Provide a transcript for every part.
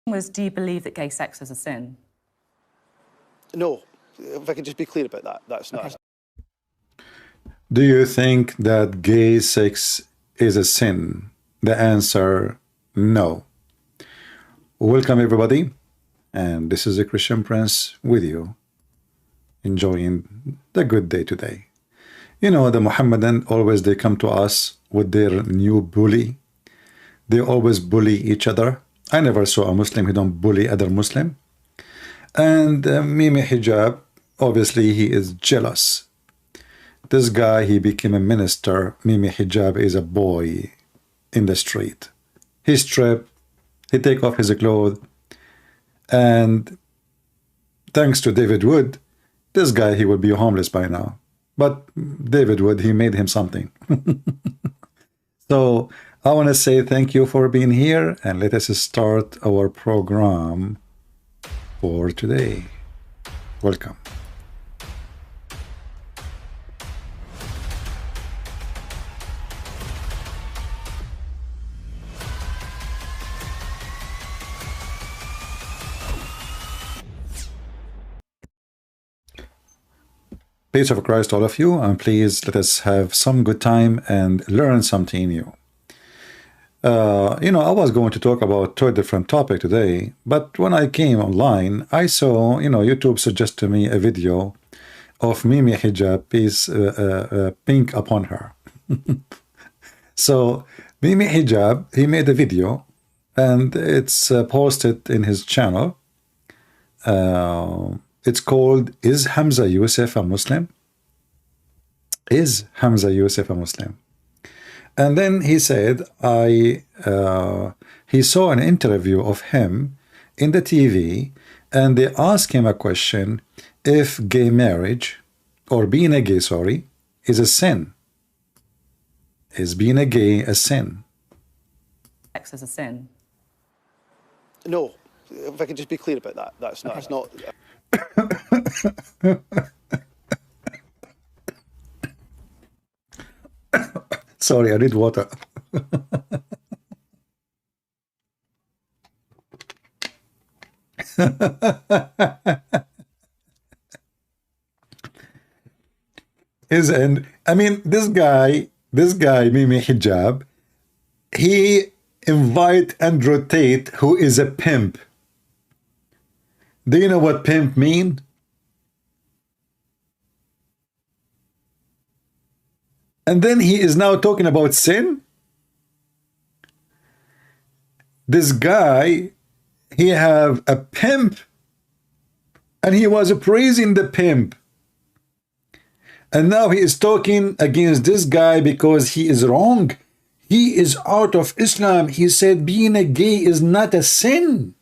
Was, do you believe that gay sex is a sin? No. If I can just be clear about that, that's not. Okay. Do you think that gay sex is a sin? The answer, no. Welcome everybody, and this is a Christian Prince with you, enjoying the good day today. You know, the Mohammedan always, they come to us with their new bully. They always bully each other. I never saw a Muslim who don't bully other Muslim. And Mimi Hijab, obviously he is jealous. This guy, he became a minister. Mimi Hijab is a boy in the street. He stripped, he take off his clothes, and thanks to David Wood, this guy, he would be homeless by now. But David Wood, he made him something. So I want to say thank you for being here, and let us start our program for today. Welcome. Peace of Christ, all of you, and please let us have some good time and learn something new. You know, I was going to talk about two different topics today, but when I came online, I saw, you know, YouTube suggested to me a video of Mimi Hijab is pink upon her. So Mimi Hijab, he made a video, and it's posted in his channel. It's called, Is Humza Yousaf a Muslim? Is Humza Yousaf a Muslim? And then he said, he saw an interview of him in the TV, and they asked him a question, if gay marriage, or being a gay, sorry, is a sin. Is being a gay a sin? Sex is a sin? No. If I can just be clear about that, that's not. It's not. Sorry, I need water. I mean, this guy, Mimi Hijab, he invite Andrew Tate, who is a pimp. Do you know what pimp mean? And then he is now talking about sin. This guy, he have a pimp, and he was praising the pimp. And now he is talking against this guy because he is wrong. He is out of Islam. He said being a gay is not a sin.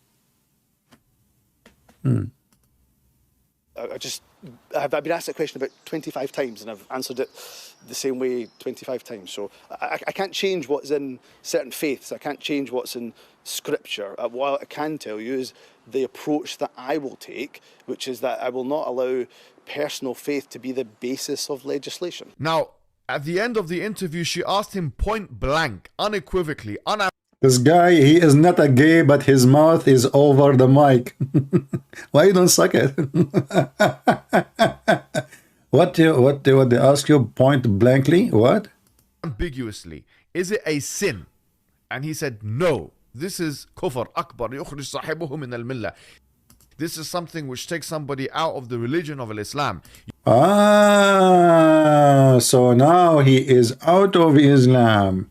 I've been asked that question about 25 times, and I've answered it the same way 25 times. So I can't change what's in certain faiths. I can't change what's in scripture. What I can tell you is the approach that I will take, which is that I will not allow personal faith to be the basis of legislation. Now, at the end of the interview, she asked him point blank, unequivocally, this guy, he is not a gay, but his mouth is over the mic. Why you don't suck it? What they ask you point blankly? What? Ambiguously, is it a sin? And he said, no, this is kufr akbar, yukhrij sahibuhu min al-millah. This is something which takes somebody out of the religion of Islam. Ah, so now he is out of Islam.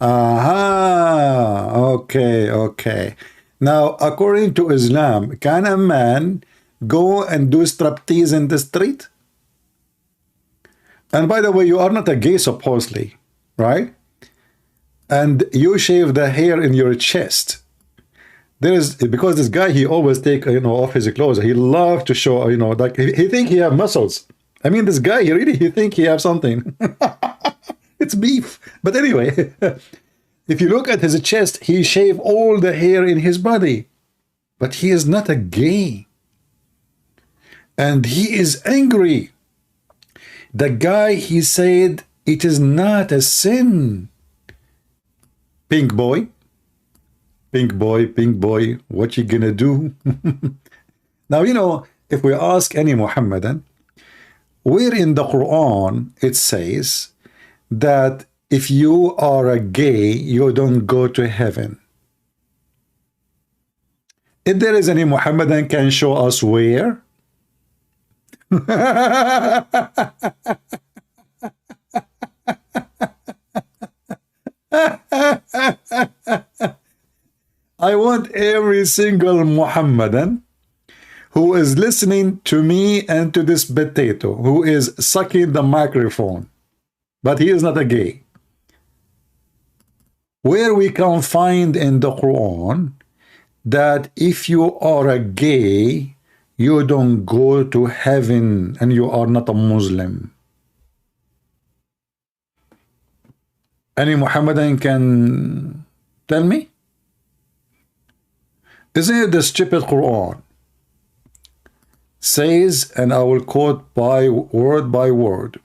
Aha, okay. Now, according to Islam, can a man go and do striptease in the street? And by the way, you are not a gay, supposedly, right? And you shave the hair in your chest. There is, because this guy, he always take, you know, off his clothes. He love to show, you know, like he think he have muscles. I mean, this guy, he think he have something. It's beef. But anyway, if you look at his chest, he shaved all the hair in his body. But he is not a gay. And he is angry. The guy, he said, it is not a sin. Pink boy, pink boy, what you gonna do? Now, you know, if we ask any Muhammadan, where in the Quran it says that if you are a gay, you don't go to heaven. If there is any Muhammadan can show us where? I want every single Muhammadan who is listening to me and to this potato, who is sucking the microphone, but he is not a gay. Where we can find in the Quran that if you are a gay, you don't go to heaven and you are not a Muslim. Any Muhammadan can tell me? Isn't it the stupid Quran says, and I will quote by word,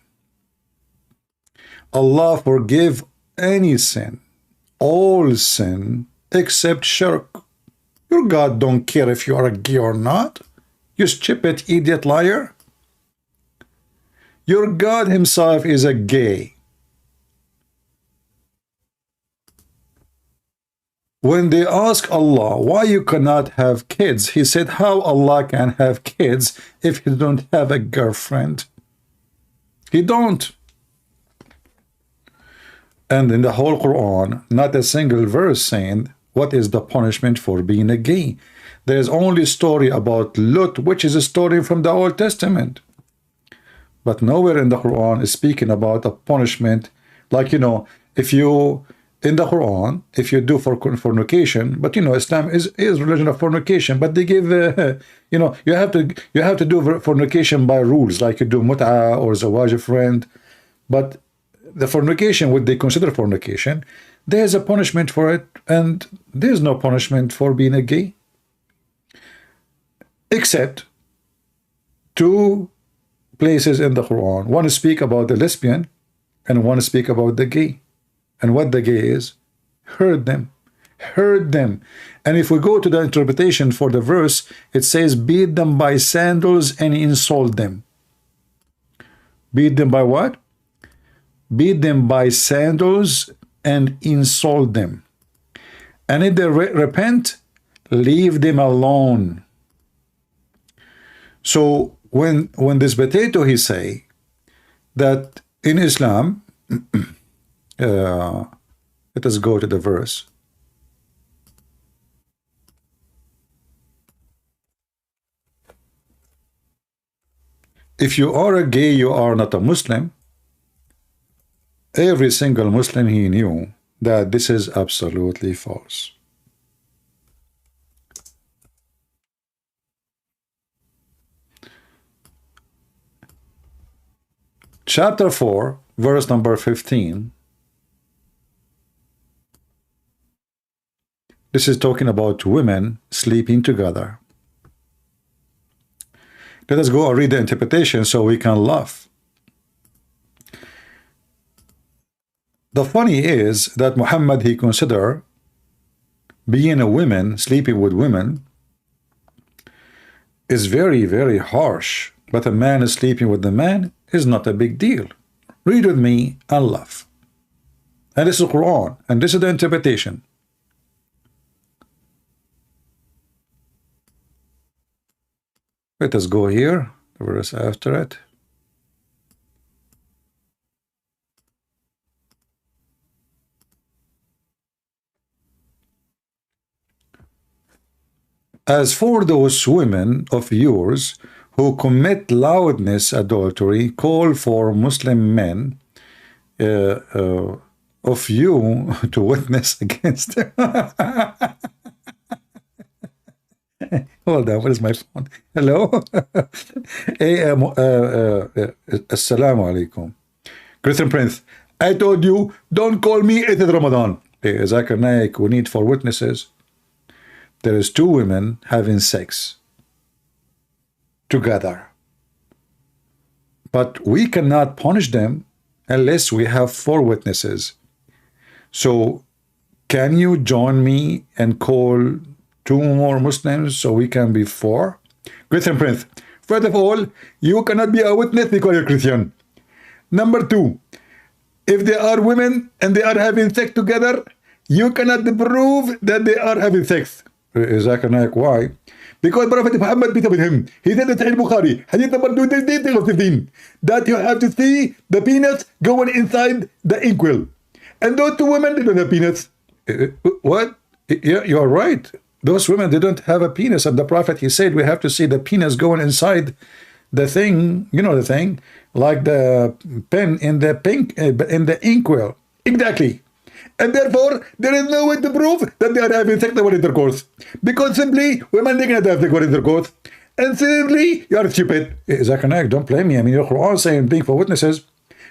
Allah forgive any sin, all sin, except shirk. Your God don't care if you are a gay or not. You stupid idiot liar. Your God himself is a gay. When they ask Allah why you cannot have kids, he said, how Allah can have kids if he don't have a girlfriend? He don't. And in the whole Quran, not a single verse saying what is the punishment for being a gay. There is only a story about Lut, which is a story from the Old Testament. But nowhere in the Quran is speaking about a punishment. Like, you know, if you, in the Quran, if you do fornication, but you know, Islam is religion of fornication, but they give, you know, you have to do fornication by rules, like you do mut'ah or zawaj a friend. But the fornication, what they consider fornication, there's a punishment for it, and there's no punishment for being a gay. Except two places in the Quran. One speak about the lesbian, and one speak about the gay. And what the gay is, hurt them. Hurt them. And if we go to the interpretation for the verse, it says, beat them by sandals and insult them. Beat them by what? Beat them by sandals and insult them. And if they repent, leave them alone. So when this potato he say that in Islam, let us go to the verse. If you are a gay, you are not a Muslim. Every single Muslim he knew that this is absolutely false. Chapter 4, verse number 15. This is talking about women sleeping together. Let us go and read the interpretation so we can laugh. The funny is that Muhammad, he consider being a woman, sleeping with women, is very, very harsh. But a man is sleeping with a man is not a big deal. Read with me and laugh. And this is Quran, and this is the interpretation. Let us go here, the verse after it. As for those women of yours who commit loudness adultery, call for Muslim men of you to witness against them. Hold on, what is my phone? Hello? Assalamu alaikum. Christian Prince, I told you, don't call me Eid Ramadan. Zakir Naik, we need 4 witnesses. There is 2 women having sex together. But we cannot punish them unless we have 4 witnesses. So can you join me and call 2 more Muslims so we can be 4? Christian Prince, first of all, you cannot be a witness because you're Christian. Number 2, if they are women and they are having sex together, you cannot prove that they are having sex. Zakir, why? Because Prophet Muhammad, peace be with him, he said in Sahih Bukhari, hadith number 215, that you have to see the penis going inside the inkwell. And those 2 women, they don't have penis. What? Yeah, you're right. Those women, they don't have a penis. And the Prophet, he said, we have to see the penis going inside the thing, you know the thing, like the pen in the inkwell. Exactly. And therefore, there is no way to prove that they are having sexual intercourse. Because simply, women, they cannot have sexual intercourse. And simply, you are stupid. Zakir, don't blame me. I mean, your Quran saying bring for witnesses.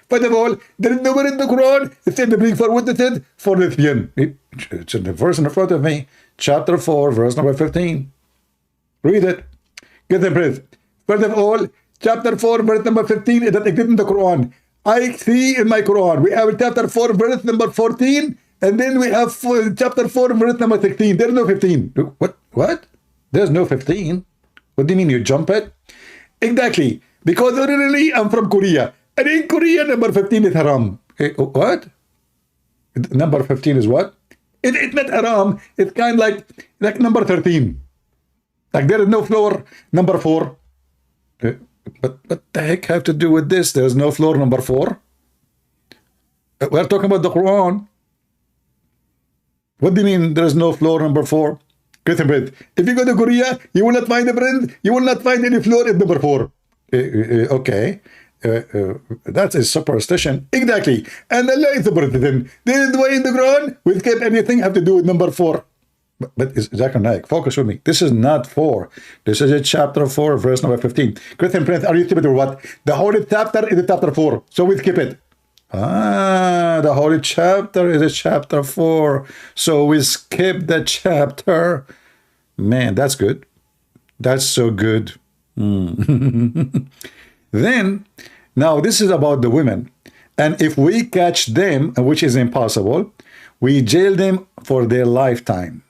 First of all, there is nowhere in the Quran it said to bring for witnesses for lesbian. It's in the verse in front of me. Chapter 4, verse number 15. Read it. Get the breath. First of all, chapter 4, verse number 15 is that exists in the Quran. I see in my Quran, we have chapter 4, verse number 14, and then we have chapter 4, verse number 16. There's no 15. What? There's no 15? What do you mean, you jump it? Exactly. Because originally, I'm from Korea. And in Korea, number 15 is haram. What? Number 15 is what? It's not haram. It's kind of like number 13. Like there is no floor number 4. But what the heck have to do with this? There's no floor number 4. We're talking about the Quran. What do you mean there's no floor number 4? If you go to Korea, you will not find a friend. You will not find any floor in number 4. Okay. That is superstition. Exactly. And Allah is superstition. There is the way in the Quran we skip anything have to do with number 4. But Zakir Naik, focus with me. This is not 4. This is a chapter 4, verse number 15. Christian Prince, are you stupid or what? The holy chapter is a chapter 4. So we skip it. The holy chapter is a chapter 4. So we skip the chapter. Man, that's good. That's so good. Then, now this is about the women. And if we catch them, which is impossible, we jail them for their lifetime.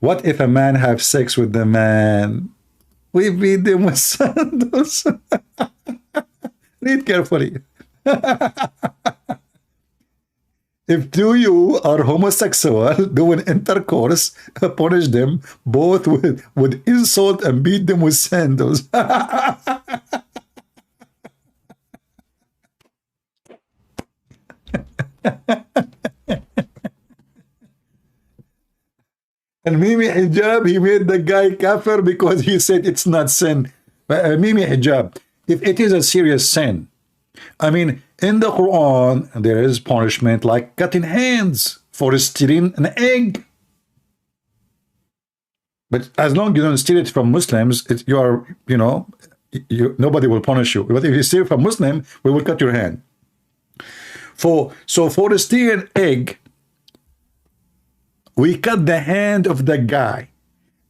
What if a man have sex with the man? We beat them with sandals. Read carefully. If 2 you are homosexual doing intercourse, punish them both with insult and beat them with sandals. And Mimi Hijab, he made the guy Kafer because he said it's not sin. Mimi Hijab, if it is a serious sin, I mean, in the Quran, there is punishment like cutting hands for stealing an egg. But as long as you don't steal it from Muslims, you are, nobody will punish you. But if you steal from Muslim, we will cut your hand. So for stealing an egg, we cut the hand of the guy.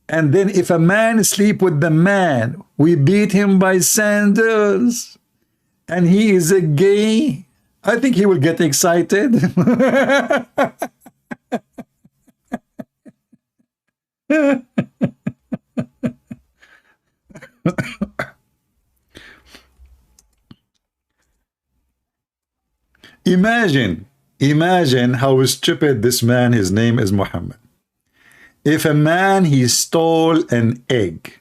And then if a man sleep with the man, we beat him by sandals. And he is a gay, I think he will get excited. Imagine how stupid this man, his name is Muhammad. If a man, he stole an egg.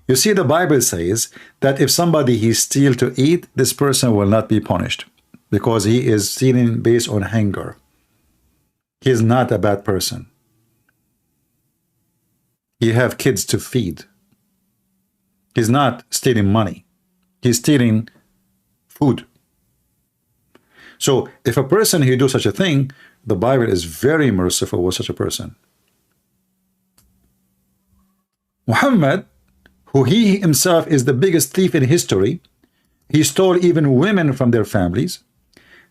You see, the Bible says that if somebody he steal to eat, this person will not be punished because he is stealing based on hunger. He is not a bad person. He have kids to feed. He's not stealing money. He's stealing food. So if a person he do such a thing, the Bible is very merciful with such a person. Muhammad, who he himself is the biggest thief in history, he stole even women from their families,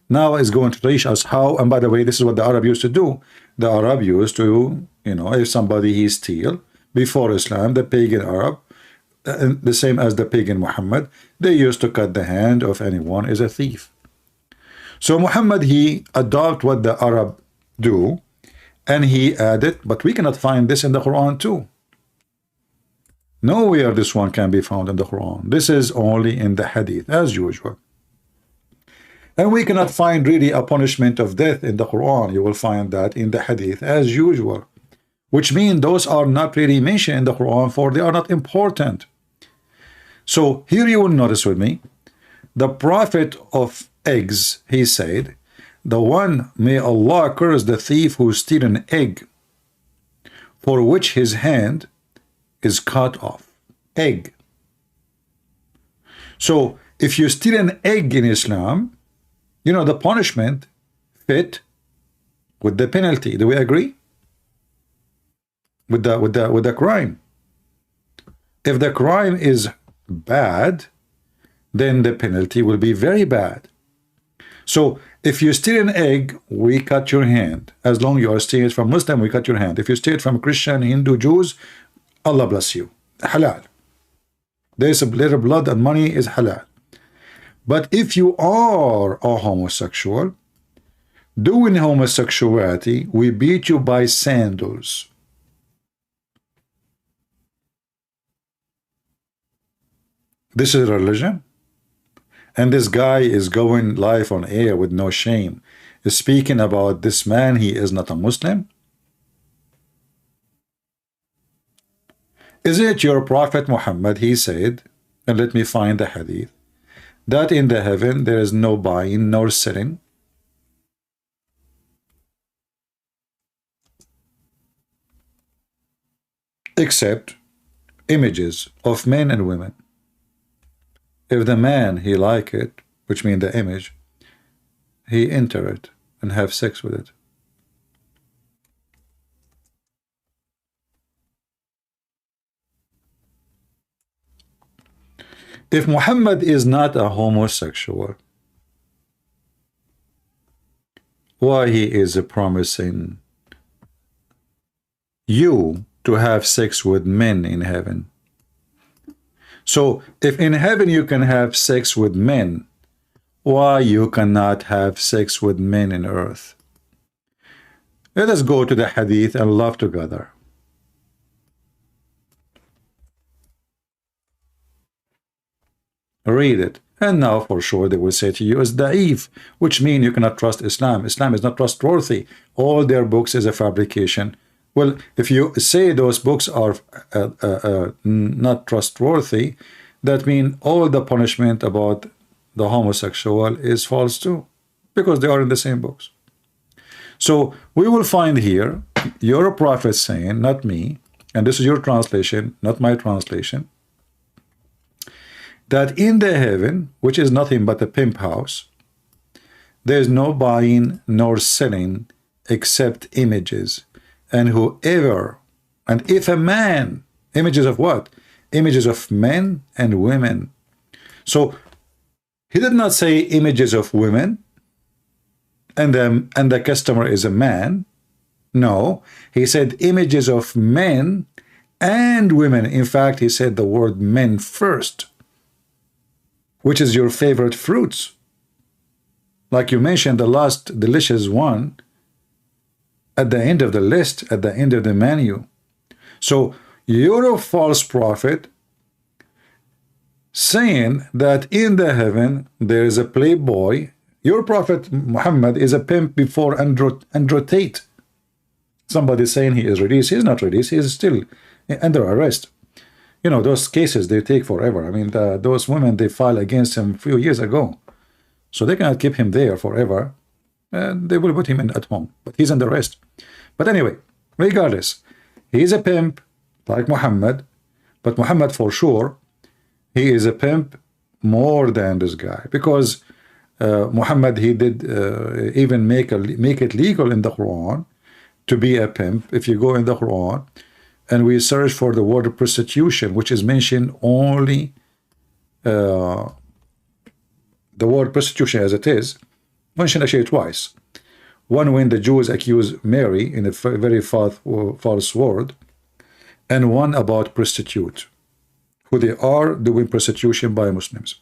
now is going to teach us how. And by the way, this is what the Arab used to do. The Arab used to, if somebody he steal, before Islam, the pagan Arab, the same as the pagan Muhammad, they used to cut the hand of anyone is a thief. So Muhammad, he adopt what the Arab do, and he added, but we cannot find this in the Quran too. Nowhere this one can be found in the Quran. This is only in the Hadith, as usual. And we cannot find really a punishment of death in the Quran. You will find that in the Hadith, as usual. Which means those are not really mentioned in the Quran, for they are not important. So here you will notice with me, the prophet of eggs, he said, the one, may Allah curse the thief who steals an egg, for which his hand is cut off. Egg. So if you steal an egg in Islam, you know the punishment fit with the penalty. Do we agree? With the crime. If the crime is bad, then the penalty will be very bad. So if you steal an egg, we cut your hand. As long as you are stealing it from Muslim, we cut your hand. If you steal it from Christian, Hindu, Jews, Allah bless you. Halal. There's a little blood and money is halal. But if you are a homosexual, doing homosexuality, we beat you by sandals. This is religion. And this guy is going live on air with no shame, is speaking about this man, he is not a Muslim. Is it your Prophet Muhammad, he said, and let me find the hadith, that in the heaven there is no buying nor selling? Except images of men and women. If the man, he like it, which means the image, he enter it and have sex with it. If Muhammad is not a homosexual, why he is promising you to have sex with men in heaven? So if in heaven you can have sex with men, why you cannot have sex with men in earth? Let us go to the hadith and love together. Read it. And now for sure they will say to you, it's da'if, which means you cannot trust Islam. Islam is not trustworthy. All their books is a fabrication. Well, if you say those books are not trustworthy, that means all the punishment about the homosexual is false too, because they are in the same books. So we will find here your prophet saying, not me, and this is your translation, not my translation, that in the heaven, which is nothing but a pimp house, there is no buying nor selling except images. And whoever, and if a man, images of what? Images of men and women. So he did not say images of women and the customer is a man. No, he said images of men and women. In fact, he said the word men first, which is your favorite fruits. Like you mentioned, the last delicious one, at the end of the list, at the end of the menu. So you're a false prophet saying that in the heaven there is a playboy. Your prophet Muhammad is a pimp before Andrew Tate. Somebody saying he is released. He's not released. He is still under arrest. You know, those cases, they take forever. I mean, those women, they filed against him a few years ago. So they cannot keep him there forever. And they will put him in at home, but he's under arrest. But anyway, regardless, he's a pimp like Muhammad, but Muhammad for sure, he is a pimp more than this guy, because Muhammad, he did even make it legal in the Quran to be a pimp. If you go in the Quran and we search for the word prostitution, which is mentioned only the word prostitution as it is, mentioned actually twice. One when the Jews accuse Mary in a very false word, and one about prostitute, who they are doing prostitution by Muslims.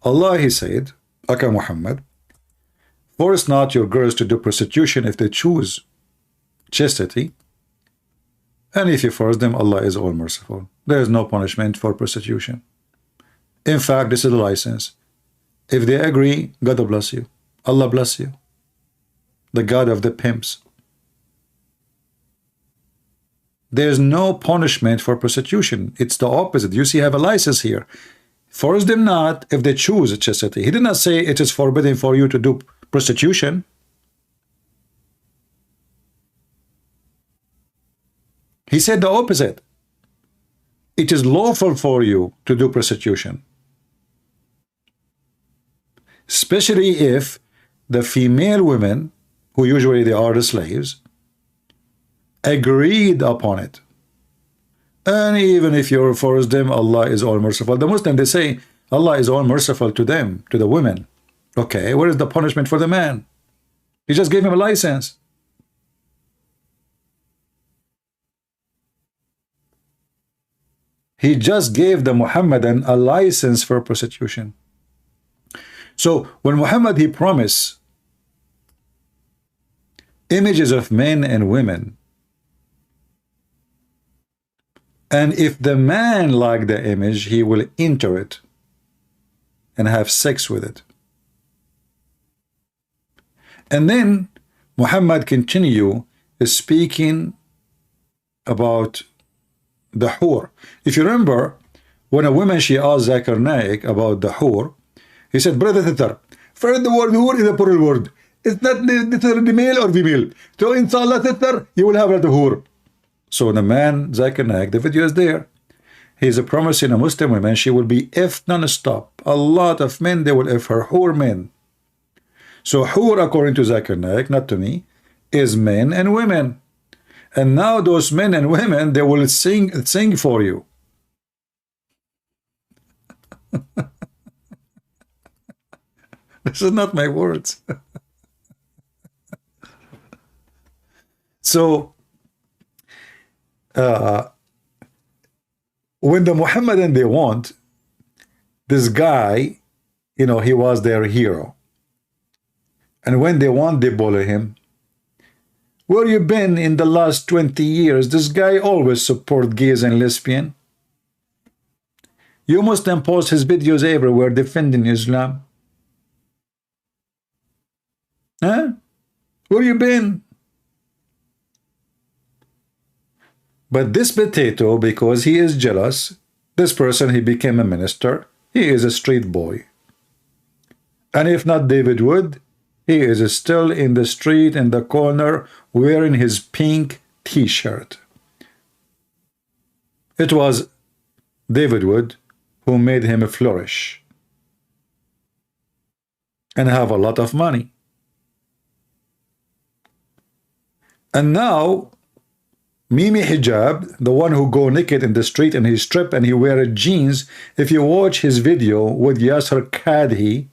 Allah, he said, Aka Muhammad, Force not your girls to do prostitution if they choose chastity. And if you force them, Allah is all merciful. There is no punishment for prostitution. In fact, this is a license. If they agree, God will bless you. Allah bless you. The God of the pimps. There is no punishment for prostitution. It's the opposite. You see, I have a license here. Force them not if they choose chastity. He did not say it is forbidden for you to do prostitution. He said the opposite. It is lawful for you to do prostitution. Especially if the female women, who usually they are the slaves, agreed upon it. And even if you force them, Allah is all merciful. The Muslim, they say Allah is all merciful to them, to the women. Okay, where is the punishment for the man? He just gave him a license. He just gave the Muhammadan a license for prostitution. So when Muhammad, he promised images of men and women, and if the man liked the image, he will enter it and have sex with it. And then Muhammad continue speaking about the hur. If you remember, when a woman, she asked Zakir Naik about the hur, he said, brother Tatar, first the word hur is a plural word. It's not the male or female. So inshallah Tatar, you will have the hur. So the man, Zakir Naik, the video is there. He is promising a Muslim woman she will be effed non-stop. A lot of men, they will F her, hur men. So hur, according to Zakir Naik, not to me, is men and women. And now those men and women, they will sing for you. This is not my words. So when the Muhammadan, they want this guy, you know, he was their hero. And when they want, they bully him. Where you been in the last 20 years? This guy always support gays and lesbian. You Muslim post his videos everywhere defending Islam. Huh? Where you been? But this potato, because he is jealous, this person, he became a minister. He is a street boy. And if not David Wood, he is still in the street in the corner wearing his pink t-shirt. It was David Wood who made him flourish and have a lot of money. And now Mimi Hijab, the one who go naked in the street and he strip and he wear jeans, if you watch his video with Yasser Kadhi,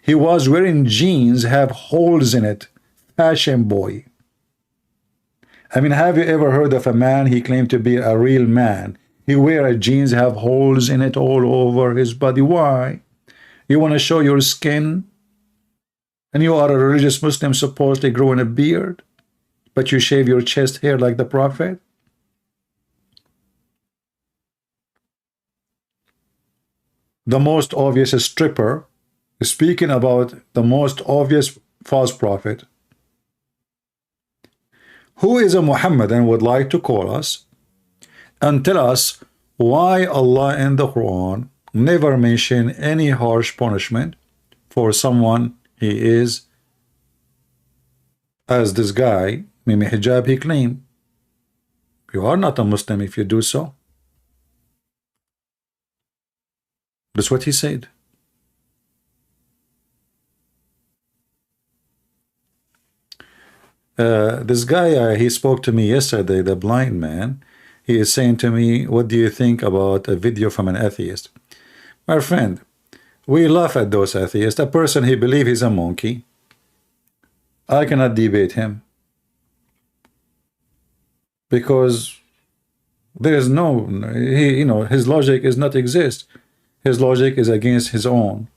he was wearing jeans, have holes in it. Fashion boy. I mean, have you ever heard of a man, he claimed to be a real man? He wear jeans, have holes in it all over his body. Why? You want to show your skin? And you are a religious Muslim supposed to grow in a beard? But you shave your chest hair like the Prophet? The most obvious stripper, speaking about the most obvious false prophet. Who is a Muhammadan would like to call us and tell us why Allah in the Quran never mention any harsh punishment for someone he is, as this guy, Mimi Hijab, he claimed. You are not a Muslim if you do so. That's what he said. This guy, he spoke to me yesterday, the blind man. He is saying to me, what do you think about a video from an atheist? My friend, we laugh at those atheists. A person, he believes he's a monkey. I cannot debate him. Because there is no, his logic is not exist. His logic is against his own.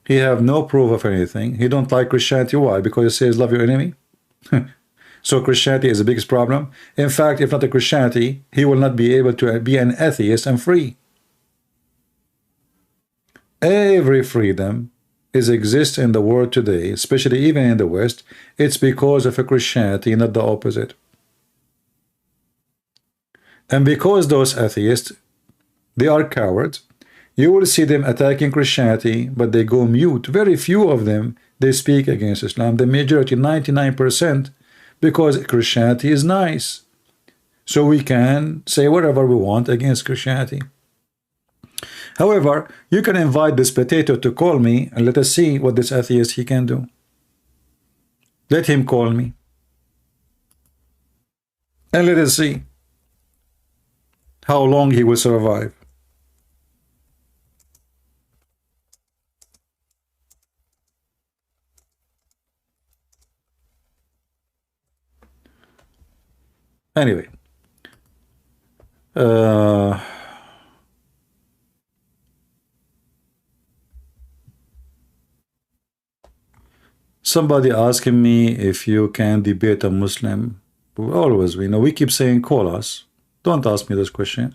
He have no proof of anything. He don't like Christianity. Why? Because it says love your enemy. So Christianity is the biggest problem. In fact, if not a Christianity, he will not be able to be an atheist and free. Every freedom exists in the world today, especially even in the West. It's because of a Christianity, not the opposite. And because those atheists, they are cowards, you will see them attacking Christianity, but they go mute. Very few of them, they speak against Islam. The majority, 99%, because Christianity is nice. So we can say whatever we want against Christianity. However, you can invite this potato to call me and let us see what this atheist he can do. Let him call me. And let us see how long he will survive. Anyway, somebody asking me if you can debate a Muslim. Always, we keep saying call us. Don't ask me those questions.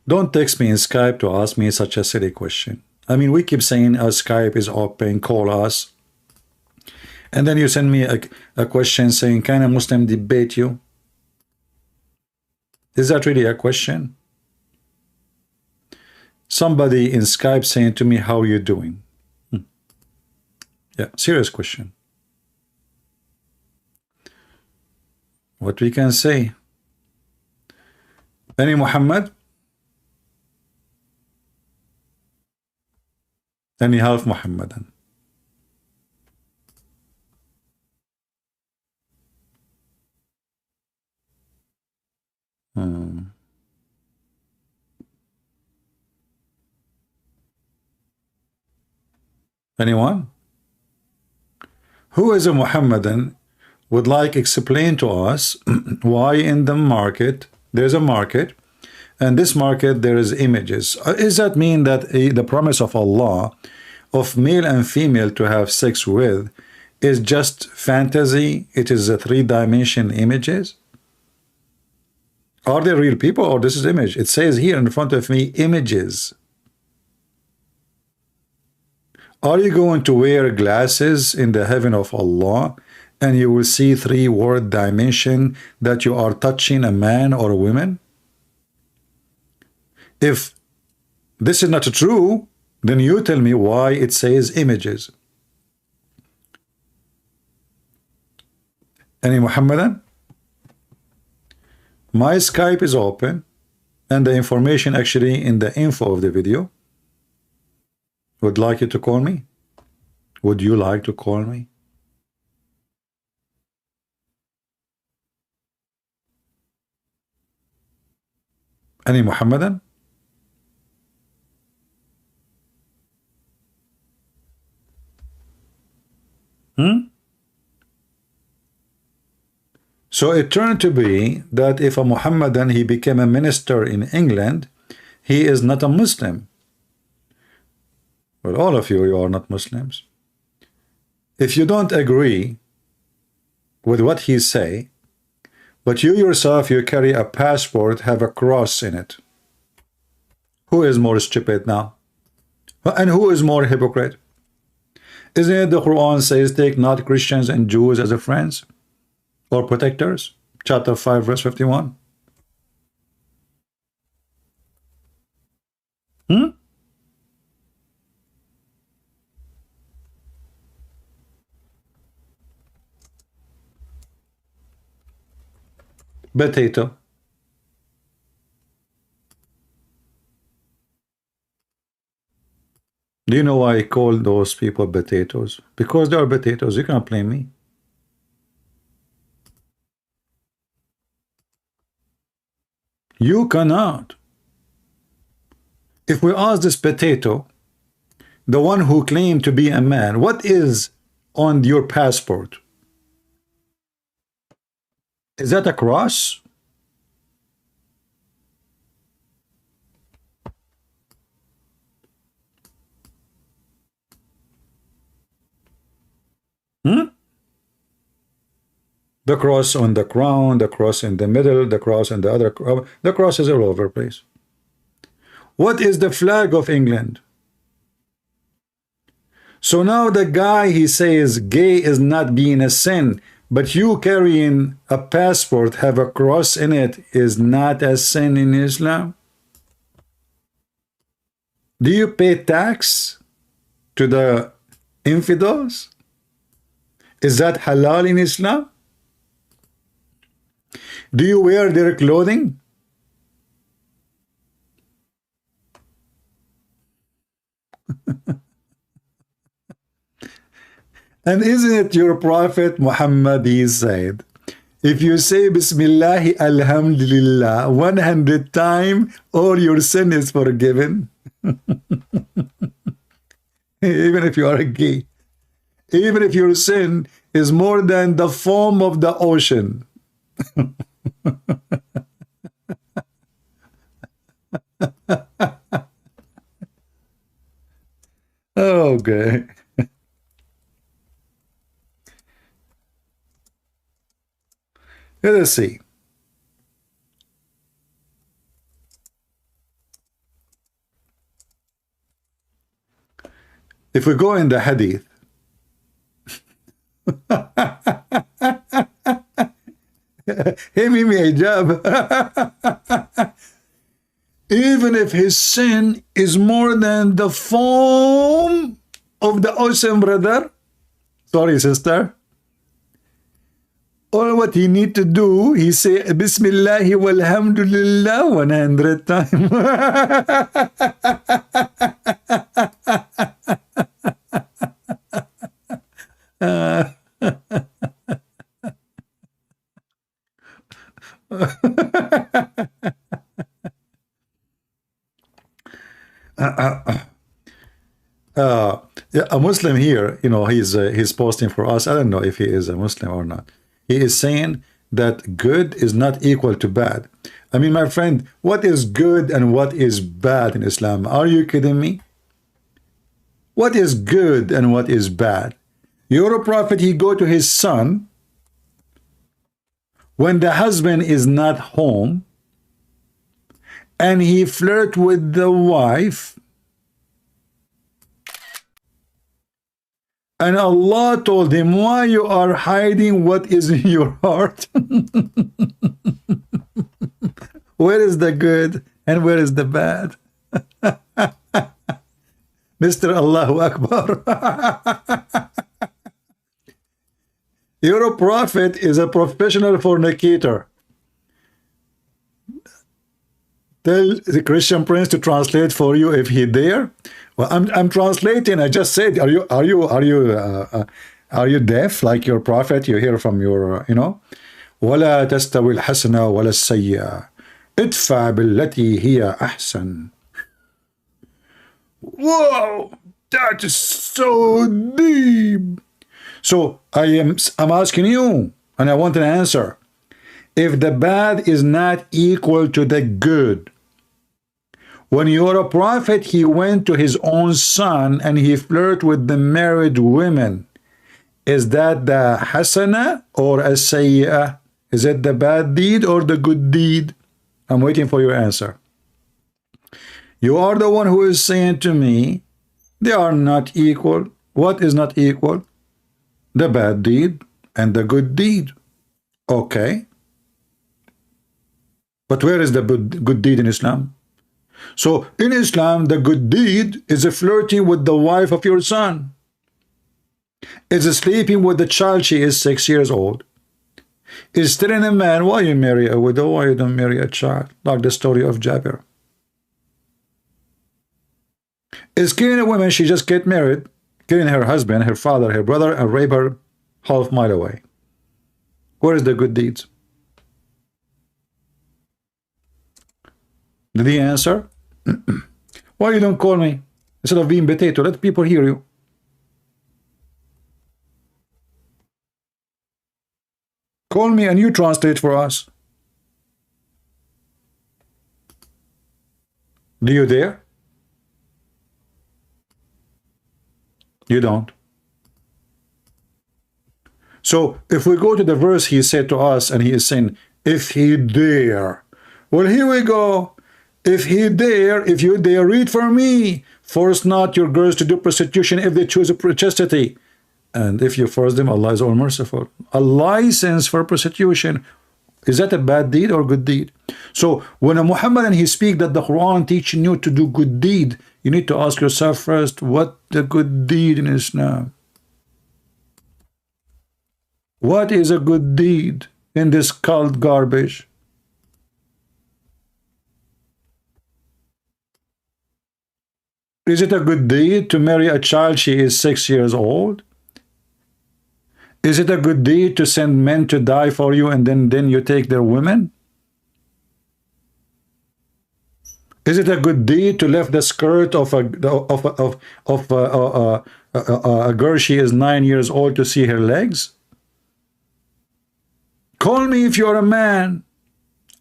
Don't text me in Skype to ask me such a silly question. I mean, we keep saying Skype is open, call us. And then you send me a question saying, can a Muslim debate you? Is that really a question? Somebody in Skype saying to me, how are you doing? Yeah, serious question. What we can say? Any Muhammad? Any half Muhammadan? Anyone? Who is a Muhammadan would like explain to us why in the market, there's a market, and this market there is images. Does that mean that the promise of Allah of male and female to have sex with is just fantasy? It is a three-dimension images? Are they real people or this is image? It says here in front of me, images. Are you going to wear glasses in the heaven of Allah and you will see three-word dimension that you are touching a man or a woman? If this is not true, then you tell me why it says images. Any Muhammadan? My Skype is open and the information actually in the info of the video. Would like you to call me? Would you like to call me? Any Muhammadan? So it turned to be that if a Muhammadan he became a minister in England, he is not a Muslim. Well, all of you are not Muslims. If you don't agree with what he say, but you yourself, you carry a passport, have a cross in it, who is more stupid now? And who is more hypocrite? Isn't it the Quran says, take not Christians and Jews as a friends or protectors? Chapter 5, verse 51. Potato. Do you know why I call those people potatoes? Because they are potatoes. You can't blame me. You cannot. If we ask this potato, the one who claimed to be a man, what is on your passport? Is that a cross? Hmm? The cross on the crown, the cross in the middle, the cross in the other. The cross is all over the place. What is the flag of England? So now the guy, he says gay is not being a sin, but you carrying a passport have a cross in it is not a sin in Islam. Do you pay tax to the infidels? Is that halal in Islam? Do you wear their clothing? And isn't it your Prophet Muhammad, he said, if you say Bismillah, Alhamdulillah 100 times, all your sin is forgiven. Even if you are gay. Even if your sin is more than the foam of the ocean. Okay. Let us see. If we go in the hadith, hijab. Even if his sin is more than the foam of the ocean, brother, sorry sister, all what he need to do, he say Bismillah walhamdulillah 100 times. A Muslim here, you know, he's posting for us. I don't know if he is a Muslim or not. He is saying that good is not equal to bad. I mean, my friend, what is good and what is bad in Islam? Are you kidding me? What is good and what is bad? Your prophet, he go to his son when the husband is not home, and he flirt with the wife, and Allah told him, why you are hiding what is in your heart? Where is the good and where is the bad? Mr. Allahu Akbar. Your prophet is a professional fornicator. Tell the Christian Prince to translate for you if he dare. Well, I'm translating. I just said, are you deaf like your prophet? You hear from your, you know, ولا تستوي الحسنة ولا السيئة ادفع بالتي هي أحسن. Whoa, that is so deep. So I'm asking you, and I want an answer. If the bad is not equal to the good, when you're a prophet, he went to his own son and he flirted with the married women. Is that the hasana or a sayyah? Is it the bad deed or the good deed? I'm waiting for your answer. You are the one who is saying to me, they are not equal. What is not equal? The bad deed and the good deed. Okay. But where is the good deed in Islam? So in Islam, the good deed is a flirting with the wife of your son. Is sleeping with the child, she is 6 years old. Is telling a man, why you marry a widow, why you don't marry a child? Like the story of Jabir. Is killing a woman, she just get married, killing her husband, her father, her brother, and rape her half mile away. Where is the good deeds? Did he answer? Why you don't call me? Instead of being potato, let people hear you. Call me and you translate for us. Do you dare? You don't. So if we go to the verse he said to us, and he is saying, if he dare. Well, here we go. If he dare, if you dare, read for me. Force not your girls to do prostitution if they choose a chastity. And if you force them, Allah is all merciful. A license for prostitution. Is that a bad deed or good deed? So when a Muhammadan he speak that the Quran teaching you to do good deed, you need to ask yourself first, what the good deed in Islam? What is a good deed in this cult garbage? Is it a good deed to marry a child she is 6 years old? Is it a good deed to send men to die for you and then you take their women? Is it a good deed to lift the skirt of a girl she is 9 years old to see her legs? Call me if you're a man.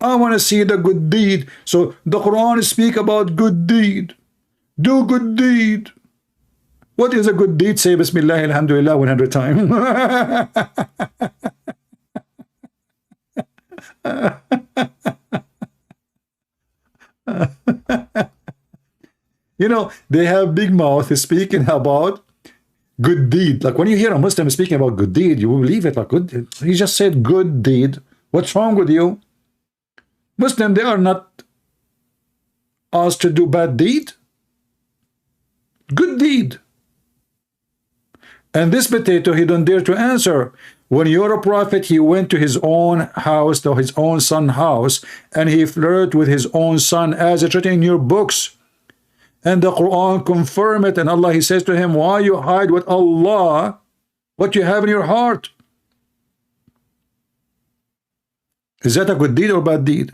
I want to see the good deed. So the Quran speak about good deed. Do good deed. What is a good deed? Say Bismillah, Alhamdulillah 100 times. You know, they have big mouth speaking about good deed. Like when you hear a Muslim speaking about good deed, you believe it. Like good, he just said good deed. What's wrong with you? Muslim, they are not asked to do bad deed. Good deed. And this potato, he don't dare to answer. When you're a prophet, he went to his own house, to his own son's house, and he flirted with his own son, as it's written in your books. And the Quran confirm it, and Allah, he says to him, why you hide with Allah what you have in your heart? Is that a good deed or bad deed?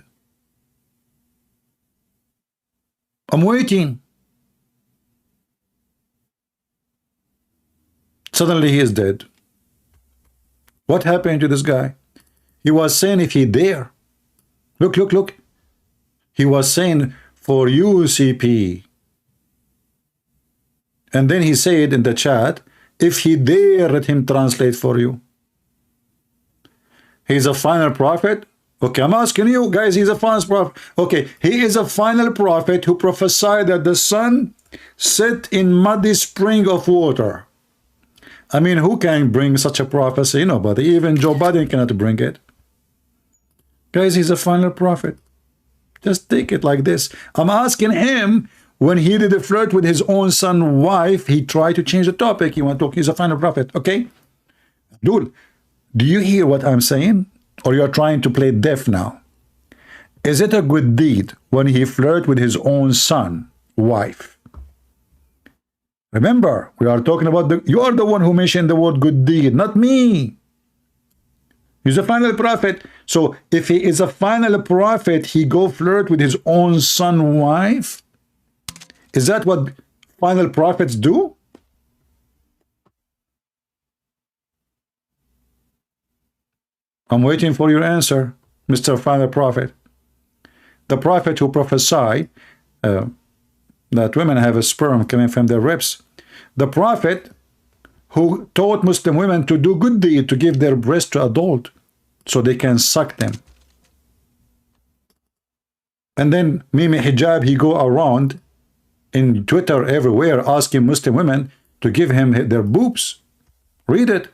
I'm waiting. Suddenly he is dead. What happened to this guy? He was saying if he dare. Look, look, look. He was saying for UCP. And then he said in the chat, if he dare, let him translate for you. He's a final prophet. Okay, I'm asking you guys, he's a final prophet. Okay, he is a final prophet who prophesied that the sun set in muddy spring of water. I mean, who can bring such a prophecy? Nobody. Even Joe Biden cannot bring it. Guys, he's a final prophet. Just take it like this. I'm asking him, when he did a flirt with his own son's wife, he tried to change the topic. He went to talk, he's a final prophet. Okay? Dude, do you hear what I'm saying? Or you're trying to play deaf now? Is it a good deed when he flirted with his own son's wife? Remember, we are talking about you are the one who mentioned the word good deed, not me. He's a final prophet. So if he is a final prophet, he go flirt with his own son's wife? Is that what final prophets do? I'm waiting for your answer, Mr. Final Prophet. The prophet who prophesied that women have a sperm coming from their ribs. The prophet who taught Muslim women to do good deed, to give their breast to adult so they can suck them. And then Mimi Hijab, he go around in Twitter everywhere asking Muslim women to give him their boobs. Read it.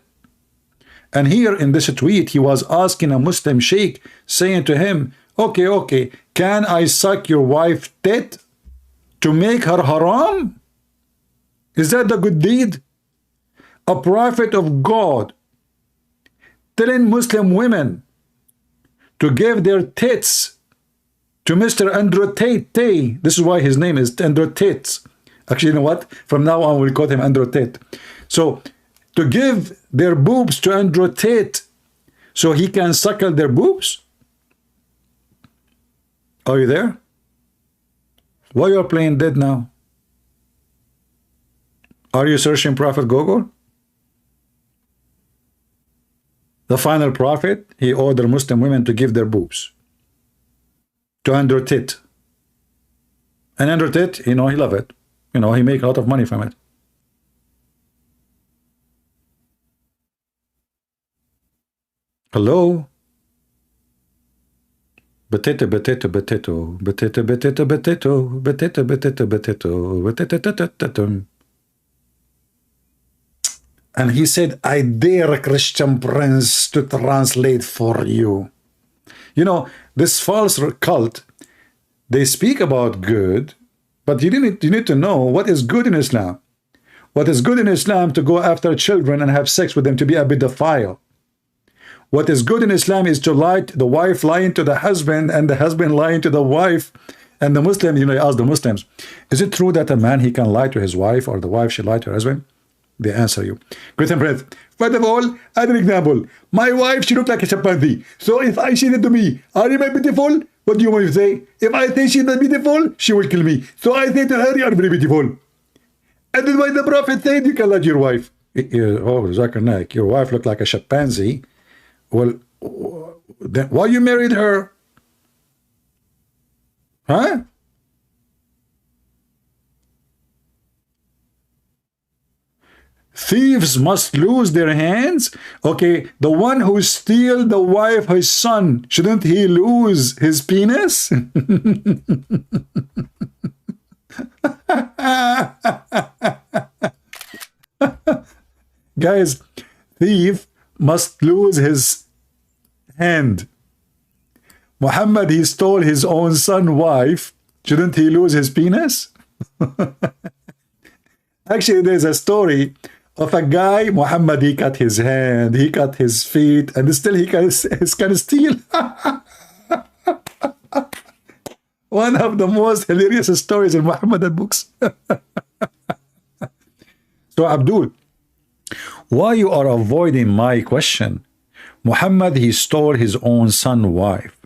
And here in this tweet, he was asking a Muslim sheikh, saying to him, okay, can I suck your wife's tit to make her haram? Is that the good deed? A prophet of God telling Muslim women to give their tits to Mr. Andrew Tate. This is why his name is Andrew Tate. Actually, you know what? From now on, we'll call him Andrew Tate. So, to give their boobs to Andrew Tate so he can suckle their boobs? Are you there? Why you are playing dead now? Are you searching Prophet Google? The final prophet, he ordered Muslim women to give their boobs to under tit. And under tit, you know, he love it. You know, he make a lot of money from it. Hello? Potato, potato, potato, potato, potato, potato, potato, potato, potato, potato. And he said, I dare Christian Prince to translate for you. You know, this false cult, they speak about good, but you need to know what is good in Islam. What is good in Islam to go after children and have sex with them, to be a pedophile. What is good in Islam is to lie, the wife lying to the husband and the husband lying to the wife. And the Muslim, you know, you ask the Muslims, is it true that a man, he can lie to his wife, or the wife should lie to her husband? They answer you. Christian Prince, first of all, as an example, my wife, she look like a chimpanzee. So if I say that to me, are you beautiful? What do you want me to say? If I say she's not beautiful, she will kill me. So I say to her, you are very beautiful. And then why the Prophet said, you can lie to your wife. Oh, Zakir Naik, your wife looked like a chimpanzee. Well, then why you married her? Huh? Thieves must lose their hands? Okay, the one who steals the wife, his son, shouldn't he lose his penis? Guys, thief must lose his hand. Muhammad, he stole his own son's wife. Shouldn't he lose his penis? Actually, there's a story of a guy, Muhammad, he cut his hand, he cut his feet, and still he can steal. One of the most hilarious stories in Muhammadan books. So, Abdul, why you are avoiding my question? Muhammad, he stole his own son's wife.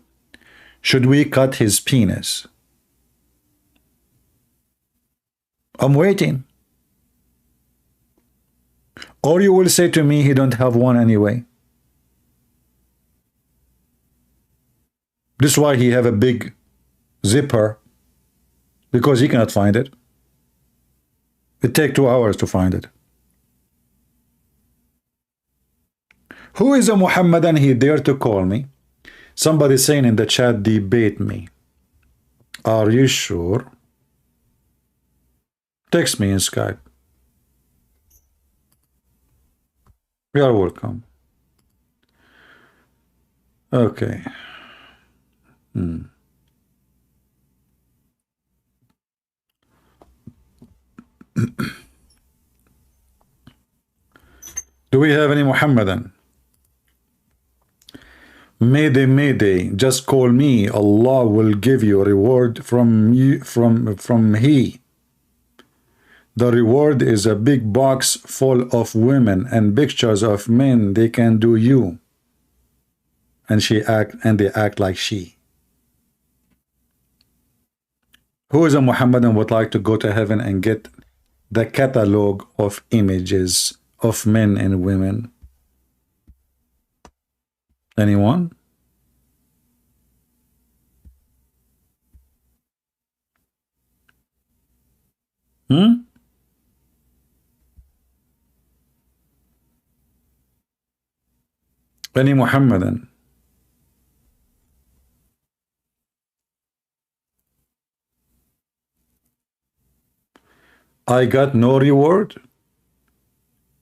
Should we cut his penis? I'm waiting. Or you will say to me, he don't have one anyway. This is why he have a big zipper, because he cannot find it. It take 2 hours to find it. Who is a Muhammadan? He dare to call me. Somebody saying in the chat, debate me. Are you sure? Text me in Skype. You are welcome. Okay. Do we have any Muhammadan? Mayday, mayday, just call me. Allah will give you a reward from you, from He. The reward is a big box full of women and pictures of men. They can do you. And they act like she. Who is a Muhammadan would like to go to heaven and get the catalog of images of men and women? Anyone? Any Muhammadan? I got no reward?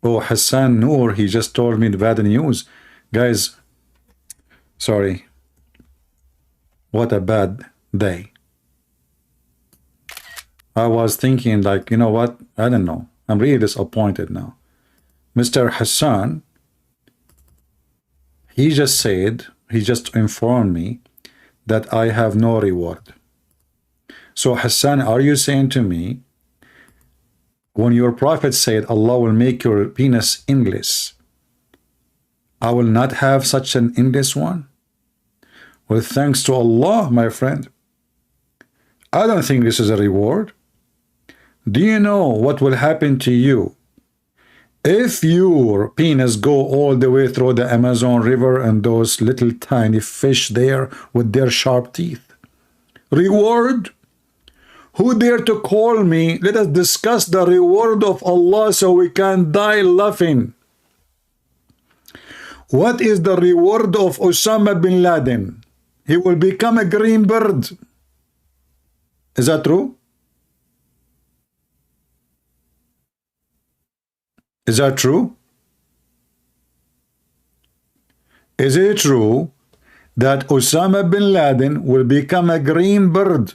Oh, Hassan Noor, he just told me the bad news. Guys, sorry. What a bad day. I was thinking like, you know what? I don't know. I'm really disappointed now. Mr. Hassan, he just said, he just informed me that I have no reward. So Hassan, are you saying to me, when your prophet said Allah will make your penis endless, I will not have such an endless one? Well, thanks to Allah, my friend. I don't think this is a reward. Do you know what will happen to you If your penis go all the way through the Amazon River and those little tiny fish there with their sharp teeth, reward? Who dare to call me? Let us discuss the reward of Allah so we can die laughing. What is the reward of Osama bin Laden? He will become a green bird. Is that true? Is that true? Is it true that Osama bin Laden will become a green bird?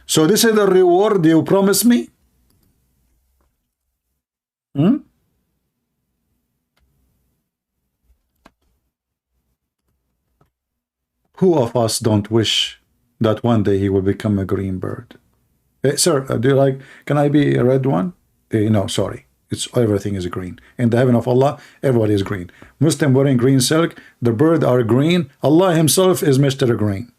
So this is the reward you promised me? Who of us don't wish that one day he will become a green bird? Sir, do you like, can I be a red one? No, sorry. It's everything is green. In the heaven of Allah, everybody is green. Muslim wearing green silk, the bird are green. Allah himself is Mr. Green.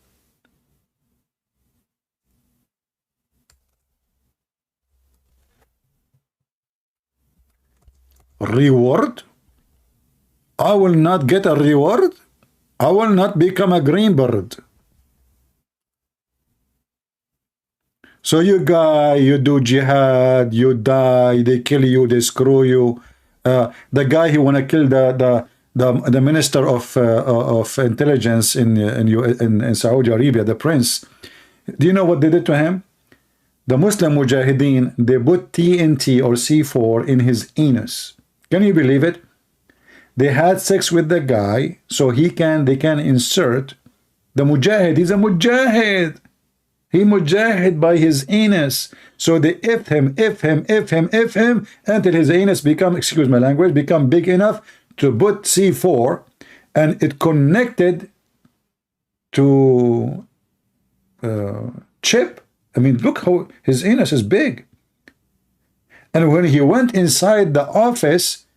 Reward? I will not get a reward. I will not become a green bird. So you guy, you do jihad, you die, they kill you, they screw you. The guy who wanna kill the minister of intelligence in Saudi Arabia, the prince. Do you know what they did to him? The Muslim Mujahideen, they put TNT or C4 in his anus. Can you believe it? They had sex with the guy so they can insert the Mujahid. He's a Mujahid. He Mujahid by his anus. So they if him until his anus become, excuse my language, become big enough to put C4, and it connected to chip. I mean, look how his anus is big. And when he went inside the office,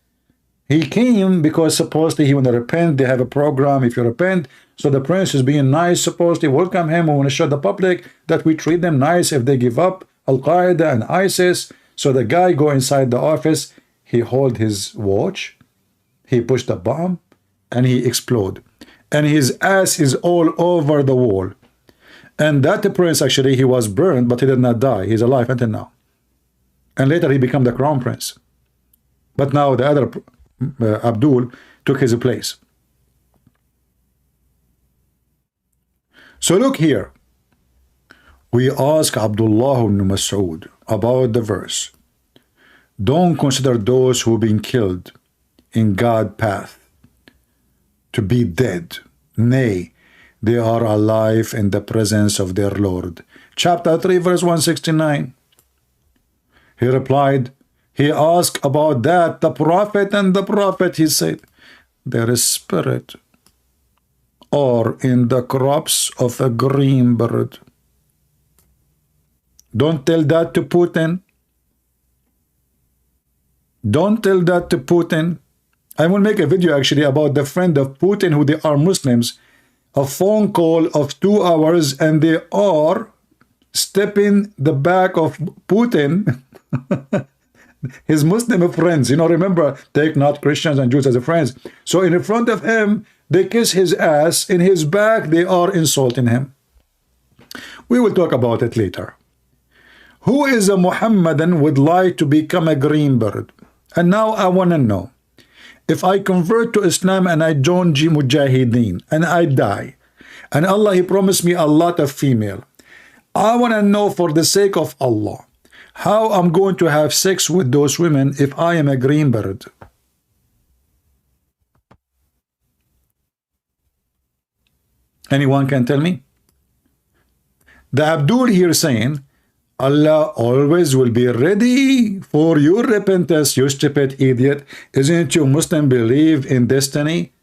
he came because supposedly he want to repent. They have a program, if you repent. So the prince is being nice, supposedly welcome him. We want to show the public that we treat them nice if they give up Al-Qaeda and ISIS. So the guy go inside the office, he hold his watch, he push the bomb, and he explode. And his ass is all over the wall. And that prince, actually, he was burned, but he did not die. He's alive until now. And later he became the crown prince. But now the other Abdul took his place. So look here. We ask Abdullah ibn Mas'ud about the verse. Don't consider those who've been killed in God's path to be dead. Nay, they are alive in the presence of their Lord. Chapter 3, verse 169. He replied, he asked about that, the prophet, and the prophet, he said, their spirit or in the crops of a green bird. Don't tell that to Putin. Don't tell that to Putin. I will make a video actually about the friend of Putin who they are Muslims. A phone call of 2 hours and they are stepping the back of Putin. His Muslim friends, you know, remember, take not Christians and Jews as friends. So in front of him, they kiss his ass. In his back, they are insulting him. We will talk about it later. Who is a Muhammadan would like to become a green bird? And now I want to know, if I convert to Islam and I join Mujahideen and I die, and Allah, he promised me a lot of female, I want to know for the sake of Allah, how I'm going to have sex with those women if I am a green bird. Anyone can tell me? The Abdul here saying, Allah always will be ready for your repentance, you stupid idiot. Isn't your Muslim believe in destiny?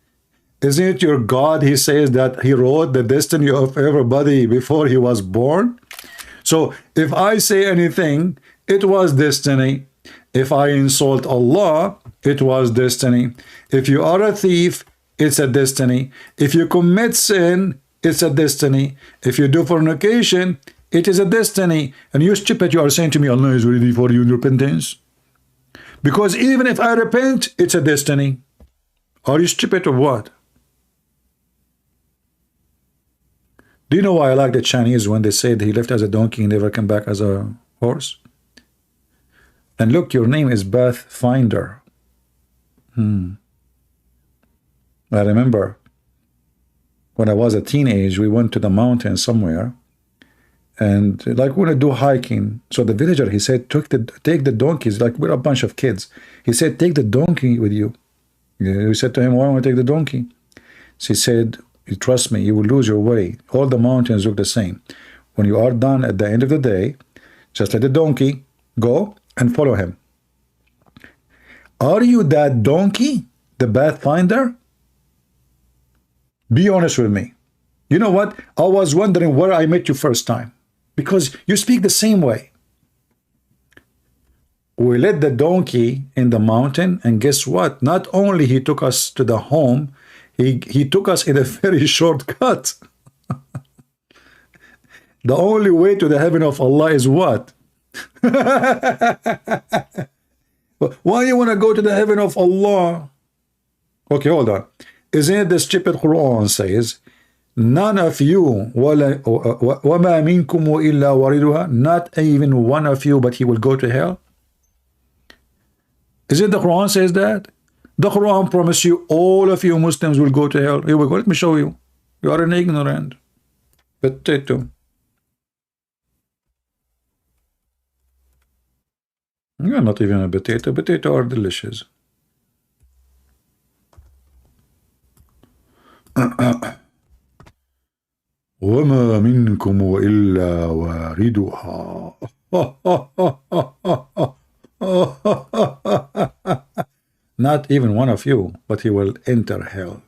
Isn't it your God, he says that he wrote the destiny of everybody before he was born? So if I say anything, it was destiny. If I insult Allah, it was destiny. If you are a thief, it's a destiny. If you commit sin, it's a destiny. If you do fornication, it is a destiny. And you stupid, you are saying to me, Allah is ready for your repentance. Because even if I repent, it's a destiny. Are you stupid or what? Do you know why I like the Chinese when they said he left as a donkey and never came back as a horse? And look, your name is Pathfinder. I remember when I was a teenage, we went to the mountain somewhere, and like we want to do hiking. So the villager, he said, take the donkeys. Like we're a bunch of kids. He said, take the donkey with you. We said to him, why don't we take the donkey? So he said, trust me, you will lose your way. All the mountains look the same. When you are done at the end of the day, just let the donkey go and follow him. Are you that donkey, the Pathfinder? Be honest with me. You know what? I was wondering where I met you first time, because you speak the same way. We led the donkey in the mountain, and guess what? Not only he took us to the home, he took us in a very shortcut. The only way to the heaven of Allah is what? Why you want to go to the heaven of Allah? Okay, hold on. Isn't it the stupid Quran says, none of you, وَمَا مِنْكُمْ إِلَّا وَارِدُهَا, not even one of you, but he will go to hell? Is it the Quran says that? The Quran promises you all of you Muslims will go to hell. Here we go. Let me show you. You are an ignorant potato. You are not even a potato. Potato are delicious. وَمَا مِنْكُمْ إِلَّا وَارِدُهَا. Not even one of you, but he will enter hell.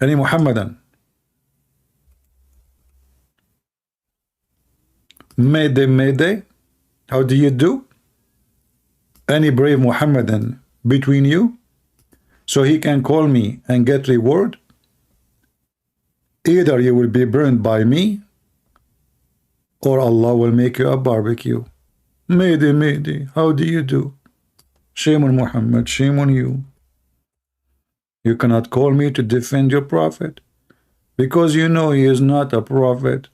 Any Muhammadan? Mayday, Mayday. How do you do? Any brave Muhammadan between you? So he can call me and get reward? Either you will be burned by me, or Allah will make you a barbecue. Mayday, Mayday. How do you do? Shame on Muhammad, shame on you. You cannot call me to defend your prophet, because you know he is not a prophet.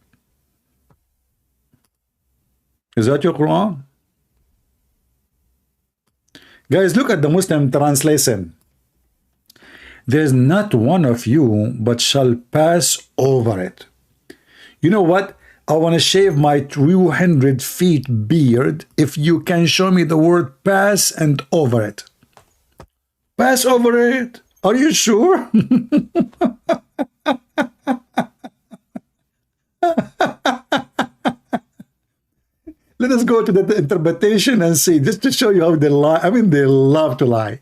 Is that your Quran? Guys, look at the Muslim translation. There's not one of you but shall pass over it. You know what? I want to shave my 200 feet beard if you can show me the word pass and over it. Pass over it? Are you sure? Let us go to the interpretation and see, just to show you how they lie. I mean, they love to lie.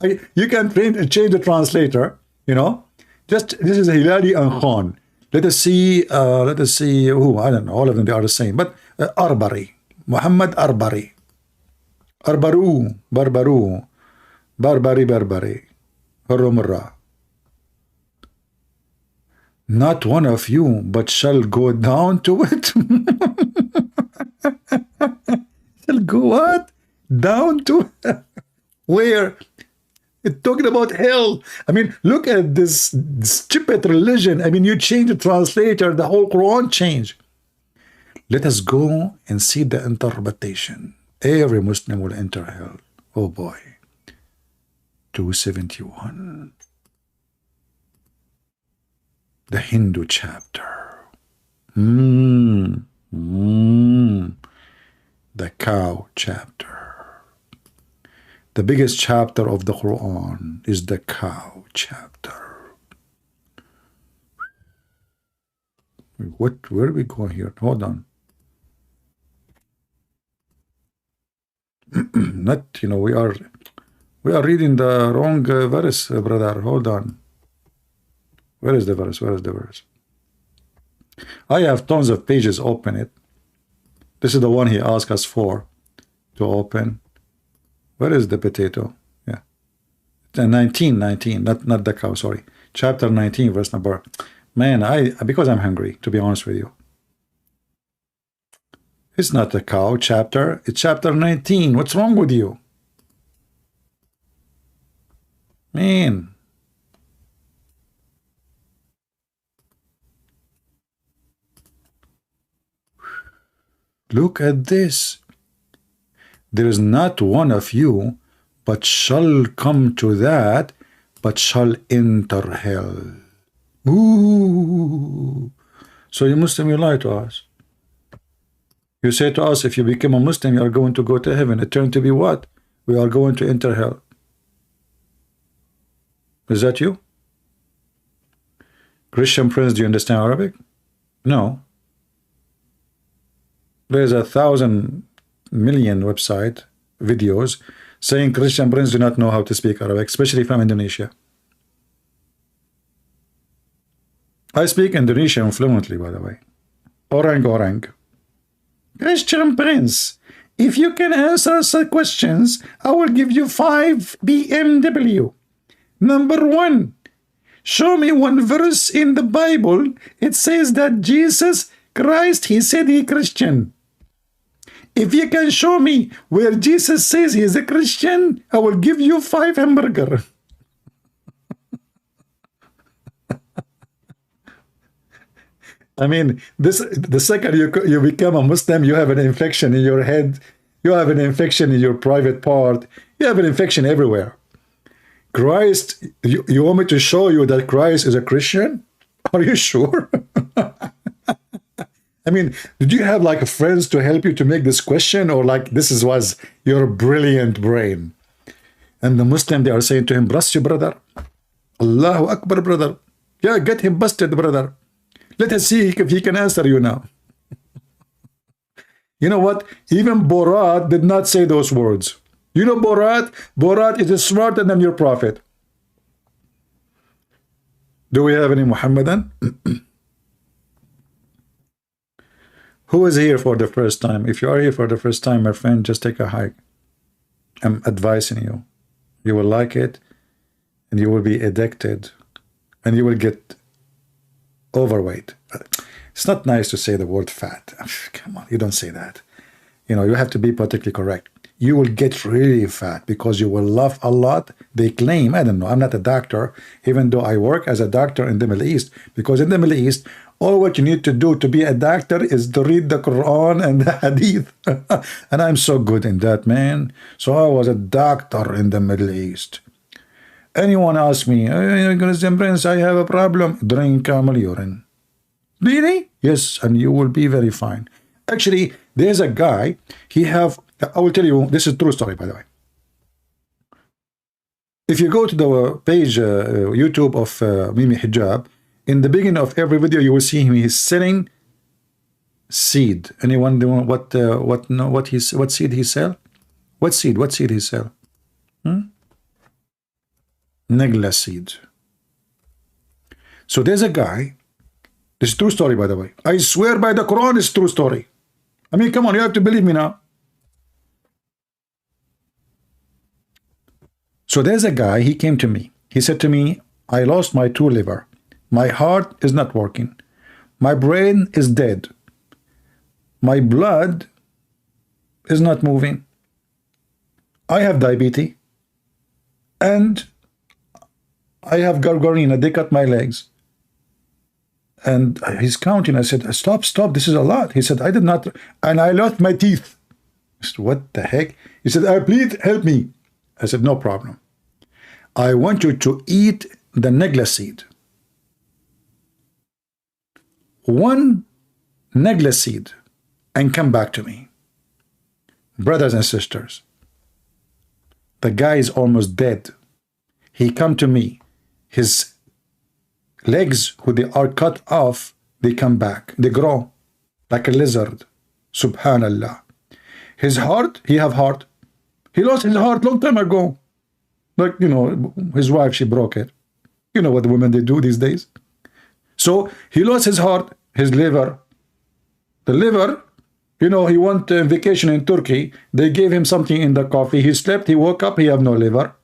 You can change the translator, you know. Just, this is Hilali and Khan. Let us see who, I don't know, all of them, they are the same. But Arbari, Muhammad Arbari. Arbaru, Barbaru, Barbari, Hurumra. Not one of you, but shall go down to it. Shall go what? Down to it. Where? It's talking about hell. I mean, look at this stupid religion. I mean, you change the translator, the whole Quran changed. Let us go and see the interpretation. Every Muslim will enter hell. Oh boy. 271. The Hindu chapter. The cow chapter. The biggest chapter of the Quran is the cow chapter. Where are we going here? Hold on. Not, you know, we are reading the wrong verse, brother. Hold on. Where is the verse? Where is the verse? I have tons of pages open it. This is the one he asked us for to open. Where is the potato? Yeah. 19, not the cow, sorry. Chapter 19, verse number. Man, because I'm hungry, to be honest with you. It's not a cow chapter. It's chapter 19. What's wrong with you? Man. Look at this. There is not one of you, but shall come to that, but shall enter hell. Ooh. So you Muslim, you lie to us. You say to us, if you become a Muslim, you are going to go to heaven. It turned to be what? We are going to enter hell. Is that you? Christian Prince, do you understand Arabic? No. There's 1,000 million website videos saying Christian Prince do not know how to speak Arabic, especially from Indonesia. I speak Indonesian fluently, by the way. Orang orang. Christian Prince, if you can answer some questions, I will give you 5 BMW. Number 1, show me one verse in the Bible. It says that Jesus Christ, he said he Christian. If you can show me where Jesus says he is a Christian, I will give you 5 hamburger. I mean, the second you become a Muslim, you have an infection in your head, you have an infection in your private part, you have an infection everywhere. Christ, you want me to show you that Christ is a Christian? Are you sure? I mean, did you have like friends to help you to make this question, or like was your brilliant brain? And the Muslim, they are saying to him, bless you, brother. Allahu Akbar, brother. Yeah, get him busted, brother. Let us see if he can answer you now. You know what? Even Borat did not say those words. You know Borat? Borat is smarter than your prophet. Do we have any Muhammadan? Who is here for the first time? If you are here for the first time, my friend, just take a hike. I'm advising you. You will like it, and you will be addicted, and you will get overweight. It's not nice to say the word fat. Come on, you don't say that. You know, you have to be politically correct. You will get really fat because you will laugh a lot. They claim, I don't know, I'm not a doctor, even though I work as a doctor in the Middle East, because in the Middle East, all what you need to do to be a doctor is to read the Quran and the Hadith. And I'm so good in that, man. So I was a doctor in the Middle East. Anyone ask me, hey, Christian Prince, I have a problem. Drink camel urine. Really? Yes, and you will be very fine. Actually, there's a guy, I will tell you, this is a true story, by the way. If you go to the page, YouTube of Mimi Hijab, in the beginning of every video, you will see him. He's selling seed. Anyone know what seed he sell? What seed he sell? Negla seed. So there's a guy. This is a true story, by the way. I swear by the Quran, it's a true story. I mean, come on, you have to believe me now. So there's a guy, he came to me. He said to me, I lost my 2 liver. My heart is not working. My brain is dead. My blood is not moving. I have diabetes. And I have gangrene. They cut my legs. And he's counting. I said, stop, this is a lot. He said, I did not. And I lost my teeth. I said, what the heck? He said, please help me. I said, no problem. I want you to eat the negla seed. 1 negla seed and come back to me. Brothers and sisters, the guy is almost dead. He come to me. His legs, who they are cut off, they come back. They grow like a lizard. Subhanallah. His heart, he have heart. He lost his heart long time ago. Like, you know, his wife, she broke it. You know what the women, they do these days. So he lost his heart, his liver. The liver, you know, he went on vacation in Turkey. They gave him something in the coffee. He slept, he woke up, he have no liver.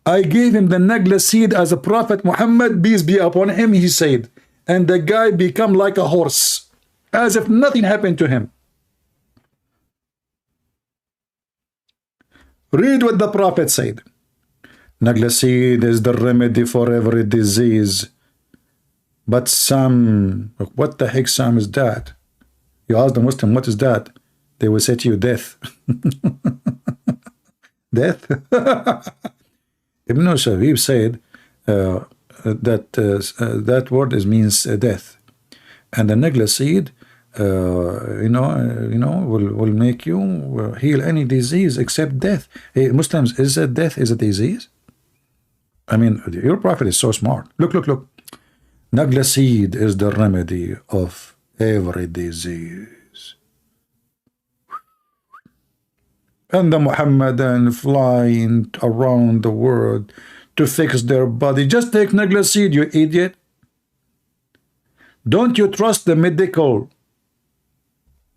I gave him the negla seed as a Prophet Muhammad, peace be upon him, he said. And the guy become like a horse, as if nothing happened to him. Read what the Prophet said. Naglaseed is the remedy for every disease. But some, what the heck some is that? You ask the Muslim, what is that? They will say to you, death. Death? Ibn Shabib said that word means death. And the negla seed, will make you heal any disease except death. Hey, Muslims, is that death is a disease? I mean, your prophet is so smart. Look. Nagla seed is the remedy of every disease. And the Muhammadan flying around the world to fix their body. Just take Nagla seed, you idiot. Don't you trust the medical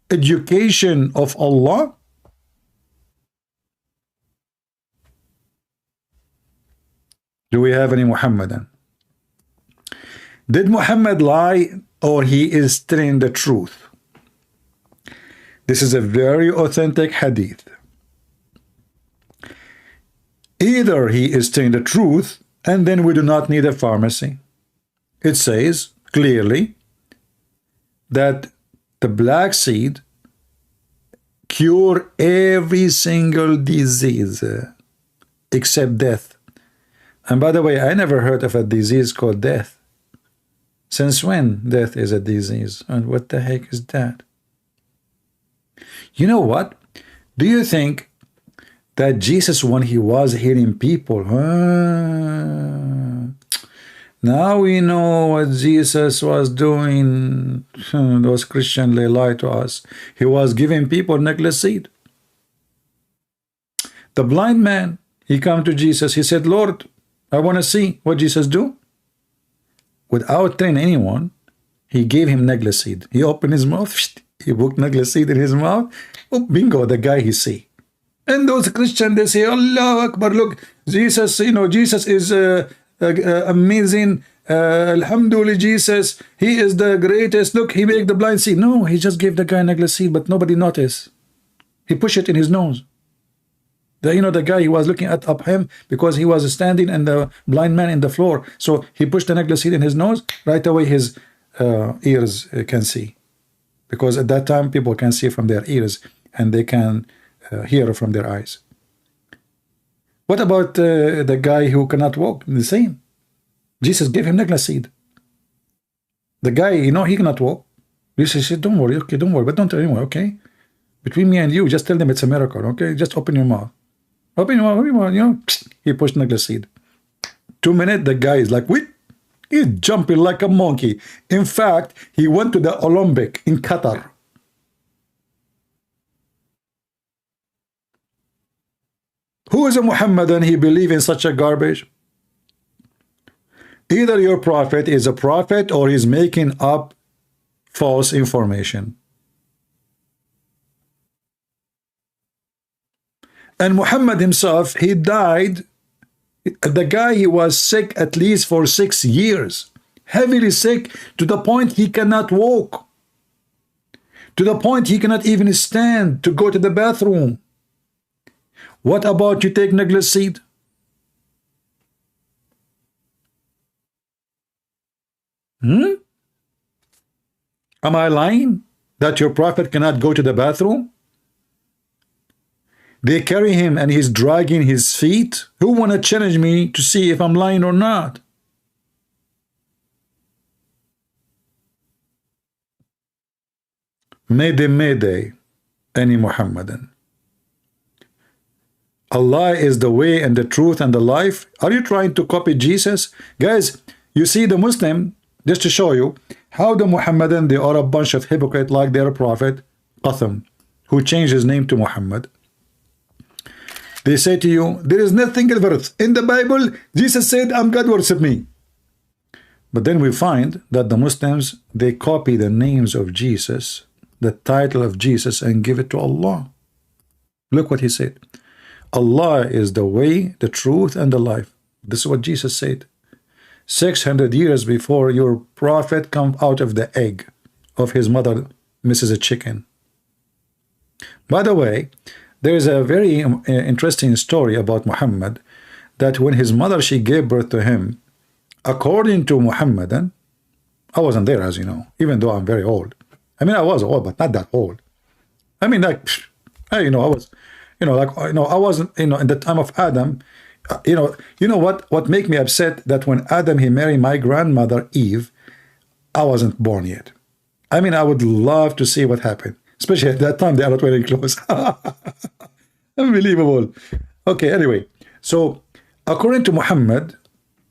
education of Allah? Do we have any Muhammadan? Did Muhammad lie, or he is telling the truth? This is a very authentic hadith. Either he is telling the truth, and then we do not need a pharmacy. It says clearly that the black seed cure every single disease except death. And by the way, I never heard of a disease called death. Since when death is a disease? And what the heck is that? You know what? Do you think that Jesus, when he was healing people, now we know what Jesus was doing. Those Christians, they lie to us. He was giving people necklace seed. The blind man, he come to Jesus. He said, Lord, I want to see. What Jesus do? Without telling anyone, he gave him necklace seed. He opened his mouth. He put necklace seed in his mouth. Oh, bingo, the guy he see. And those Christians, they say, Allah Akbar, look, Jesus, Jesus is amazing. Alhamdulillah, Jesus, he is the greatest. Look, he make the blind see. No, he just gave the guy necklace seed, but nobody noticed. He pushed it in his nose. The guy, he was looking at up him because he was standing and the blind man in the floor. So he pushed the necklace seed in his nose. Right away, his ears can see. Because at that time, people can see from their ears and they can hear from their eyes. What about the guy who cannot walk? The same. Jesus gave him necklace seed. The guy, he cannot walk. Jesus said, don't worry, okay, don't worry, but don't tell anyone, okay? Between me and you, just tell them it's a miracle, okay? Just open your mouth. Open your mouth, He pushed necklace seed. 2 minutes, the guy is like, wait. He's jumping like a monkey. In fact, he went to the Olympic in Qatar. Who is a Muhammadan? He believes in such a garbage? Either your prophet is a prophet or he's making up false information. And Muhammad himself, he died. The guy, he was sick at least for 6 years. Heavily sick to the point he cannot walk. To the point he cannot even stand to go to the bathroom. What about you take necklace seed? Am I lying that your prophet cannot go to the bathroom? They carry him and he's dragging his feet. Who want to challenge me to see if I'm lying or not? Mayday, mayday, any Muhammadan. Allah is the way and the truth and the life. Are you trying to copy Jesus? Guys, you see the Muslim, just to show you how the Muhammadan, they are a bunch of hypocrites like their prophet, Qatham, who changed his name to Muhammad. They say to you, there is nothing else. In the Bible, Jesus said, I'm God, worship me. But then we find that the Muslims, they copy the names of Jesus, the title of Jesus, and give it to Allah. Look what he said. Allah is the way, the truth, and the life. This is what Jesus said. 600 years before your prophet come out of the egg of his mother, Mrs. Chicken. By the way, there is a very interesting story about Muhammad, that when his mother, she gave birth to him, according to Muhammadan, I wasn't there, as you know, even though I'm very old. I mean, I was old, but not that old. I mean, like, you know, I was, you know, like, you know, I wasn't, you know, in the time of Adam, you know what made me upset, that when Adam, he married my grandmother Eve, I wasn't born yet. I mean, I would love to see what happened, especially at that time they are not wearing clothes. Unbelievable. Okay, anyway, so according to Muhammad,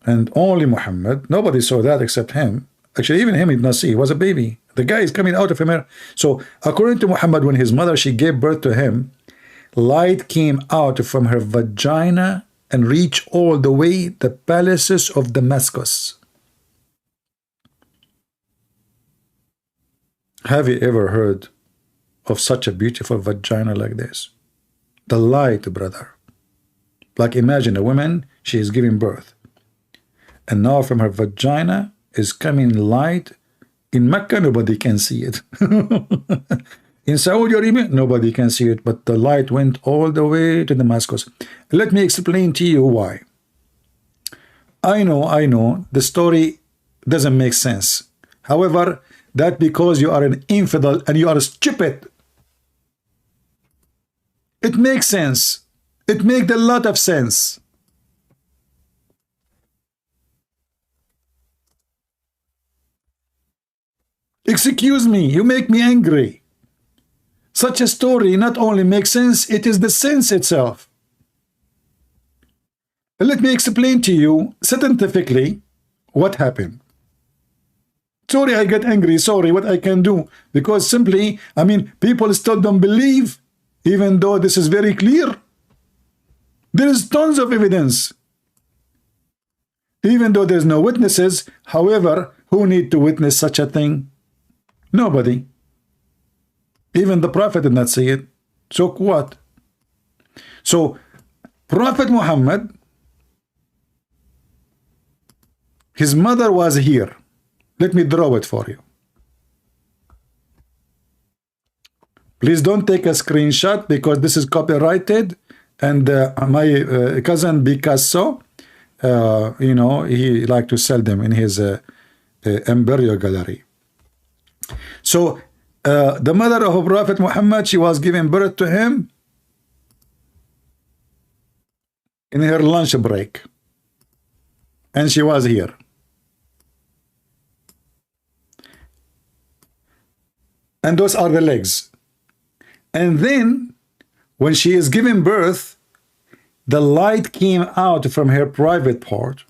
and only Muhammad, nobody saw that except him. Actually, even him he did not see. He was a baby. The guy is coming out of him. So according to Muhammad, when his mother, she gave birth to him, light came out from her vagina and reached all the way the palaces of Damascus. Have you ever heard of such a beautiful vagina like this? The light, brother. Like, imagine a woman, she is giving birth, and now from her vagina is coming light. In Mecca, nobody can see it. In Saudi Arabia, nobody can see it, but the light went all the way to Damascus. Let me explain to you why. I know, the story doesn't make sense. However, that because you are an infidel and you are stupid. It makes sense. It makes a lot of sense. Excuse me, you make me angry. Such a story not only makes sense, it is the sense itself. Let me explain to you scientifically what happened. Sorry, I get angry. Sorry, what I can do? Because simply, I mean, people still don't believe, even though this is very clear. There is tons of evidence. Even though there's no witnesses, however, who need to witness such a thing? Nobody. Even the Prophet did not see it. So what? So, Prophet Muhammad, his mother was here. Let me draw it for you. Please don't take a screenshot because this is copyrighted, and my cousin Picasso, you know, he liked to sell them in his embryo gallery. So the mother of Prophet Muhammad, she was giving birth to him in her lunch break, and she was here. And those are the legs. And then when she is giving birth, the light came out from her private part,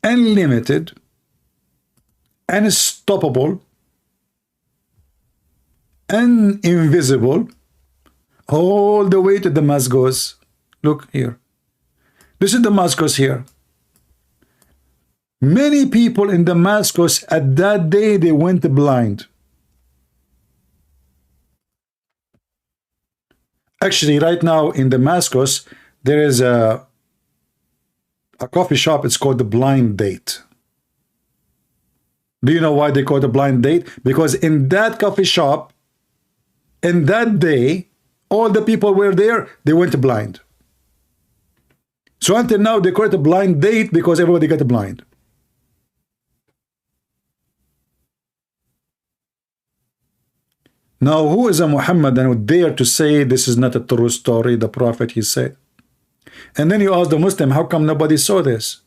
unlimited, unstoppable, invisible, all the way to Damascus. Look here. This is Damascus here. Many people in Damascus at that day, they went blind. Actually, right now in Damascus, there is a coffee shop. It's called the Blind Date. Do you know why they call it a blind date? Because in that coffee shop, in that day, all the people were there, they went blind. So until now, they call it a blind date because everybody got blind. Now, who is a Muhammadan who dare to say this is not a true story, the Prophet, he said? And then you ask the Muslim, how come nobody saw this?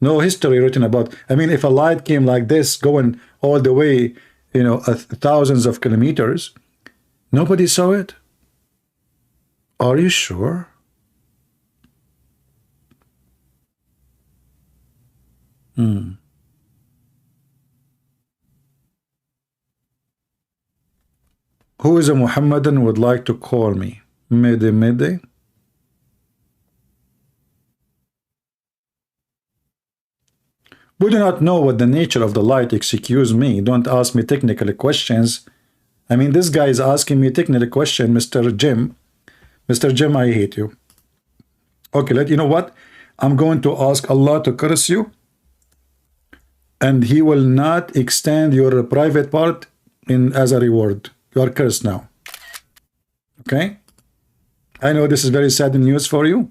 No history written about. I mean, if a light came like this, going all the way, you know, thousands of kilometers, nobody saw it? Are you sure? Who is a Muhammadan would like to call me? Mede. We do not know what the nature of the light. Excuse me. Don't ask me technical questions. I mean, this guy is asking me technical question, Mr. Jim. Mr. Jim, I hate you. Okay, you know what? I'm going to ask Allah to curse you, and He will not extend your private part in as a reward. You are cursed now. Okay? I know this is very sad news for you,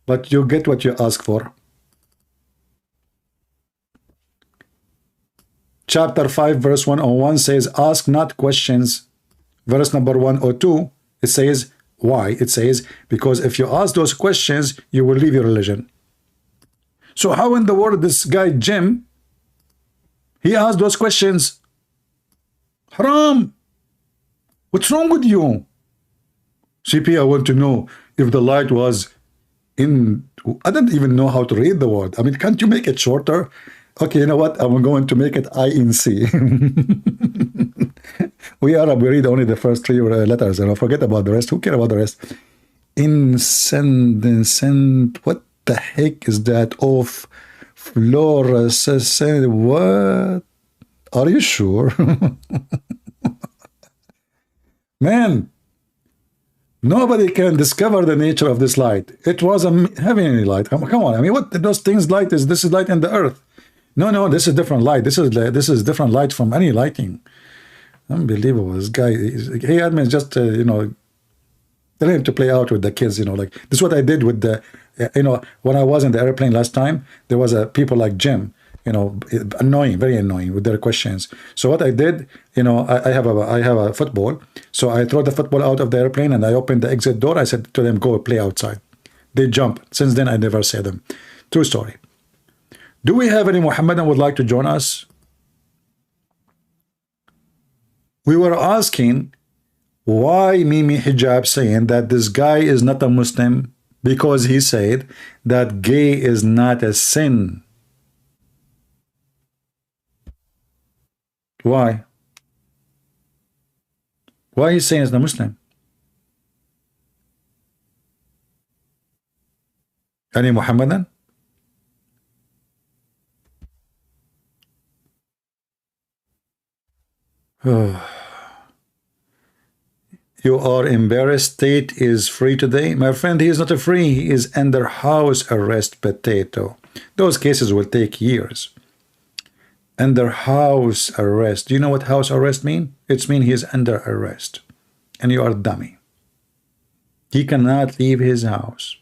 but you get what you ask for. Chapter 5, verse 101 says, ask not questions. Verse number 102, it says, why? It says, because if you ask those questions, you will leave your religion. So how in the world this guy Jim, he asked those questions? Haram. What's wrong with you? CP, I want to know if the light was in... I don't even know how to read the word. I mean, can't you make it shorter? Okay, you know what? I'm going to make it INC. We Arab, we read only the first 3 letters, and I forget about the rest. Who cares about the rest? Incend, what the heck is that? Of fluorescent, what? Are you sure? Man, nobody can discover the nature of this light. It was a heavenly light. Come on, I mean, what those things light is? This is light in the earth. No, this is different light. This is different light from any lighting. Unbelievable. This guy, he admits just you know, telling him to play out with the kids. You know, like this is what I did with the, you know, when I was in the airplane last time. There was a people like Jim. You know, annoying, very annoying with their questions. So what I did, you know, I have a football. So I throw the football out of the airplane and I opened the exit door. I said to them, go play outside. They jump. Since then, I never say them. True story. Do we have any Muhammadan would like to join us? We were asking why Mimi Hijab saying that this guy is not a Muslim because he said that gay is not a sin. Why? Why he's saying he's not Muslim? Any Muhammadan? You are embarrassed. State is free today. My friend, he is not free. He is under house arrest, potato. Those cases will take years. Under house arrest. Do you know what house arrest mean? It's mean he is under arrest. And you are a dummy. He cannot leave his house.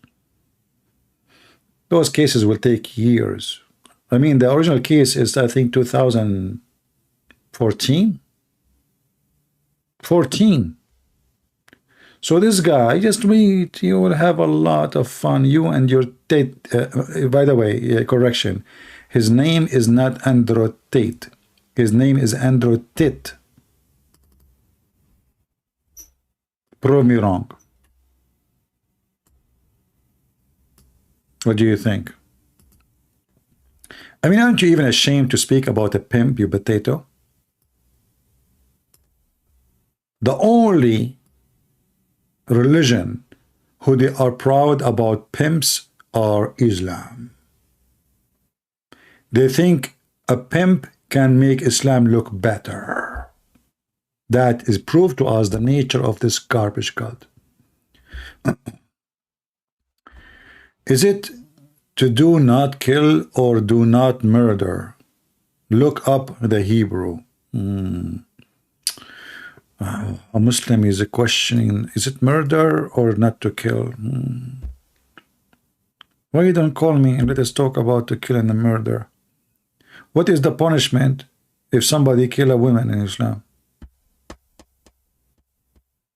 Those cases will take years. I mean, the original case is, I think, 2014. 14. So this guy, just wait, you will have a lot of fun. You and your Tate, by the way, correction. His name is not Andrew Tate. His name is Andrew Tit. Prove me wrong. What do you think? I mean, aren't you even ashamed to speak about a pimp, you potato? The only religion who they are proud about pimps are Islam. They think a pimp can make Islam look better. That is proof to us the nature of this garbage cult. Is it to do not kill or do not murder? Look up the Hebrew. A Muslim is questioning, is it murder or not to kill? Why you don't call me and let us talk about the kill and the murder? What is the punishment if somebody kill a woman in Islam?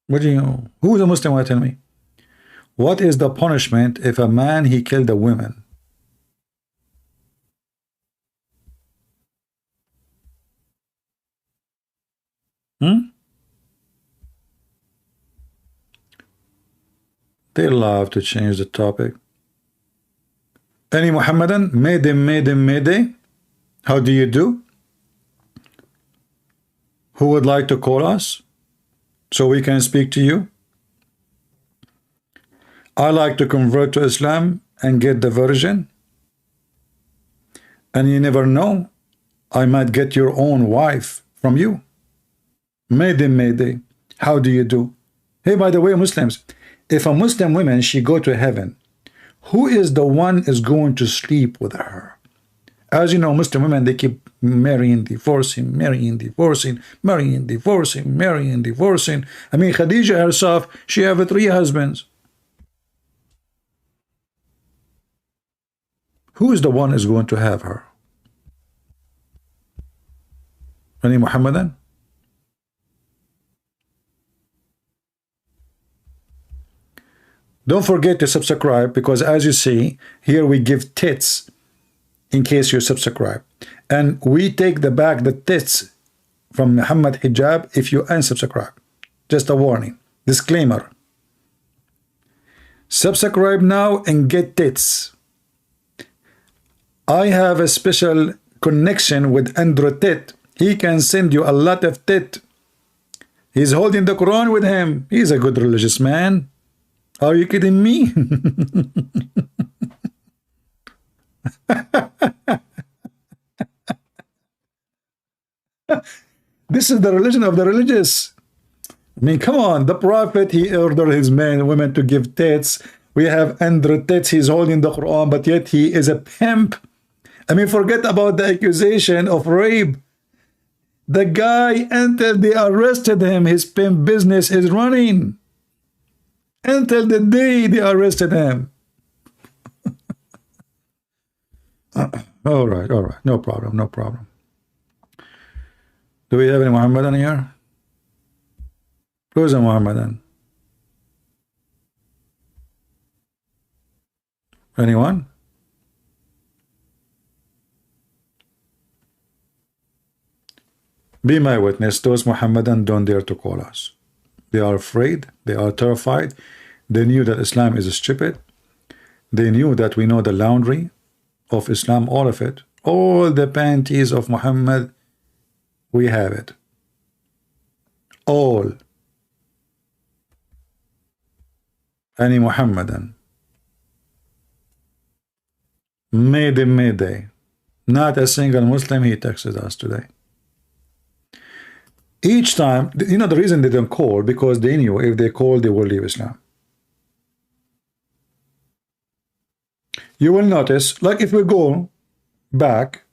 What do you? Who is a Muslim? Want to tell me? What is the punishment if a man he killed a woman? They love to change the topic. Any Muhammadan? Mayday. How do you do? Who would like to call us so we can speak to you? I like to convert to Islam and get the version. And you never know, I might get your own wife from you. Mayday. How do you do? Hey, by the way, Muslims, if a Muslim woman, she go to heaven, who is the one is going to sleep with her? As you know, Muslim women, they keep marrying, divorcing, marrying, divorcing, marrying, divorcing, marrying, divorcing. I mean, Khadija herself, she have 3 husbands. Who is the one is going to have her? Any Muhammadan? Don't forget to subscribe, because as you see here, we give tits in case you subscribe, and we take the tits from Muhammad Hijab if you unsubscribe. Just a warning, disclaimer. Subscribe now and get tits. I have a special connection with Andrew Tit. He can send you a lot of tit. He's holding the Quran with him. He's a good religious man. Are you kidding me? This is the religion of the religious. I mean, come on. The Prophet, he ordered his men and women to give tits. We have Andrew Tits. He's holding the Quran, but yet he is a pimp. I mean, forget about the accusation of rape. The guy, until they arrested him, his pimp business is running. Until the day they arrested him. All right. No problem. Do we have any Muhammadan here? Who's a Muhammadan? Anyone? Be my witness, those Muhammadan don't dare to call us. They are afraid, they are terrified. They knew that Islam is stupid. They knew that we know the laundry of Islam, all of it. All the panties of Muhammad, we have it. All. Any Muhammadan. Mayday. Not a single Muslim he texted us today. Each time, you know, the reason they don't call, because they knew if they call, they will leave Islam. You will notice, like if we go back,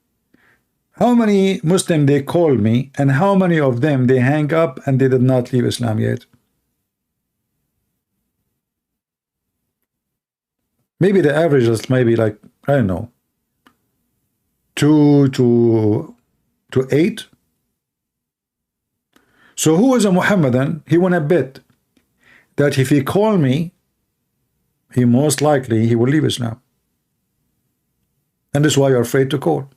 how many Muslims they call me, and how many of them they hang up and they did not leave Islam yet. Maybe the average is maybe like, I don't know, 2 to 8. So who is a Muhammadan? He wanna bet that if he call me, he most likely he will leave Islam. And that's why you're afraid to call.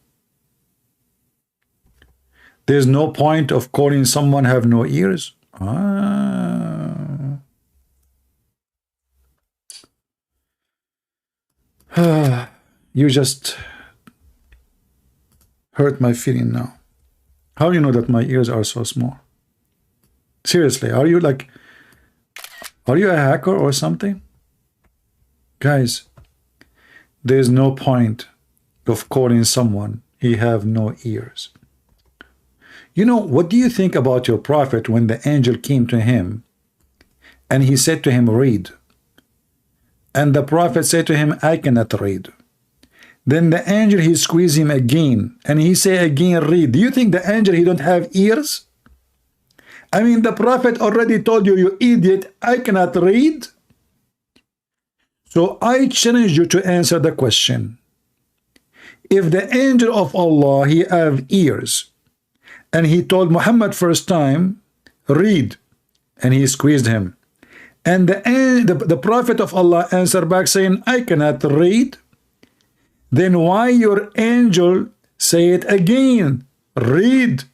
There's no point of calling someone have no ears. You just hurt my feeling now. How do you know that my ears are so small? Seriously, are you a hacker or something? Guys, there's no point of calling someone he have no ears. You know, what do you think about your prophet when the angel came to him and he said to him, read? And the prophet said to him, I cannot read. Then the angel, he squeezed him again and he say again, read. Do you think the angel, he don't have ears? I mean, the prophet already told you, you idiot, I cannot read. So I challenge you to answer the question. If the angel of Allah, he have ears, and he told Muhammad first time, read, and he squeezed him, and the prophet of Allah answered back saying, I cannot read, then why your angel say it again, read,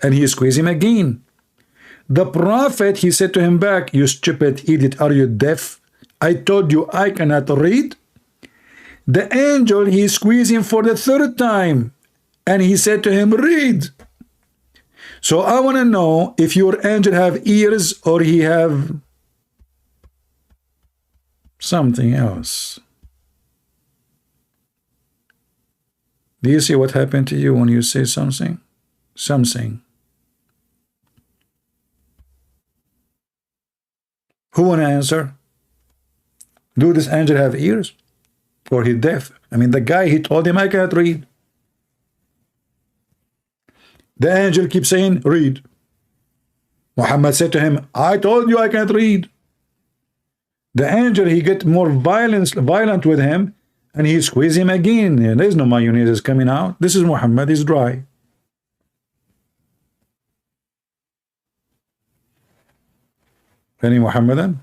and he squeezed him again? The prophet, he said to him back, you stupid idiot, are you deaf? I told you I cannot read. The angel, he squeezed him for the third time, and he said to him, read. So I want to know if your angel have ears or he have something else. Do you see what happened to you when you say something? Something. Who want to answer? Do this angel have ears? Or he deaf? I mean, the guy, he told him, I cannot read. The angel keeps saying, read. Muhammad said to him, I told you I can't read. The angel, he get more violent with him, and he squeezed him again. There's no mayonnaise is coming out. This is Muhammad, he's dry. Any Muhammadan?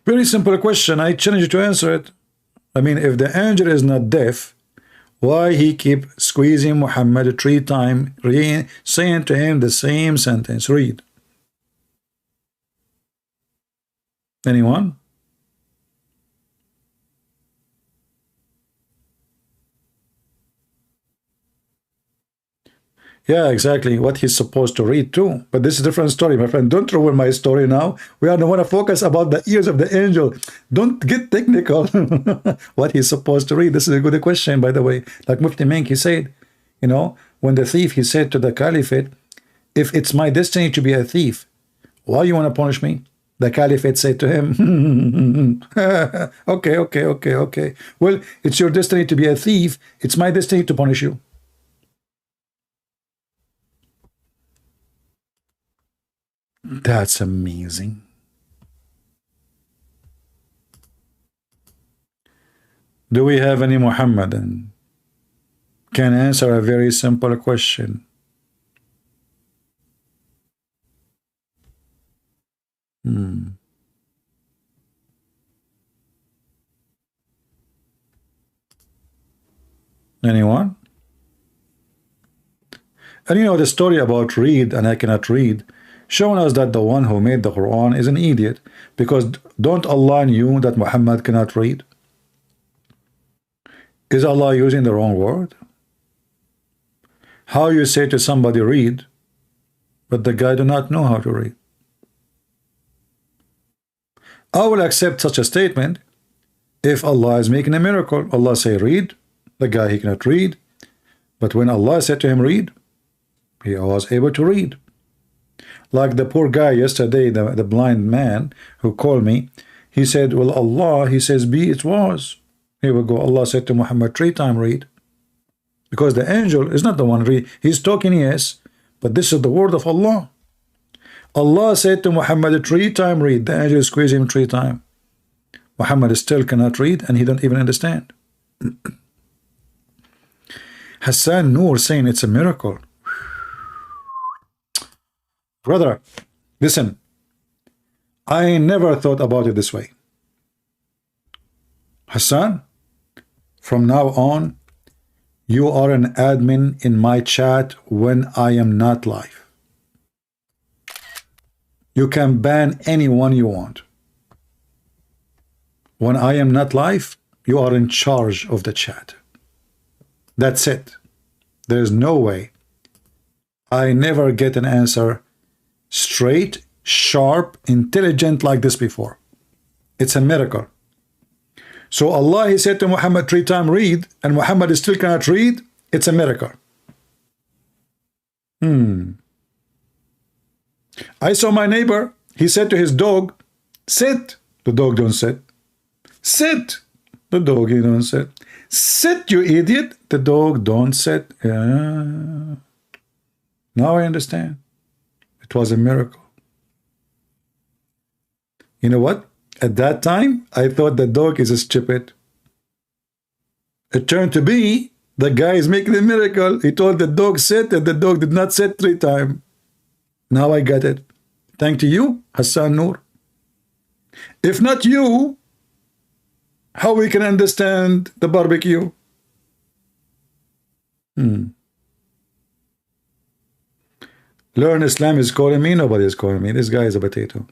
Very simple question. I challenge you to answer it. I mean, if the angel is not deaf, why he keep squeezing Muhammad 3 times, saying to him the same sentence? Read. Anyone? Yeah, exactly what he's supposed to read too. But this is a different story, my friend. Don't ruin my story now. We don't want to focus about the ears of the angel. Don't get technical. What he's supposed to read. This is a good question, by the way. Like Mufti Menk, he said, you know, when the thief, he said to the caliphate, if it's my destiny to be a thief, why you want to punish me? The caliphate said to him, okay. Well, it's your destiny to be a thief. It's my destiny to punish you. That's amazing. Do we have any Muhammadan can answer a very simple question? Anyone? And you know the story about read and I cannot read, showing us that the one who made the Quran is an idiot, because don't Allah knew that Muhammad cannot read? Is Allah using the wrong word? How you say to somebody read, but the guy do not know how to read? I will accept such a statement if Allah is making a miracle. Allah say read, the guy he cannot read, but when Allah said to him read, he was able to read. Like the poor guy yesterday, the blind man who called me, he said, well, Allah, he says, be it was. Here we go. Allah said to Muhammad 3 times read. Because the angel is not the one read. He's talking, yes, but this is the word of Allah. Allah said to Muhammad 3 times read. The angel squeezed him 3 times. Muhammad still cannot read and he don't even understand. Hassan Noor saying it's a miracle. Brother, listen, I never thought about it this way. Hassan, from now on, you are an admin in my chat when I am not live. You can ban anyone you want. When I am not live, you are in charge of the chat. That's it. There's no way. I never get an answer straight, sharp, intelligent like this before. It's a miracle. So Allah, he said to Muhammad 3 times read, and Muhammad still cannot read. It's a miracle. I saw my neighbor. He said to his dog, sit. The dog don't sit. Sit. The dog, he don't sit. Sit, you idiot. The dog don't sit. Yeah. Now I understand. It was a miracle. You know what? At that time, I thought the dog is stupid. It turned to be the guy is making a miracle. He told the dog sit, and the dog did not sit 3 times. Now I get it. Thank to you, Hassan Noor. If not you, how we can understand the barbecue? Learn Islam is calling me. Nobody is calling me. This guy is a potato.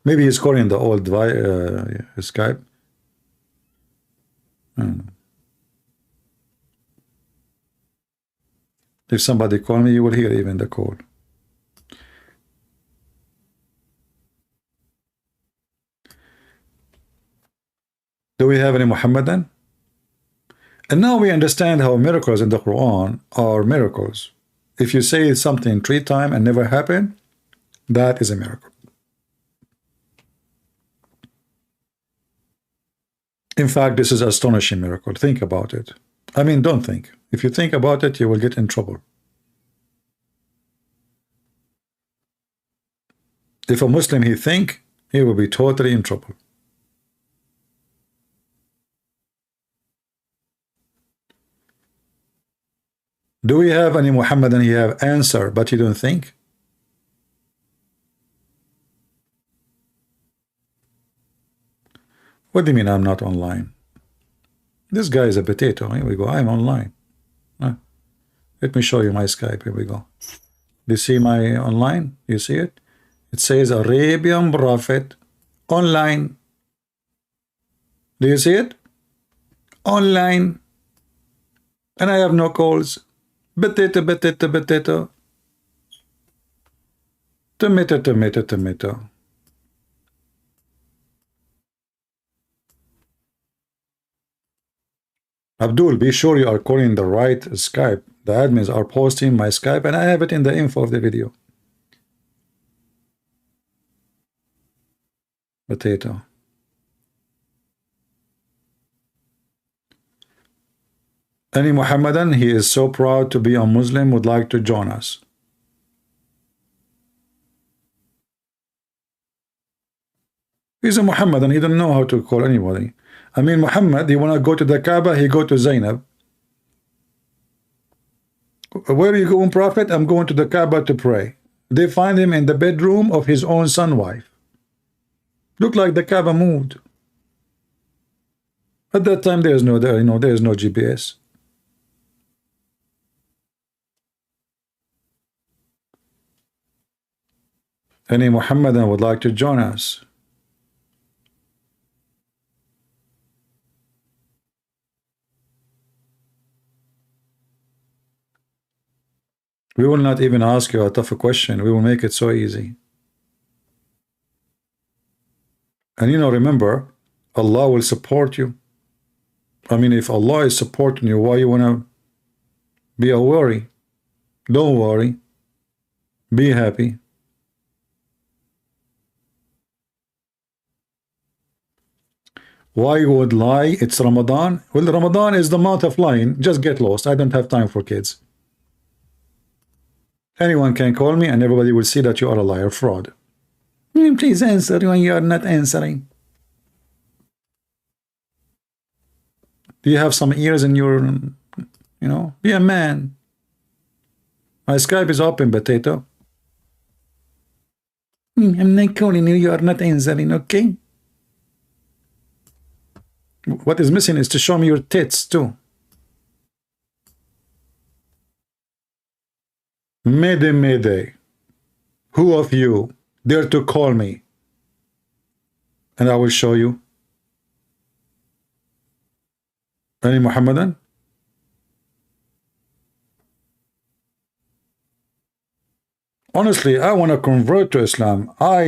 Maybe he's calling the old Skype. If somebody call me, you will hear even the call. Do we have any Muhammadan? And now we understand how miracles in the Quran are miracles. If you say something 3 times and never happen, that is a miracle. In fact, this is an astonishing miracle. Think about it. I mean, don't think. If you think about it, you will get in trouble. If a Muslim he think, he will be totally in trouble. Do we have any Muhammadan he have answer, but he don't think? What do you mean I'm not online? This guy is a potato. Here we go. I'm online. Let me show you my Skype. Here we go. Do you see my online? You see it? It says Arabian Prophet online. Do you see it? Online. And I have no calls. Potato, potato, potato. Tomato, tomato, tomato. Abdul, be sure you are calling the right Skype. The admins are posting my Skype and I have it in the info of the video. Potato. Any Muhammadan, he is so proud to be a Muslim, would like to join us. He's a Muhammadan, he don't know how to call anybody. I mean, Muhammad, he want to go to the Kaaba, he go to Zainab. Where are you going, Prophet? I'm going to the Kaaba to pray. They find him in the bedroom of his own son wife. Look like the Kaaba moved. At that time, there is no GPS. Any Muhammadan would like to join us? We will not even ask you a tough question. We will make it so easy. And remember, Allah will support you. I mean, if Allah is supporting you, why you want to be a worry? Don't worry. Be happy. Why you would lie? It's Ramadan. Well, Ramadan is the month of lying. Just get lost. I don't have time for kids. Anyone can call me and everybody will see that you are a liar, fraud. Please answer when you are not answering. Do you have some ears in your, be a man. My Skype is open, potato. I'm not calling you, you are not answering, okay? What is missing is to show me your tits too. Mayday, mayday. Who of you dare to call me? And I will show you. Any Muhammadan? Honestly, I want to convert to Islam. I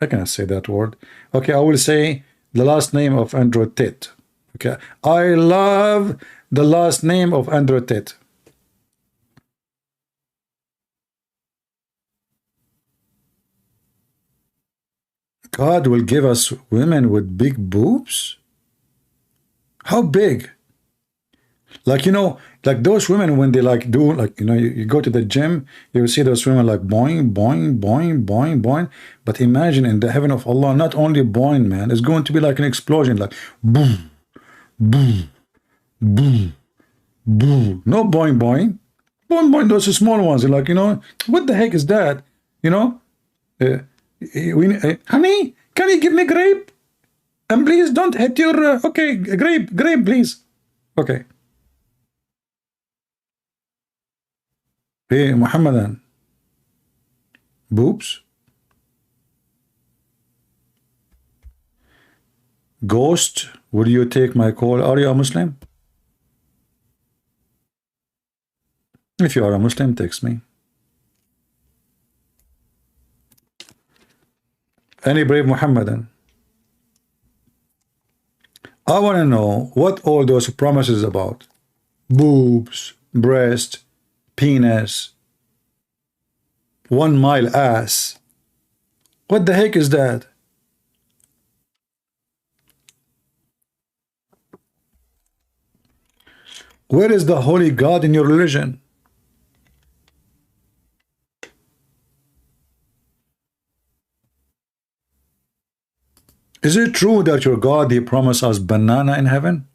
cannot say that word. Okay, I will say the last name of Andrew Tate. Okay, I love the last name of Andrew Tate. God will give us women with big boobs? How big? Like, like those women when they you go to the gym, you will see those women like boing, boing, boing, boing, boing. But imagine in the heaven of Allah, not only boing, man, it's going to be like an explosion, like boom, boom, boom, boom. No boing, boing. Boing, boing, those are small ones. You're like, what the heck is that? Honey, can you give me grape? And please don't hit your, okay, grape, please. Okay. Hey, Muhammadan. Boobs? Ghost, will you take my call? Are you a Muslim? If you are a Muslim, text me. Any brave Muhammadan? I want to know what all those promises about. Boobs, breast, penis, 1 mile ass. What the heck is that? Where is the holy God in your religion? Is it true that your God, he promised us banana in heaven?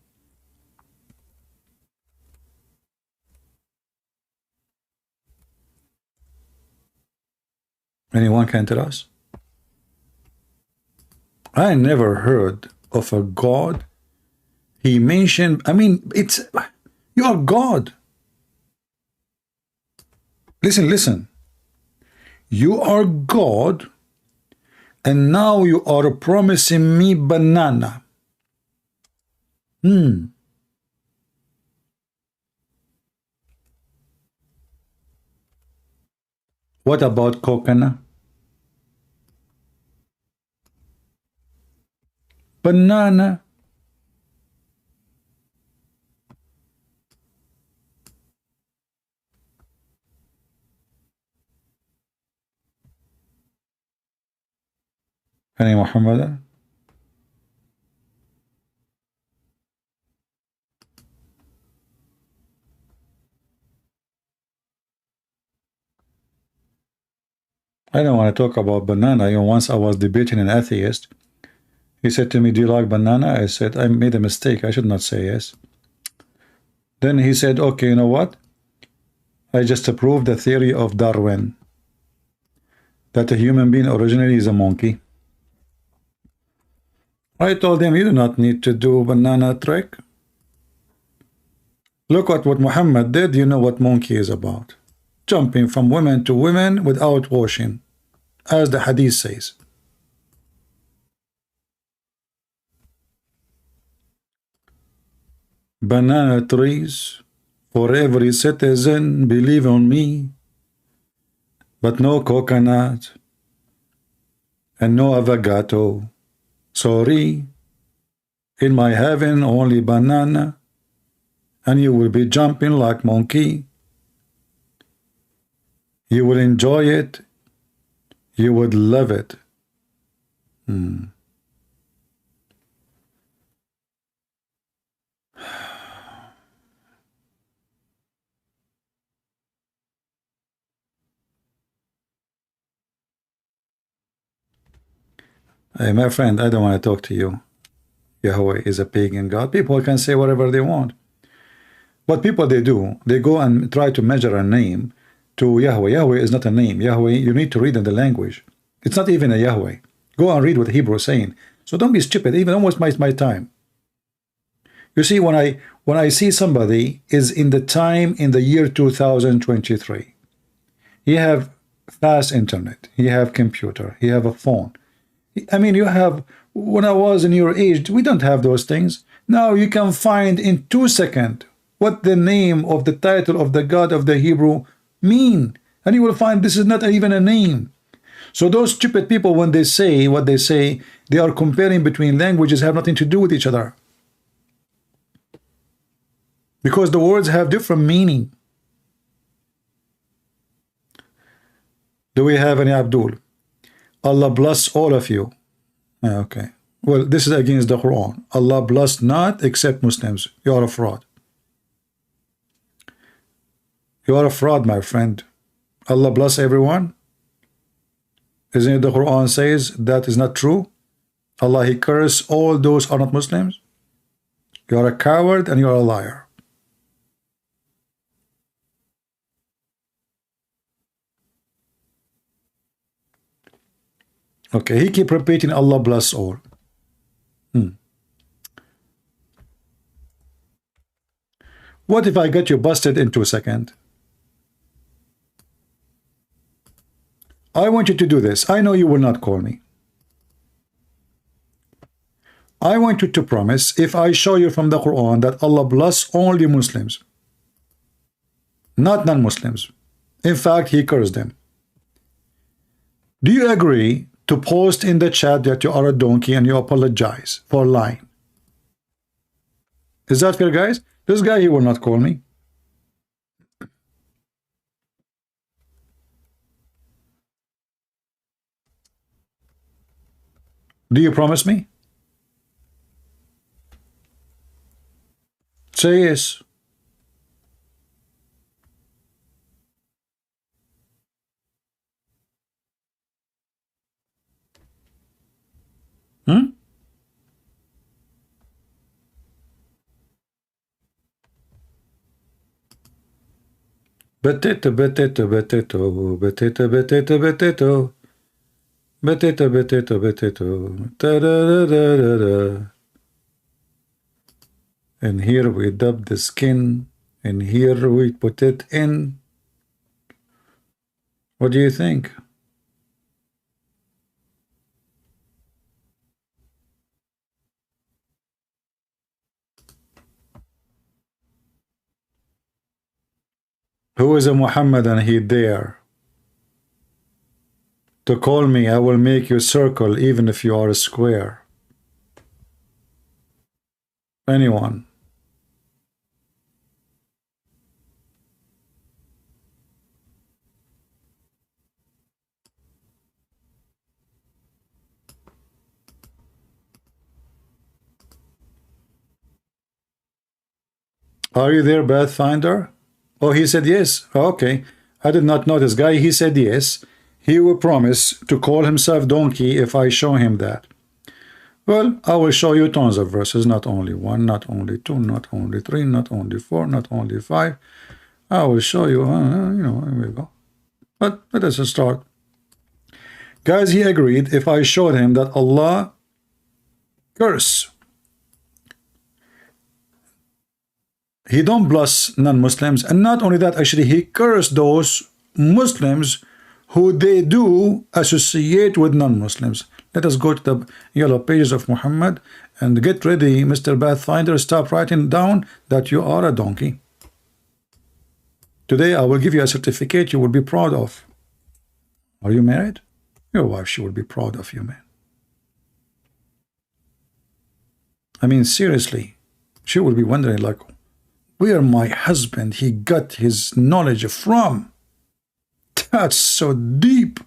Anyone can tell us? I never heard of a God. He mentioned, I mean, it's, you are God. Listen. You are God, and now you are promising me banana. What about coconut? Banana. Any Muhammad? I don't want to talk about banana. You know, once I was debating an atheist. He said to me, do you like banana? I said, I made a mistake. I should not say yes. Then he said, okay, you know what? I just approved the theory of Darwin, that a human being originally is a monkey. I told him, you do not need to do banana trick. Look at what Muhammad did. You know what monkey is about. Jumping from women to women without washing, as the hadith says. Banana trees for every citizen, believe on me, but no coconut and no avocado. Sorry, in my heaven only banana, and you will be jumping like monkey. You will enjoy it. You would love it. Hey, my friend, I don't want to talk to you. Yahweh is a pagan god. People can say whatever they want. What people they do, they go and try to measure a name to Yahweh. Yahweh is not a name. Yahweh, you need to read in the language. It's not even a Yahweh. Go and read what Hebrew is saying. So don't be stupid. Even almost my time. You see, when I see somebody is in the time in the year 2023, he have fast internet, he have computer, he have a phone. I mean, you have, when I was in your age, we don't have those things. Now you can find in 2 seconds what the name of the title of the God of the Hebrew mean. And you will find this is not even a name. So those stupid people, when they say what they say, they are comparing between languages, have nothing to do with each other. Because the words have different meaning. Do we have any Abdul? Allah bless all of you. Okay. Well, this is against the Quran. Allah bless not except Muslims. You are a fraud. You are a fraud, my friend. Allah bless everyone. Isn't it the Quran says that is not true? Allah, he curse all those who are not Muslims. You are a coward and you are a liar. Okay, he keep repeating Allah bless all. What if I get you busted in 2 seconds? I want you to do this. I know you will not call me. I want you to promise, if I show you from the Quran that Allah bless only Muslims, not non-Muslims. In fact, he cursed them. Do you agree to post in the chat that you are a donkey and you apologize for lying? Is that fair, guys? This guy, he will not call me. Do you promise me? Say yes. Hmm? Potato, potato, potato, potato, potato, potato. Potato, potato, potato. Ta-da-da-da-da-da. And here we dub the skin, and here we put it in. What do you think? Who is a Muhammadan? He dare to call me, I will make you circle even if you are a square. Anyone? Are you there, Pathfinder? Oh, he said yes. Okay. I did not know this guy. He said yes. He will promise to call himself donkey if I show him that. Well, I will show you tons of verses, not only one, not only two, not only three, not only four, not only five. I will show you, here we go. But let us start. Guys, he agreed if I showed him that Allah curse. He don't bless non-Muslims, and not only that, actually he cursed those Muslims who they do associate with non-Muslims. Let us go to the yellow pages of Muhammad and get ready, Mr. Pathfinder. Stop writing down that you are a donkey. Today I will give you a certificate you will be proud of. Are you married? Your wife, she will be proud of you, man. I mean, seriously, she will be wondering like, where my husband he got his knowledge from? That's so deep.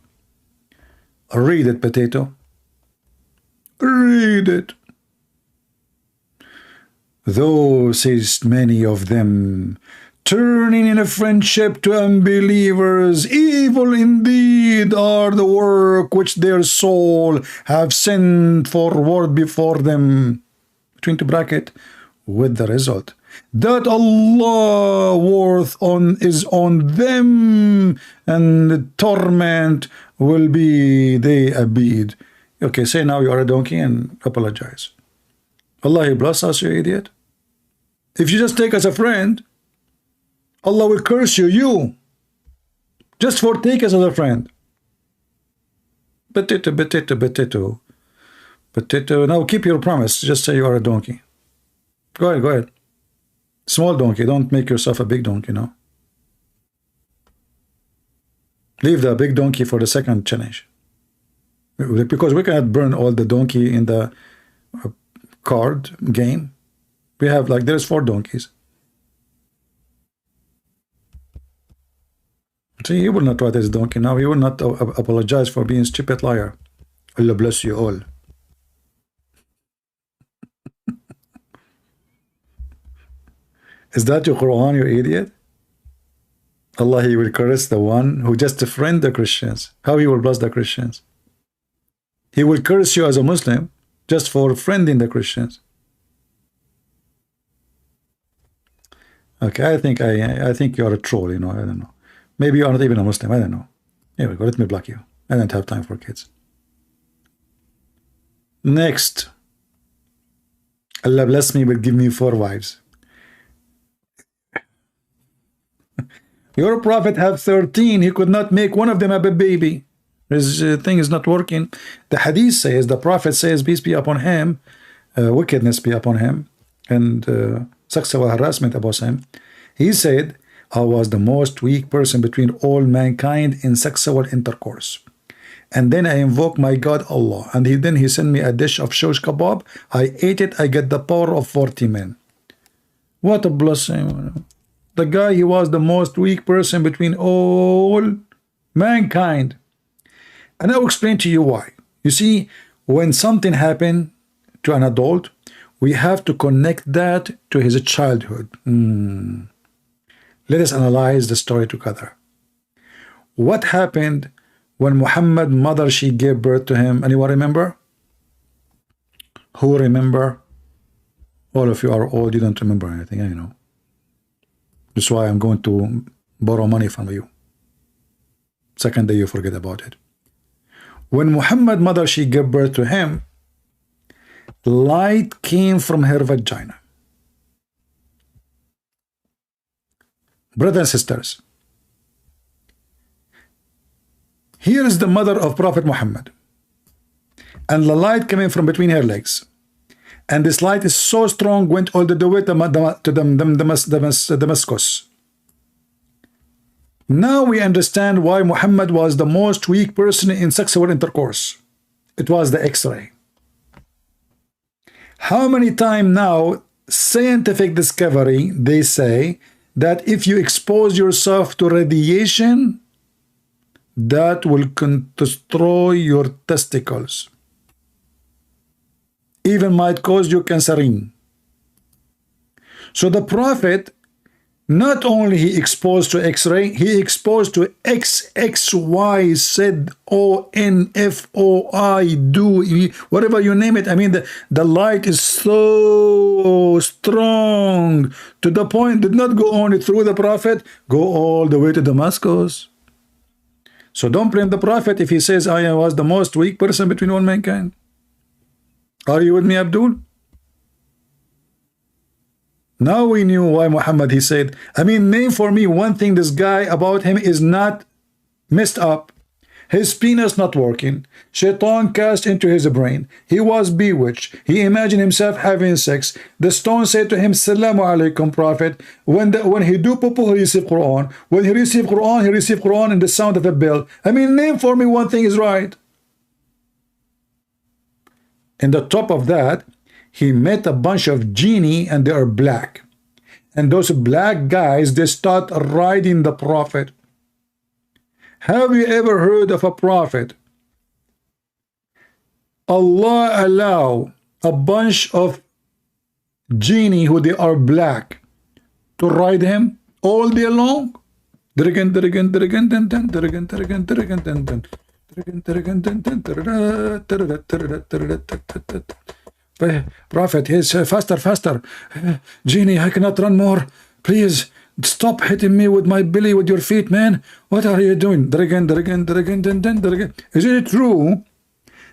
Read it, potato. Read it. Though, says many of them, turning in a friendship to unbelievers, evil indeed are the work which their soul have sent forward before them. Between the bracket, with the result that Allah worth on is on them, and the torment will be they abide. Okay, say now you are a donkey and apologize. Allah he bless us, you idiot. If you just take as a friend, Allah will curse you just for take us as a friend. Potato, potato, potato, potato. Now keep your promise. Just say you are a donkey. Go ahead, go ahead. Small donkey, don't make yourself a big donkey, no. Leave the big donkey for the second challenge. Because we cannot burn all the donkey in the card game. We have like, there's 4 donkeys. See, he will not write as donkey now. He will not apologize for being stupid liar. Allah bless you all. Is that your Quran, you idiot? Allah, he will curse the one who just friend the Christians. How he will bless the Christians? He will curse you as a Muslim just for friending the Christians. Okay, I think you are a troll, I don't know. Maybe you are not even a Muslim, I don't know. Here we go, let me block you. I don't have time for kids. Next. Allah bless me, but give me 4 wives. Your prophet have 13. He could not make one of them have a baby. His thing is not working. The hadith says, the prophet says, peace be upon him, wickedness be upon him, and sexual harassment about him. He said, I was the most weak person between all mankind in sexual intercourse. And then I invoke my God Allah. And then he sent me a dish of shosh kebab. I ate it. I get the power of 40 men. What a blessing. The guy, he was the most weak person between all mankind. And I will explain to you why. You see, when something happened to an adult, we have to connect that to his childhood. Let us analyze the story together. What happened when Muhammad's mother, she gave birth to him? Anyone remember? Who remember? All of you are old, you don't remember anything, I know. That's why I'm going to borrow money from you. Second day you forget about it. When Muhammad mother, she gave birth to him, light came from her vagina. Brothers and sisters, here is the mother of Prophet Muhammad, and the light coming from between her legs, and this light is so strong, went all the way to Damascus. Now we understand why Muhammad was the most weak person in sexual intercourse. It was the X-ray. How many times now scientific discovery, they say that if you expose yourself to radiation, that will destroy your testicles, even might cause you cancerine. So the Prophet, not only he exposed to X-ray, he exposed to XXY, said ONFOI, do, whatever you name it. I mean, the light is so strong to the point, did not go only through the Prophet, go all the way to Damascus. So don't blame the Prophet if he says I was the most weak person between all mankind. Are you with me, Abdul? Now we knew why Muhammad, he said, I mean, name for me one thing this guy about him is not messed up. His penis not working. Shaitan cast into his brain. He was bewitched. He imagined himself having sex. The stone said to him, Salamu alaikum, Prophet. When he do poo-poo, he receive Quran. When he receive Quran, he receive Quran in the sound of a bell. I mean, name for me one thing is right. In the top of that, he met a bunch of genie, and they are black. And those black guys, they start riding the Prophet. Have you ever heard of a prophet? Allah allow a bunch of genie who they are black to ride him all day long? Prophet, he's faster. Genie, I cannot run more. Please. Stop hitting me with my belly with your feet, man. What are you doing? Is it true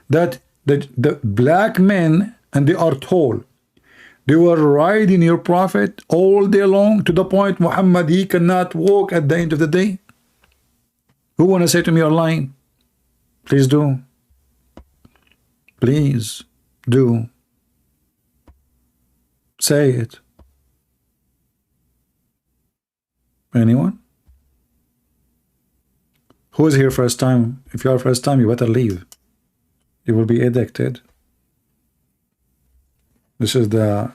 that the black men, and they are tall, they were riding your Prophet all day long to the point Muhammad, he cannot walk at the end of the day? Who want to say to me you're lying? Please do. Please do. Say it. Anyone? Who is here first time? If you are first time, you better leave. You will be addicted. This is the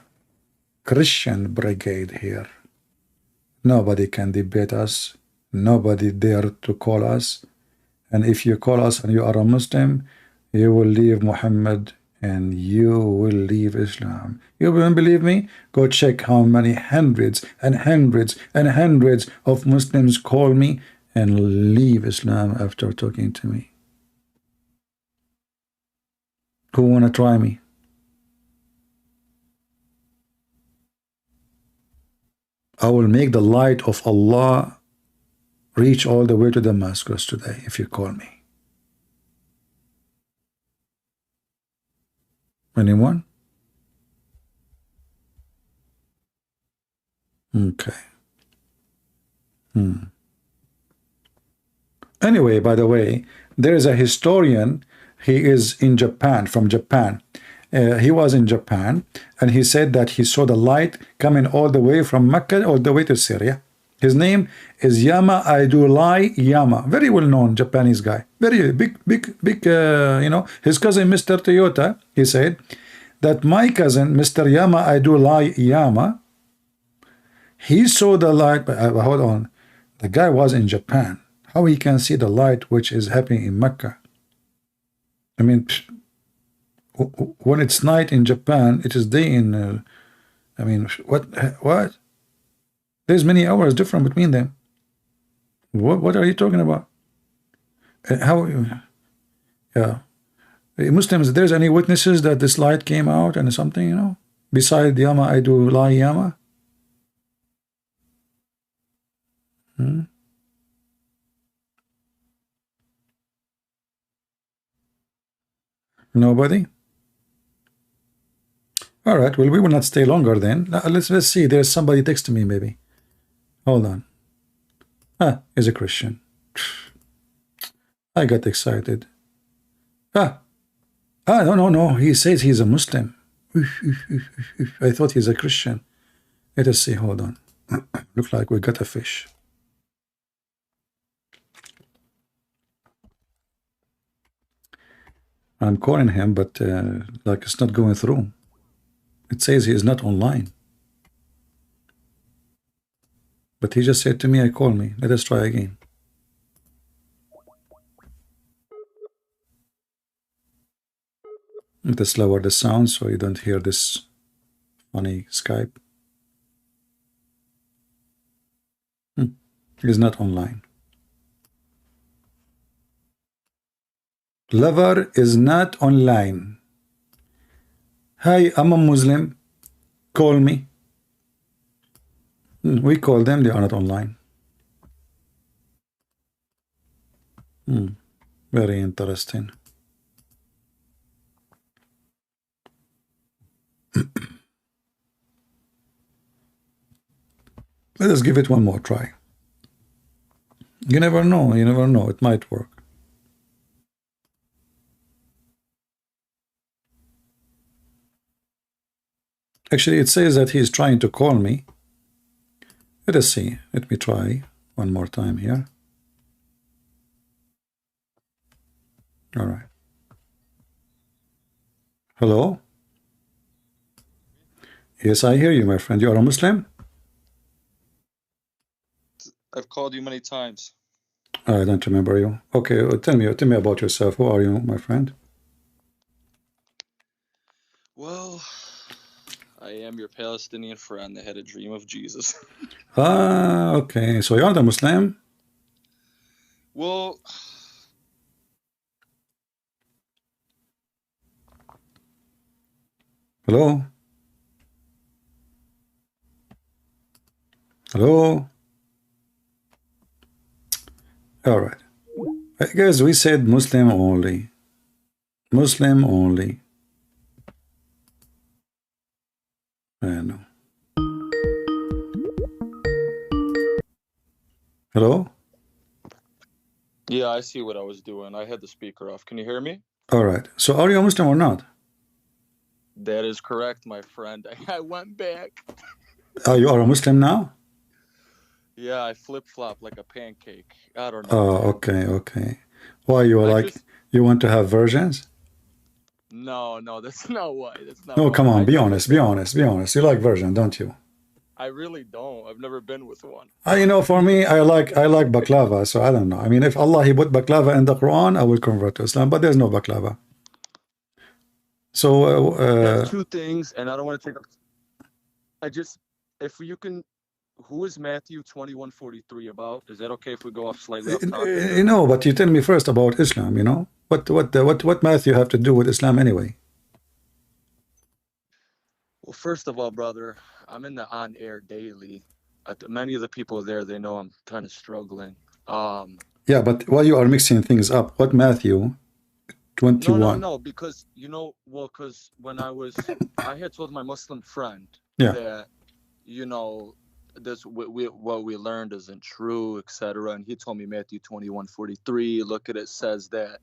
Christian brigade here. Nobody can debate us. Nobody dare to call us. And if you call us and you are a Muslim, you will leave Muhammad and you will leave Islam. You won't believe me? Go check how many hundreds and hundreds and hundreds of Muslims call me and leave Islam after talking to me. Who want to try me? I will make the light of Allah reach all the way to Damascus today if you call me. Anyone? Okay. Anyway, by the way, there is a historian. He is in Japan, from Japan. He was in Japan, and he said that he saw the light coming all the way from Mecca all the way to Syria. His name is Yama Aidulai Yama, very well known Japanese guy, very big. You know, his cousin Mr. Toyota. He said that my cousin Mr. Yama Aidulai Yama, he saw the light. Hold on, the guy was in Japan. How he can see the light which is happening in Mecca? I mean, when it's night in Japan, it is day in. I mean, what? There's many hours different between them. What are you talking about? How? Yeah. Muslims, there's any witnesses that this light came out and something, you know, beside Yama I do lie Yama? Nobody? All right, well, we will not stay longer then. Let's see. There's somebody texting me, maybe. Hold on. Ah, he's a Christian. I got excited. No. He says he's a Muslim. I thought he's a Christian. Let us see. Hold on. Look like we got a fish. I'm calling him, but like it's not going through. It says he is not online. But he just said to me, call me. Let us try again. Let us lower the sound so you don't hear this funny Skype. He's not online. Lover is not online. Hi, I'm a Muslim. Call me. We call them, they are not online. Very interesting. Let us give it one more try. You never know, it might work. Actually, it says that he's trying to call me. Let us see. Let me try one more time here. All right. Hello? Yes, I hear you, my friend. You are a Muslim? I've called you many times. I don't remember you. Okay, well, tell me about yourself. Who are you, my friend? Well, I am your Palestinian friend that had a dream of Jesus. Okay. So you're the Muslim? Well, Hello? Hello? All right. I guess we said Muslim only. Muslim only. I know. Hello? yeah, I see what I was doing. I had the speaker off. Can you hear me? All right. So are you a Muslim or not? That is correct, my friend. I went back. You are a Muslim now? Yeah, I flip-flop like a pancake. I don't know. Oh, okay. Why you are like, you want to have virgins? No, that's not why. That's not No, why. come on, be honest. You like virgin, don't you? I really don't. I've never been with one. For me, I like baklava, so I don't know. I mean, if Allah, he put baklava in the Quran, I will convert to Islam, but there's no baklava. So, That's two things, and I don't want to take up. If you can, who is Matthew 21:43 about? Is that okay if we go off slightly off topic? but you tell me first about Islam, What Matthew have to do with Islam anyway? Well, first of all, brother, I'm in the on-air daily. Many of the people there, they know I'm kind of struggling. Yeah, but why you are mixing things up? What Matthew 21? No, because, because when I had told my Muslim friend Yeah. that, what we learned isn't true, etc. And he told me Matthew 21:43. Look at it, says that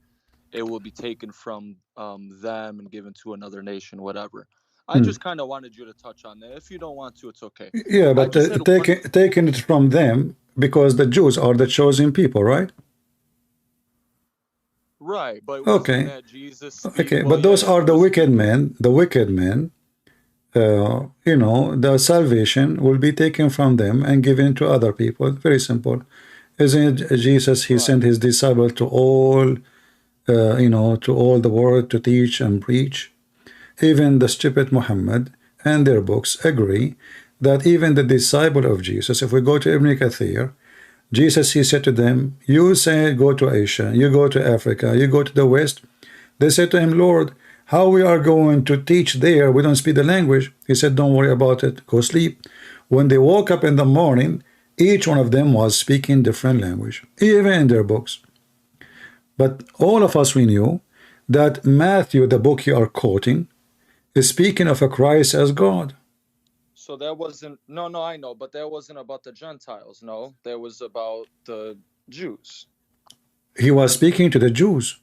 it will be taken from them and given to another nation, whatever. I just kind of wanted you to touch on that. If you don't want to, it's okay. Yeah, but taking it from them because the Jews are the chosen people, right? Right, but okay, that Jesus okay, but those are the wicked men. The wicked men. The salvation will be taken from them and given to other people. Very simple. Isn't it Jesus? He sent his disciple to all, to all the world to teach and preach. Even the stupid Muhammad and their books agree that even the disciple of Jesus, if we go to Ibn Kathir, Jesus, he said to them, you say go to Asia, you go to Africa, you go to the West, They said to him, Lord, how we are going to teach there? We don't speak the language. He said, don't worry about it. Go sleep. When they woke up in the morning, each one of them was speaking different language, even in their books. But all of us, we knew that Matthew, the book you are quoting, is speaking of a Christ as God. So that wasn't, no, I know, but that wasn't about the Gentiles, no? That was about the Jews. He was speaking to the Jews.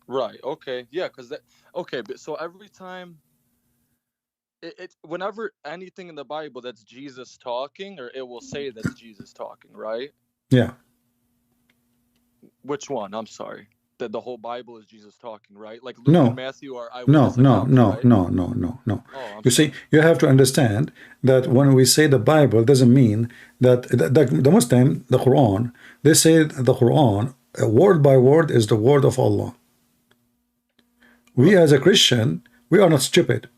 Right, okay, yeah, because that, okay, but so every time, whenever anything in the Bible that's Jesus talking, or it will say that's Jesus talking, right? Yeah. Which one? I'm sorry. That the whole Bible is Jesus talking, right? Like Luke No. and Matthew are No, eyewitness no, accounts, no, right? no, no, no, no. Oh, You see, you have to understand that when we say the Bible, doesn't mean that the Muslim, the Quran, they say the Quran, word by word, is the word of Allah. We as a Christian, we are not stupid.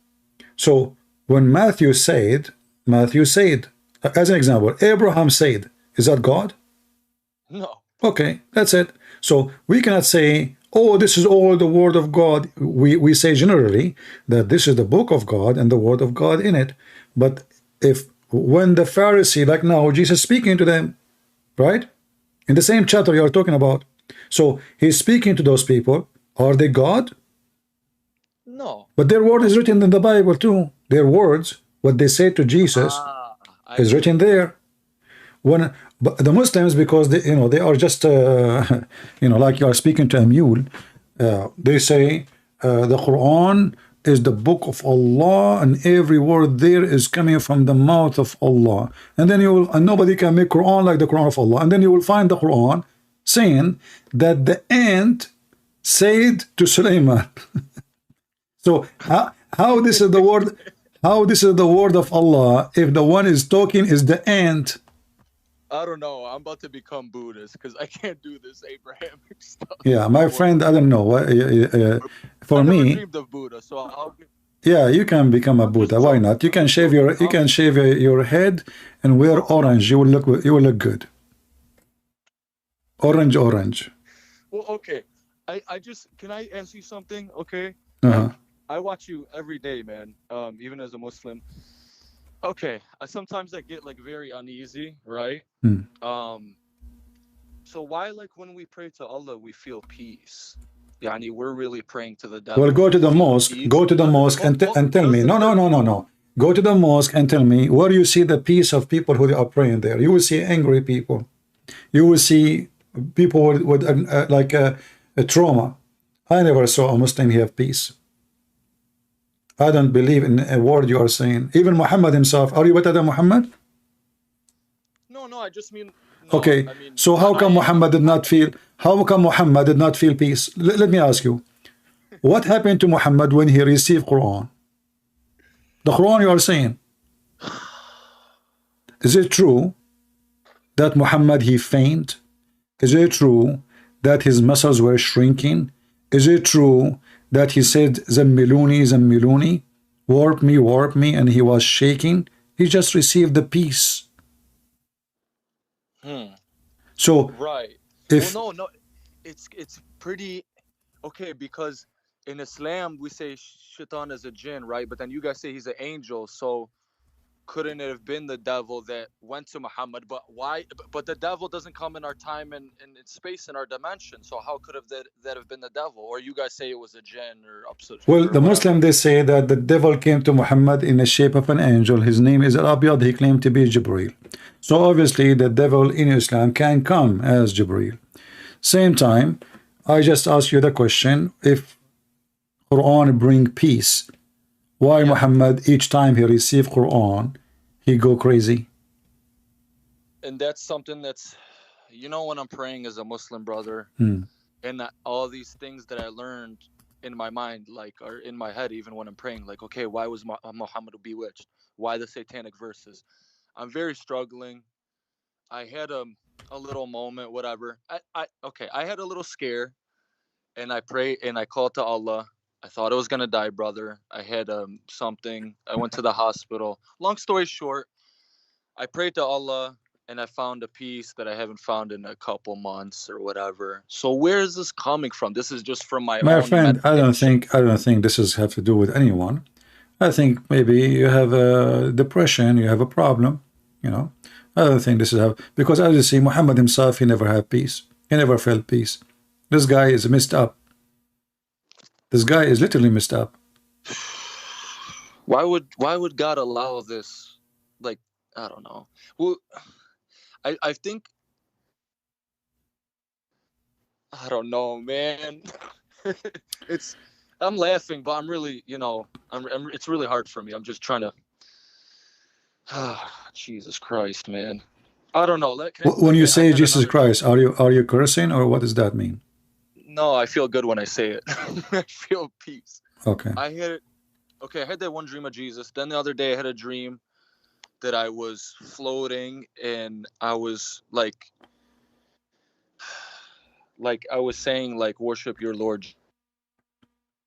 So when Matthew said, as an example, Abraham said, is that God? No. Okay, that's it. So we cannot say, oh, this is all the word of God. We say generally that this is the book of God and the word of God in it. But if when the Pharisee, like now, Jesus speaking to them, right? In the same chapter you are talking about. So he's speaking to those people. Are they God? No. But their word is written in the Bible too. Their words, what they say to Jesus, is written there. When but the Muslims, because they, they are just like you are speaking to a mule, they say the Quran is the book of Allah and every word there is coming from the mouth of Allah. And then you will, and nobody can make Quran like the Quran of Allah. And then you will find the Quran saying that the ant said to Sulaiman. So how this is the word? How this is the word of Allah if the one is talking is the ant? I don't know. I'm about to become Buddhist because I can't do this Abrahamic stuff. Yeah, my friend, I don't know. For I never me, dreamed of Buddha, so I'll. yeah, you can become a Buddha. Why not? You can shave your head and wear orange. You will look good. Orange. Well, okay. I just can I ask you something? Okay. Uh-huh. I watch you every day, man. Even as a Muslim. Okay. Sometimes I get like very uneasy, right? So why, like, when we pray to Allah, we feel peace? Yani, we're really praying to the devil. Well, go to the mosque. Go to the mosque and tell me. No. Go to the mosque and tell me where you see the peace of people who are praying there. You will see angry people. You will see people with like a trauma. I never saw a Muslim have peace. I don't believe in a word you are saying. Even Muhammad himself. Are you better than Muhammad? No, I just mean. No, okay. I mean, so how come Muhammad did not feel? How come Muhammad did not feel peace? Let me ask you. What happened to Muhammad when he received Quran? The Quran you are saying. Is it true that Muhammad he fainted? Is it true that his muscles were shrinking? Is it true that he said Zammiluni, warp me, and he was shaking? He just received the peace. So right. If well, no, it's pretty okay because in Islam we say Shaitan is a jinn, right? But then you guys say he's an angel, so couldn't it have been the devil that went to Muhammad? But why? But the devil doesn't come in our time and space in our dimension. So how could have that have been the devil? Or you guys say it was a jinn or upset? Well, the Muslim they say that the devil came to Muhammad in the shape of an angel. His name is Al-Abyad. He claimed to be Jibreel. So obviously the devil in Islam can come as Jibreel. Same time, I just ask you the question: if Quran bring peace, why Muhammad each time he received Quran, he go crazy? And that's something that's, when I'm praying as a Muslim brother, and all these things that I learned in my mind, like, are in my head, even when I'm praying, like, okay, why was Muhammad bewitched? Why the satanic verses? I'm very struggling. I had a little moment, whatever. I had a little scare, and I prayed and I called to Allah. I thought I was gonna die, brother. I had something. I went to the hospital. Long story short, I prayed to Allah. and I found a piece that I haven't found in a couple months or whatever. So where is this coming from? This is just from my My own friend, meditation. I don't think this is have to do with anyone. I think maybe you have a depression, you have a problem, you know. I don't think this is how, because as you see, Muhammad himself, he never had peace. He never felt peace. This guy is messed up. This guy is literally messed up. Why would God allow this? Like, I don't know. Well, I think, I don't know, man. I'm laughing, but I'm really, it's really hard for me. I'm just trying to, Jesus Christ, man. I don't know. When you say Jesus Christ, are you cursing, or what does that mean? No, I feel good when I say it. I feel peace. Okay. I had that one dream of Jesus. Then the other day I had a dream that I was floating and I was like I was saying, like, worship your Lord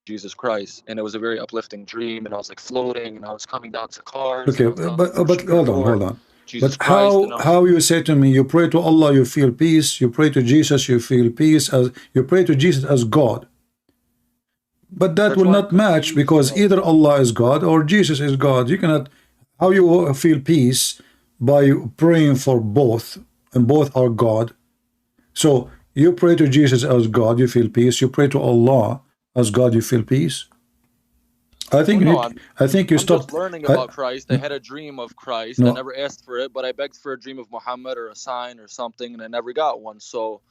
Jesus Christ, and it was a very uplifting dream, and I was like floating and I was coming down to cars. Okay, but hold on. Jesus But Christ, how you say to me, you pray to Allah, you feel peace, you pray to Jesus, you feel peace, as you pray to Jesus as God. But that will not match, because either Allah is God or Jesus is God. You cannot, how you feel peace by praying for both, and both are God. So you pray to Jesus as God, you feel peace. You pray to Allah as God, you feel peace. I think you stopped just learning about Christ. I had a dream of Christ. I never asked for it, but I begged for a dream of Muhammad or a sign or something, and I never got one. So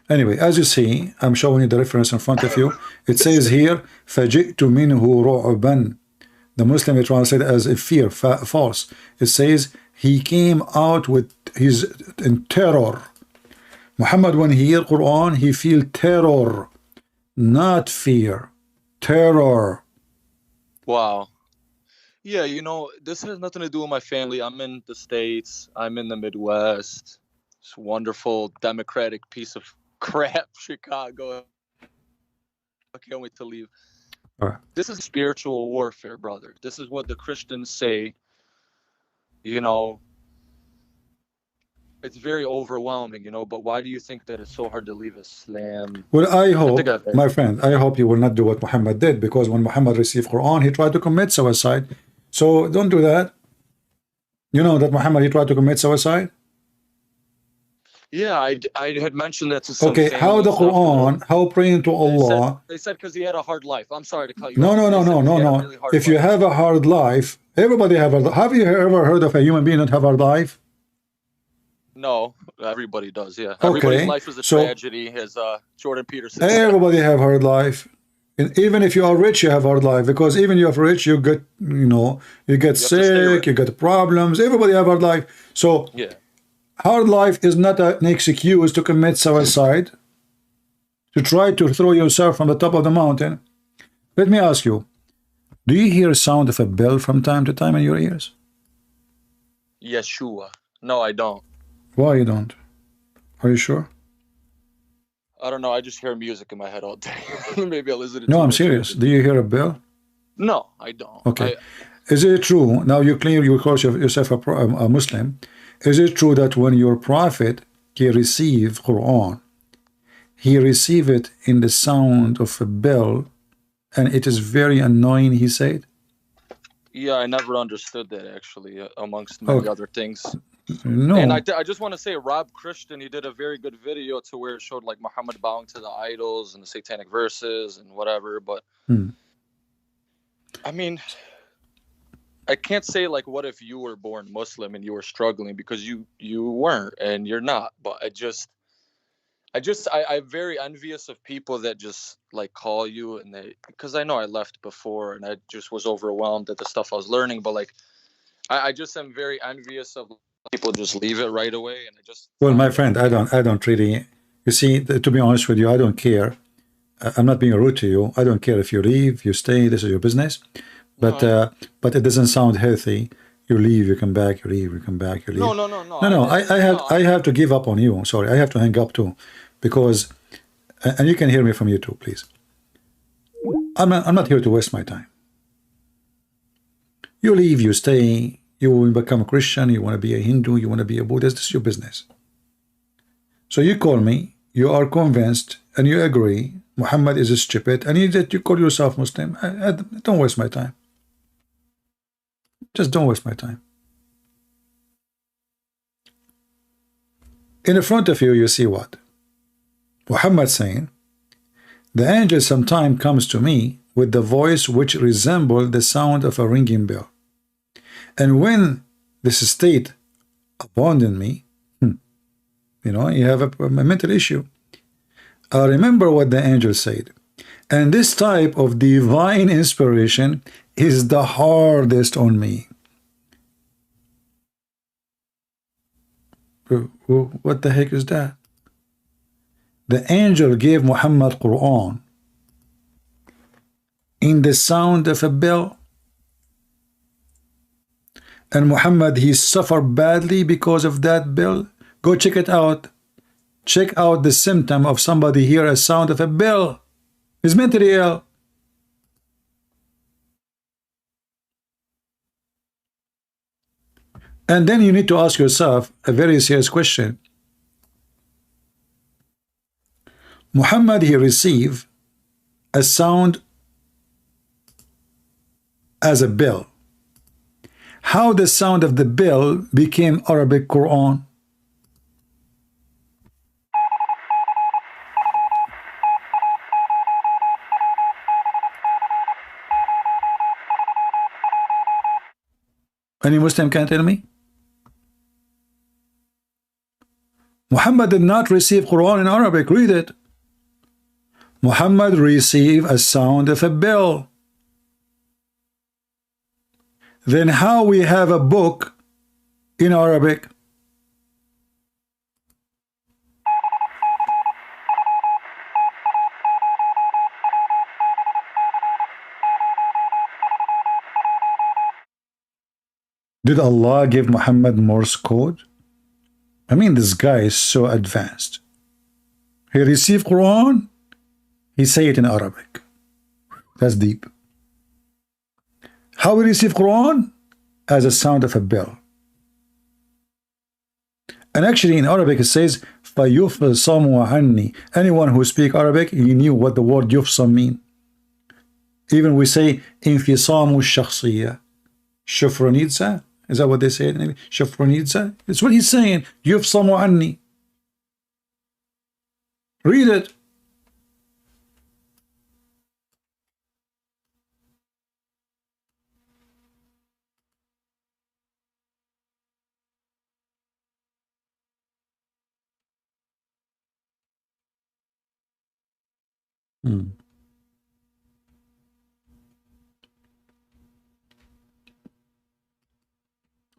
anyway, as you see, I'm showing you the reference in front of you. It says here, فَجِئْتُ مِنْهُ رُعْبًا. The Muslim translated as a fear, false. It says he came out with his in terror. Muhammad, when he hear Quran, he feel terror, not fear, terror. Wow. Yeah, this has nothing to do with my family. I'm in the States. I'm in the Midwest. It's a wonderful democratic piece of crap, Chicago. I can't wait to leave. All right. This is spiritual warfare, brother. This is what the Christians say. It's very overwhelming, but why do you think that it's so hard to leave Islam? Well, I hope, my friend, I hope you will not do what Muhammad did, because when Muhammad received Quran, he tried to commit suicide. So don't do that. You know that Muhammad, he tried to commit suicide? Yeah, I had mentioned that to some Okay, how the Quran, how praying to Allah. They said because he had a hard life. I'm sorry to cut you No, off. No. Really if you have a hard life, everybody have a. Have you ever heard of a human being that have a hard life? No, everybody does, yeah. Okay, everybody's life is a tragedy, as Jordan Peterson said. Everybody have hard life. And even if you are rich, you have hard life, because even if you're rich, you get, you get sick, you get problems. Everybody have hard life. So yeah. Hard life is not an excuse to commit suicide, to try to throw yourself from the top of the mountain. Let me ask you, do you hear a sound of a bell from time to time in your ears? Yeshua. No, I don't. Why you don't? Are you sure? I don't know. I just hear music in my head all day. Maybe I listen to. No, I'm serious. Do you hear a bell? No, I don't. Okay. Is it true? Now you claim you call yourself a Muslim. Is it true that when your prophet, he received Quran, he received it in the sound of a bell, and it is very annoying, he said? Yeah, I never understood that, actually, amongst many other things. No. And I just want to say, Rob Christian, he did a very good video to where it showed like Muhammad bowing to the idols and the satanic verses and whatever. But I mean, I can't say like, what if you were born Muslim and you were struggling, because you weren't and you're not. But I'm very envious of people that just like call you, and because I know I left before and I just was overwhelmed at the stuff I was learning. But like, I just am very envious of people just leave it right away. And well, my friend, I don't really, you see, to be honest with you, I don't care. I'm not being rude to you. I don't care if you leave, you stay, this is your business. But it doesn't sound healthy. You leave, you come back, you leave, you come back, you leave. No. I have to give up on you. Sorry, I have to hang up too, because, and you can hear me from you too, please. I'm not here to waste my time. You leave, you stay, You will become a Christian, you want to be a Hindu, you want to be a Buddhist, this is your business. So you call me, you are convinced, and you agree Muhammad is a stupid, and you call yourself Muslim. Don't waste my time. Just don't waste my time. In the front of you, you see what? Muhammad saying, the angel sometime comes to me with the voice which resembles the sound of a ringing bell. And when this state abandoned me, you know, you have a mental issue. I remember what the angel said. And this type of divine inspiration is the hardest on me. What the heck is that? The angel gave Muhammad Qur'an in the sound of a bell. And Muhammad, he suffered badly because of that bell. Go check it out. Check out the symptom of somebody hear a sound of a bell. He's mentally ill. And then you need to ask yourself a very serious question. Muhammad, he received a sound as a bell. How the sound of the bell became Arabic Quran? Any Muslim can tell me? Muhammad did not receive Quran in Arabic. Read it. Muhammad received a sound of a bell. Then how we have a book in Arabic? Did Allah give Muhammad Morse code? I mean, this guy is so advanced. He received Quran, he say it in Arabic. That's deep. How we receive Quran? As a sound of a bell. And actually in Arabic it says, فَيُفْصَمُ عَنِّي. Anyone who speak Arabic, he knew what the word يُفْصَم mean. Even we say, انفصام الشخصية. شفرانيتزا. Is that what they say in English? Shafranidza? It's what he's saying. Yufsamu anni. Read it.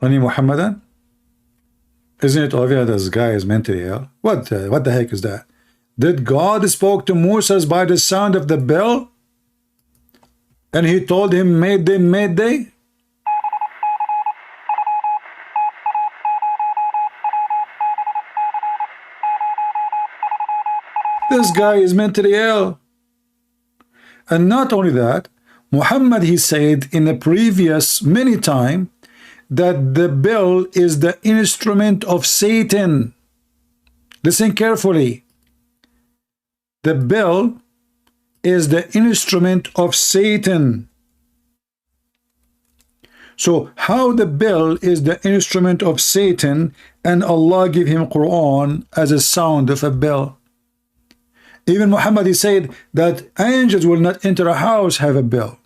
Any Muhammadan? Isn't it obvious this guy is mentally ill? What the heck is that? Did God spoke to Moses by the sound of the bell? And he told him, Mayday, Mayday? This guy is mentally ill. And not only that, Muhammad, he said in the previous many times, that the bell is the instrument of Satan. Listen carefully. The bell is the instrument of Satan. So how the bell is the instrument of Satan and Allah give him Quran as a sound of a bell? Even Muhammad, he said that angels will not enter a house have a bell.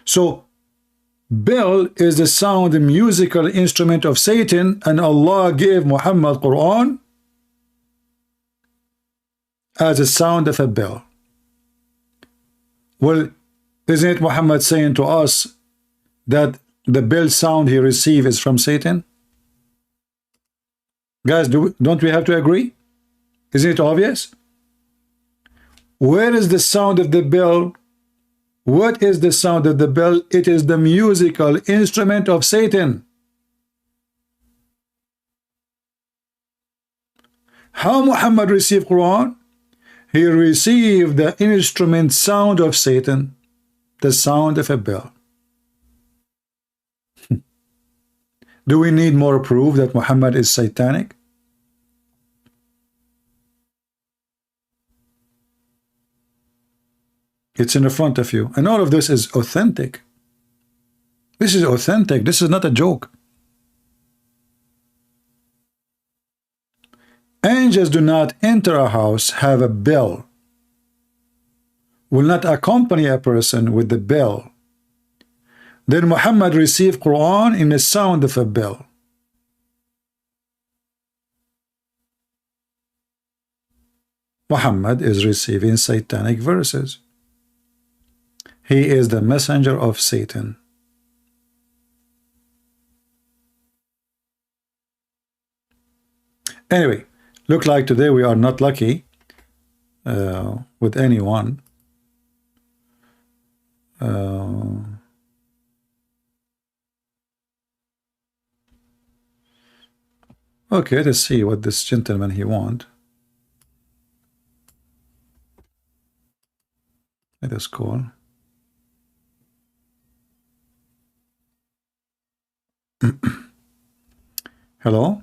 So, bell is the sound, the musical instrument of Satan, and Allah gave Muhammad Quran as a sound of a bell. Well, isn't it Muhammad saying to us that the bell sound he received is from Satan? Guys, don't we have to agree? Isn't it obvious? Where is the sound of the bell? What is the sound of the bell? It is the musical instrument of Satan. How Muhammad received Quran? He received the instrument sound of Satan. The sound of a bell. Do we need more proof that Muhammad is satanic? It's in the front of you. And all of this is authentic. This is authentic. This is not a joke. Angels do not enter a house, have a bell. Will not accompany a person with the bell. Then Muhammad received Qur'an in the sound of a bell. Muhammad is receiving satanic verses. He is the messenger of Satan. Anyway, look like today we are not lucky with anyone. Okay, let's see what this gentleman he want. Let us call. Hello?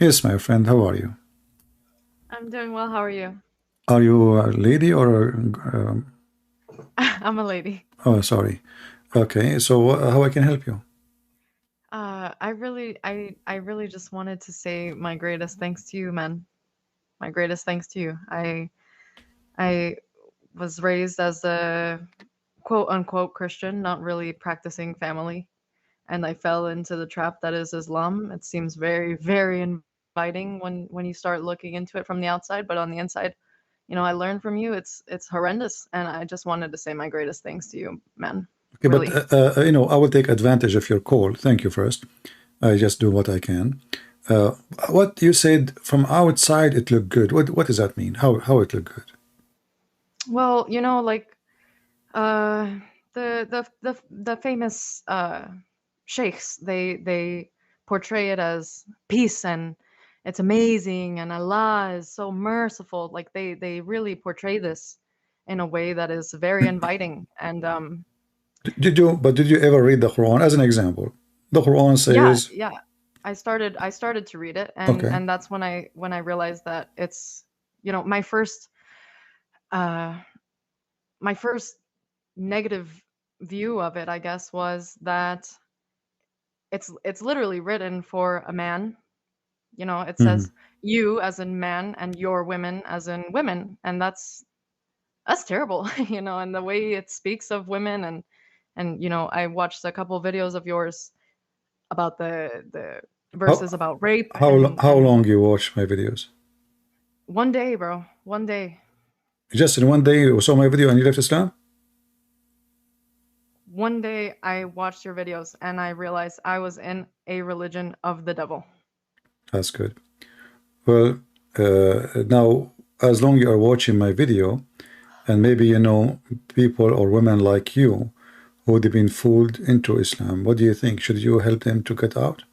Yes, my friend, how are you? I'm doing well. How are you? Are you a lady or I'm a lady. oh, sorry. Okay, so how I can help you? I really just wanted to say my greatest thanks to you, man. My greatest thanks to you. I was raised as a quote unquote Christian, not really practicing family, and I fell into the trap that is Islam. It seems very, very inviting when you start looking into it from the outside, but on the inside, you know, I learned from you. It's horrendous, and I just wanted to say my greatest thanks to you, man. Okay, Really. but you know, I will take advantage of your call. Thank you first. I just do what I can. What you said from outside, it looked good. What does that mean? How it looked good? Well, you know, like the famous sheikhs, they portray it as peace and it's amazing and Allah is so merciful. Like they really portray this in a way that is very inviting. And Did you ever read the Quran as an example? The Quran says, yeah, I started to read it, and okay. and that's when I realized that it's, you know, my first negative view of it, I guess, was that it's literally written for a man. You know, it says you as in man and your women as in women, and that's terrible. You know, and the way it speaks of women, and you know, I watched a couple videos of yours about the verses about rape. How long you watch my videos? One day, bro. One day. Just in one day you saw my video and you left Islam? One day I watched your videos and I realized I was in a religion of the devil. That's good. Well, now, as long you are watching my video, and maybe you know people or women like you who would have been fooled into Islam, what do you think? Should you help them to get out?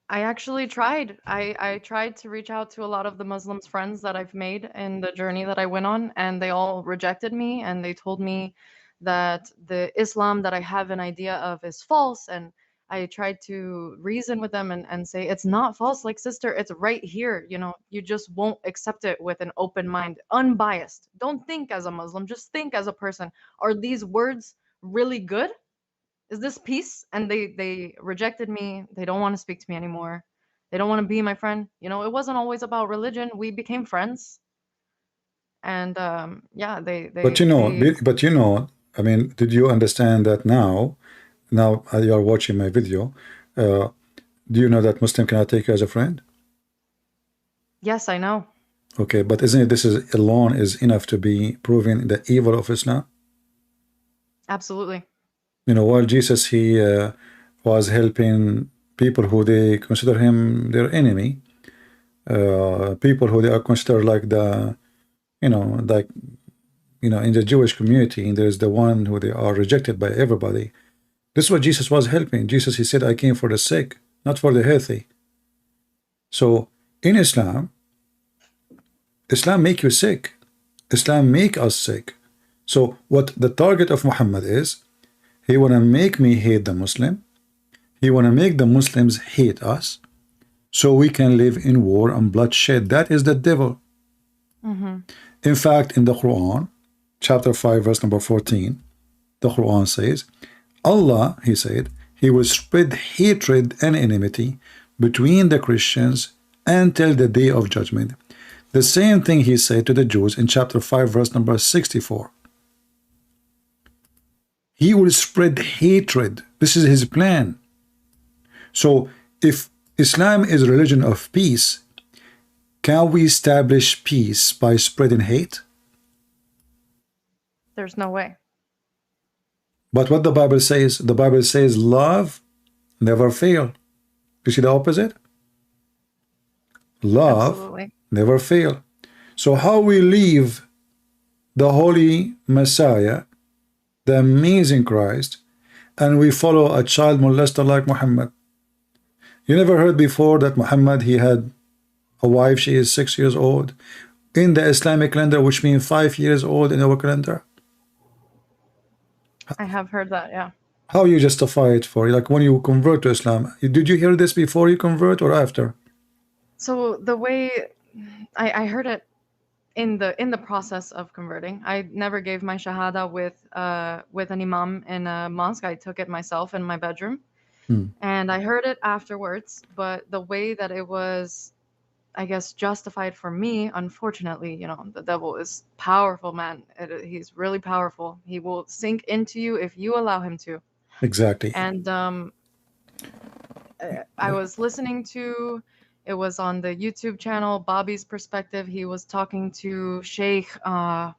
I actually tried. I tried to reach out to a lot of the Muslims friends that I've made in the journey that I went on, and they all rejected me, and they told me that the Islam that I have an idea of is false. And I tried to reason with them and say, it's not false, like, sister, it's right here. You know, you just won't accept it with an open mind, unbiased. Don't think as a Muslim, just think as a person. Are these words really good? Is this peace? And they rejected me. They don't want to speak to me anymore. They don't want to be my friend. You know, it wasn't always about religion. We became friends. And yeah, But you know, I mean, did you understand that now you are watching my video, do you know that Muslim cannot take you as a friend? Yes, I know. Okay, but isn't it this is alone is enough to be proving the evil of Islam? Absolutely. You know, while Jesus, he was helping people who they consider him their enemy, people who they are considered like the, you know, like, you know, in the Jewish community, there's the one who they are rejected by everybody. This is what Jesus was helping. Jesus, he said, I came for the sick, not for the healthy. So in Islam make you sick. Islam make us sick. So what the target of Muhammad is, he want to make me hate the Muslim. He want to make the Muslims hate us, so we can live in war and bloodshed. That is the devil. In fact, in the Quran, chapter 5, verse number 14, the Quran says, Allah, he said, he will spread hatred and enmity between the Christians until the day of judgment. The same thing he said to the Jews in chapter 5, verse number 64. He will spread hatred. This is his plan. So if Islam is a religion of peace, can we establish peace by spreading hate? There's no way. But what the Bible says love never fail. You see the opposite? Love Absolutely. never fail. So how we leave the holy Messiah, the amazing Christ, and we follow a child molester like Muhammad? You never heard before that Muhammad, he had a wife, she is 6 years old in the Islamic calendar, which means 5 years old in our calendar? I have heard that, yeah. How you justify it for? Like when you convert to Islam, did you hear this before you convert or after? So the way I heard it in the process of converting, I never gave my shahada with an imam in a mosque. I took it myself in my bedroom, and I heard it afterwards. But the way that it was, I guess, justified for me, unfortunately, you know, the devil is powerful, man. He's really powerful. He will sink into you if you allow him to. Exactly. And I was listening to, it was on the YouTube channel, Bobby's Perspective. He was talking to Sheikh, I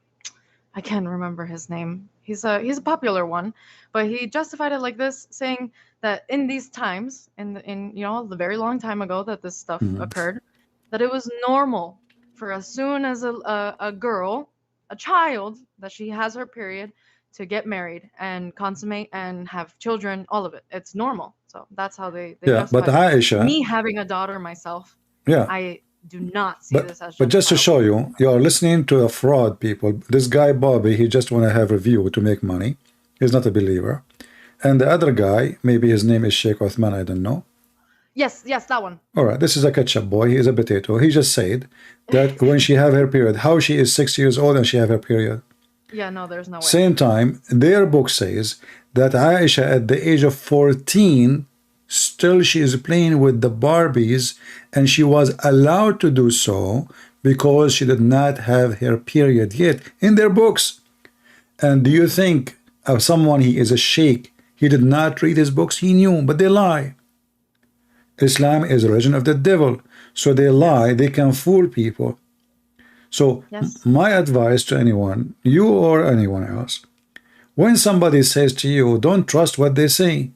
can't remember his name. He's a popular one, but he justified it like this, saying that in these times, in you know, the very long time ago that this stuff occurred, that it was normal for as soon as a girl, a child, that she has her period, to get married and consummate and have children, all of it. It's normal. So that's how they yeah, but justify it. Aisha, Me having a daughter myself, yeah, I do not see this as but just to show you, you are listening to a fraud, people. This guy Bobby, he just want to have a view to make money. He's not a believer. And the other guy, maybe his name is Sheikh Uthman, I don't know. Yes, that one. All right, this is a ketchup boy. He is a potato. He just said that when she have her period, how she is 6 years old and she have her period. Yeah, no, there's no way. Same time, their book says that Aisha at the age of 14, still she is playing with the Barbies, and she was allowed to do so because she did not have her period yet in their books. And do you think of someone, he is a sheikh, he did not read his books? He knew, but they lie. Islam is a religion of the devil, so they lie, they can fool people. So Yes. my advice to anyone, you or anyone else, when somebody says to you, don't trust what they say,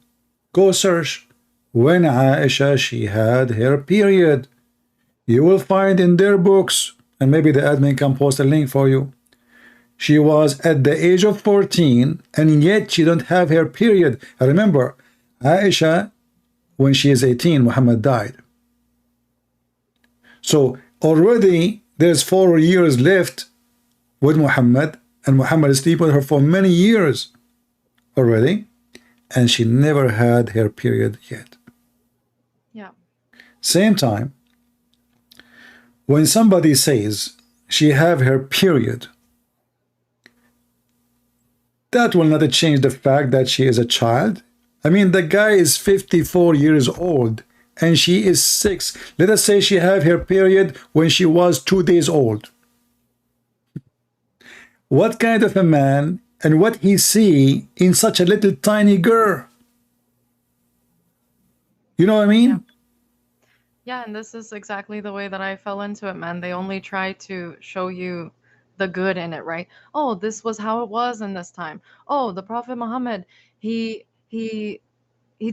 go search when Aisha she had her period. You will find in their books, and maybe the admin can post a link for you. She was at the age of 14, and yet she don't have her period. Remember, Aisha, when she is 18, Muhammad died. So already there's 4 years left with Muhammad, and Muhammad is sleeping with her for many years already, and she never had her period yet. Yeah. Same time, when somebody says she have her period, that will not change the fact that she is a child. I mean, the guy is 54 years old and she is 6. Let us say she have her period when she was 2 days old. What kind of a man and what he see in such a little tiny girl? You know what I mean? Yeah, and this is exactly the way that I fell into it, man. They only try to show you the good in it, right? Oh, this was how it was in this time. Oh, the Prophet Muhammad, he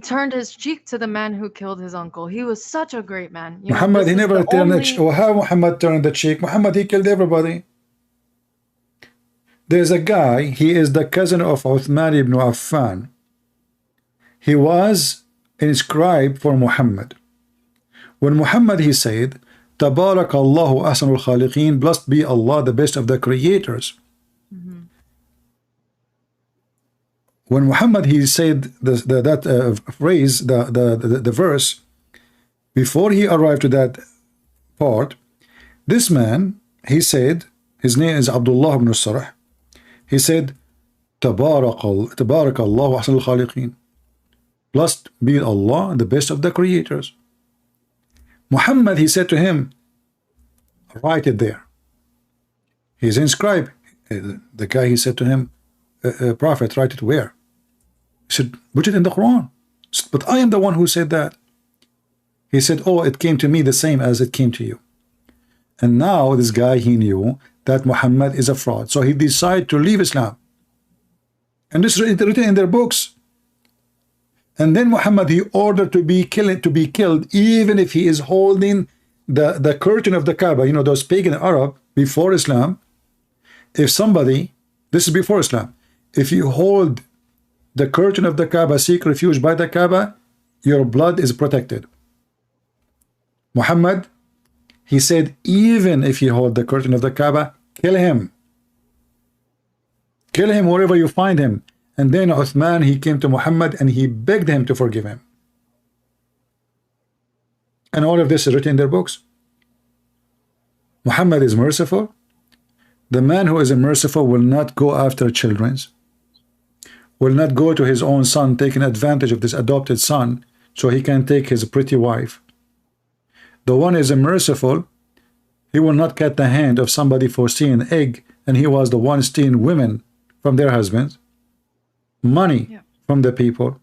turned his cheek to the man who killed his uncle. He was such a great man. You know, Muhammad, this he is never the turned the only- cheek. How Muhammad turned the cheek? Muhammad, he killed everybody. There's a guy, he is the cousin of Uthman ibn Affan. He was inscribed for Muhammad. When Muhammad, he said, Tabarak Allahu ahsanul khaliqeen, blessed be Allah, the best of the creators. when Muhammad he said that phrase, the verse, before he arrived to that part, this man, he said, his name is Abdullah ibn Sarah, he said, Tabarak Allah wa ahsanul khaliqeen. Blessed be Allah, the best of the creators. Muhammad, he said to him, write it there. He's inscribed. The guy, he said to him, Prophet, write it where? He said, put it in the Quran. Said, but I am the one who said that. He said, oh, it came to me the same as it came to you. And now this guy, he knew that Muhammad is a fraud. So he decided to leave Islam. And this is written in their books. And then Muhammad, he ordered to be killed, even if he is holding the curtain of the Kaaba. You know, those pagan Arab before Islam, if somebody, this is before Islam, if you hold the curtain of the Kaaba, seek refuge by the Kaaba, your blood is protected. Muhammad, he said, even if you hold the curtain of the Kaaba, kill him. Kill him wherever you find him. And then Uthman, he came to Muhammad and he begged him to forgive him. And all of this is written in their books. Muhammad is merciful. The man who is merciful will not go after children's, will not go to his own son, taking advantage of this adopted son so he can take his pretty wife. The one is merciful, he will not cut the hand of somebody for stealing an egg, and he was the one stealing women from their husbands, money from the people.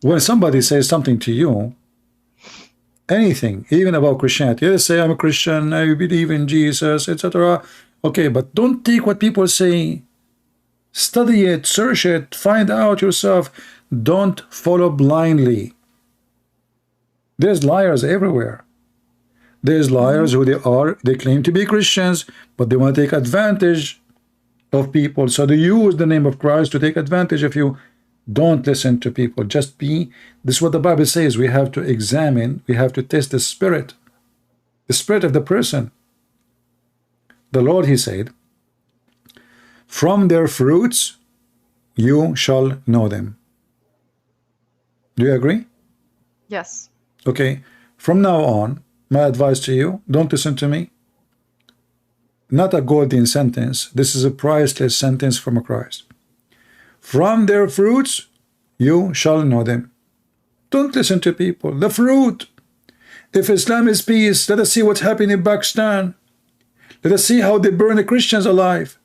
When somebody says something to you, anything, even about Christianity, they say, I'm a Christian, I believe in Jesus, etc. Okay, but don't take what people say. Study it, search it, find out yourself. Don't follow blindly. There's liars everywhere. There's liars who they claim to be Christians, but they want to take advantage of people. So they use the name of Christ to take advantage of you. Don't listen to people. Just be. This is what the Bible says. We have to examine, we have to test the spirit of the person. The Lord, he said, from their fruits you shall know them. Do you agree? Yes. Okay. From now on, my advice to you, don't listen to me. Not a golden sentence. This is a priceless sentence from Christ. From their fruits you shall know them. Don't listen to people. The fruit. If Islam is peace, let us see what's happening in Pakistan. Let us see how they burn the Christians alive.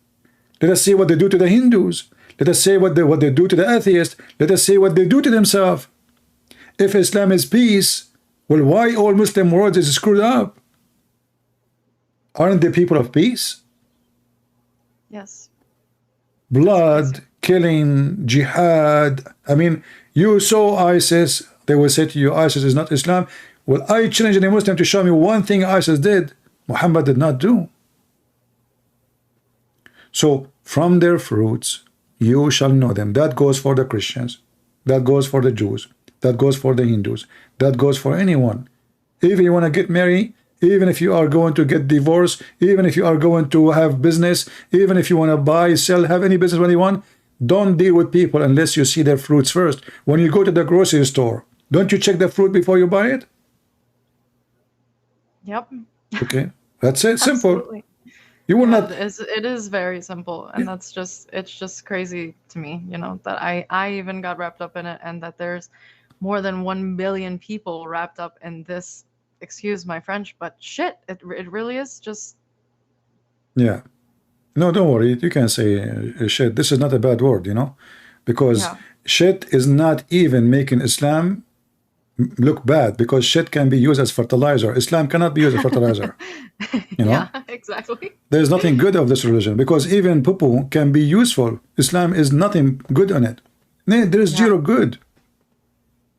Let us see what they do to the Hindus. Let us see what they do to the atheists. Let us see what they do to themselves. If Islam is peace, well, why all Muslim world is screwed up? Aren't they people of peace? Yes. Blood, killing, jihad. I mean, you saw ISIS. They will say to you, ISIS is not Islam. Well, I challenge any Muslim to show me one thing ISIS did, Muhammad did not do. So, from their fruits, you shall know them. That goes for the Christians. That goes for the Jews. That goes for the Hindus. That goes for anyone. Even you want to get married, even if you are going to get divorced, even if you are going to have business, even if you want to buy, sell, have any business when you want, don't deal with people unless you see their fruits first. When you go to the grocery store, don't you check the fruit before you buy it? Yep. Okay, that's it. Simple. Absolutely. You will Yeah, not. it is very simple, and it's just crazy to me, you know, that I even got wrapped up in it, and that there's more than 1 billion people wrapped up in this. Excuse my French, but shit, it really is just. Yeah. No, don't worry. You can say shit. This is not a bad word, you know, because shit is not even making Islam look bad, because shit can be used as fertilizer. Islam cannot be used as fertilizer. You know? Yeah, exactly. There's nothing good of this religion, because even poo-poo can be useful. Islam is nothing good on it. There is zero good.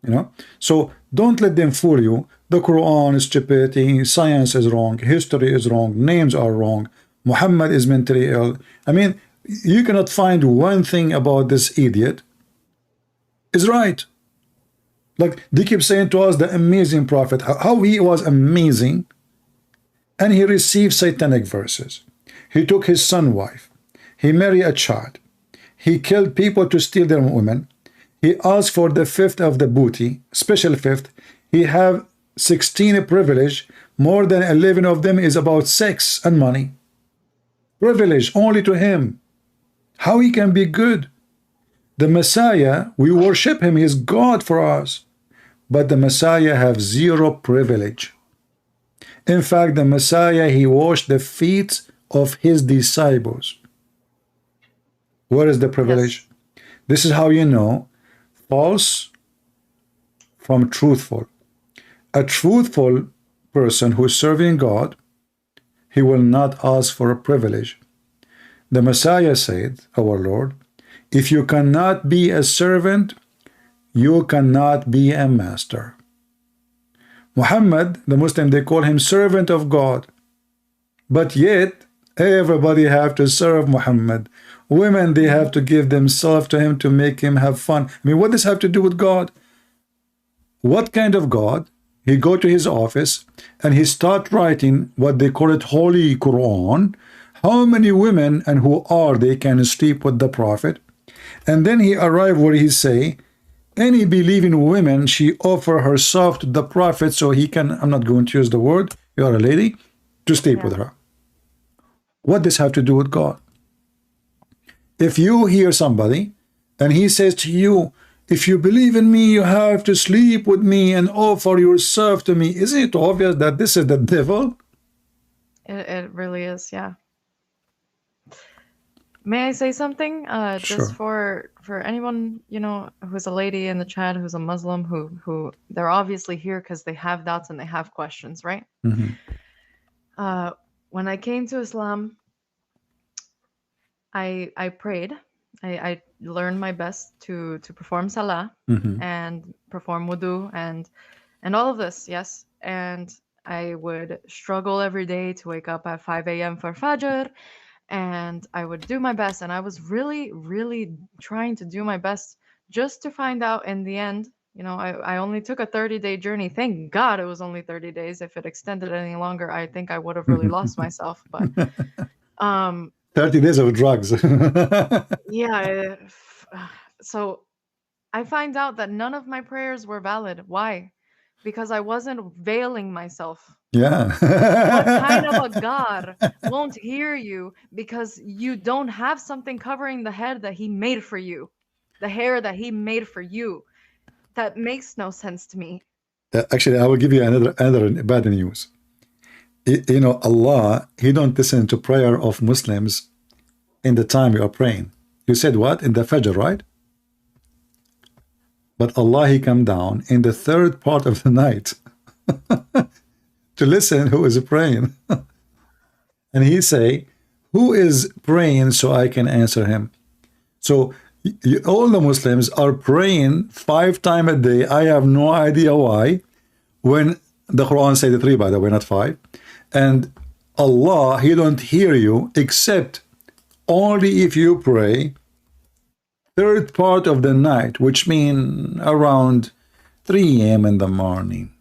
You know? So don't let them fool you. The Quran is stupidity, science is wrong, history is wrong, names are wrong, Muhammad is mentally ill. I mean, you cannot find one thing about this idiot is right. Like they keep saying to us, the amazing prophet, how he was amazing, and he received satanic verses. He took his son's wife, He married a child. He killed people to steal their women. He asked for the fifth of the booty, special fifth. He have 16 privilege. More than 11 of them is about sex and money. Privilege only to him. How he can be good? The Messiah, we worship him. He is God for us. But the Messiah have zero privilege. In fact, the Messiah, he washed the feet of his disciples. Where is the privilege? Yes. This is how you know false from truthful. A truthful person who is serving God, he will not ask for a privilege. The Messiah said, our Lord, if you cannot be a servant, you cannot be a master. Muhammad, the Muslim, they call him servant of God. But yet, everybody have to serve Muhammad. Women, they have to give themselves to him to make him have fun. I mean, what does this have to do with God? What kind of God? He go to his office and he start writing what they call it Holy Qur'an. How many women and who are they can sleep with the Prophet? And then he arrived where he say, any believing woman, she offer herself to the Prophet so he can, I'm not going to use the word, you are a lady, to sleep with her. What does this have to do with God? If you hear somebody and he says to you, if you believe in me, you have to sleep with me and offer yourself to me, isn't it obvious that this is the devil? It really is, yeah. May I say something? Sure. Just for anyone, you know, who's a lady in the chat, who's a Muslim, who they're obviously here because they have doubts and they have questions, right? Mm-hmm. When I came to Islam, I prayed. I learned my best to perform salah and perform wudu and all of this, yes. And I would struggle every day to wake up at 5 a.m. for Fajr. And I would do my best. And I was really, really trying to do my best just to find out in the end. You know, I only took a 30-day journey. Thank God it was only 30 days. If it extended any longer, I think I would have really lost myself. But 30 days of drugs. Yeah. So I find out that none of my prayers were valid. Why? Because I wasn't veiling myself. Yeah. What kind of a God won't hear you because you don't have something covering the head that he made for you, the hair that he made for you? That makes no sense to me. Actually, I will give you another bad news. You know, Allah, he don't listen to prayer of Muslims in the time you are praying. You said what? In the Fajr, right? But Allah, he come down in the third part of the night to listen who is praying. And he say, who is praying so I can answer him? So all the Muslims are praying 5 times a day. I have no idea why. When the Quran said 3, by the way, not 5. And Allah, he don't hear you except only if you pray third part of the night, which means around 3 a.m. in the morning.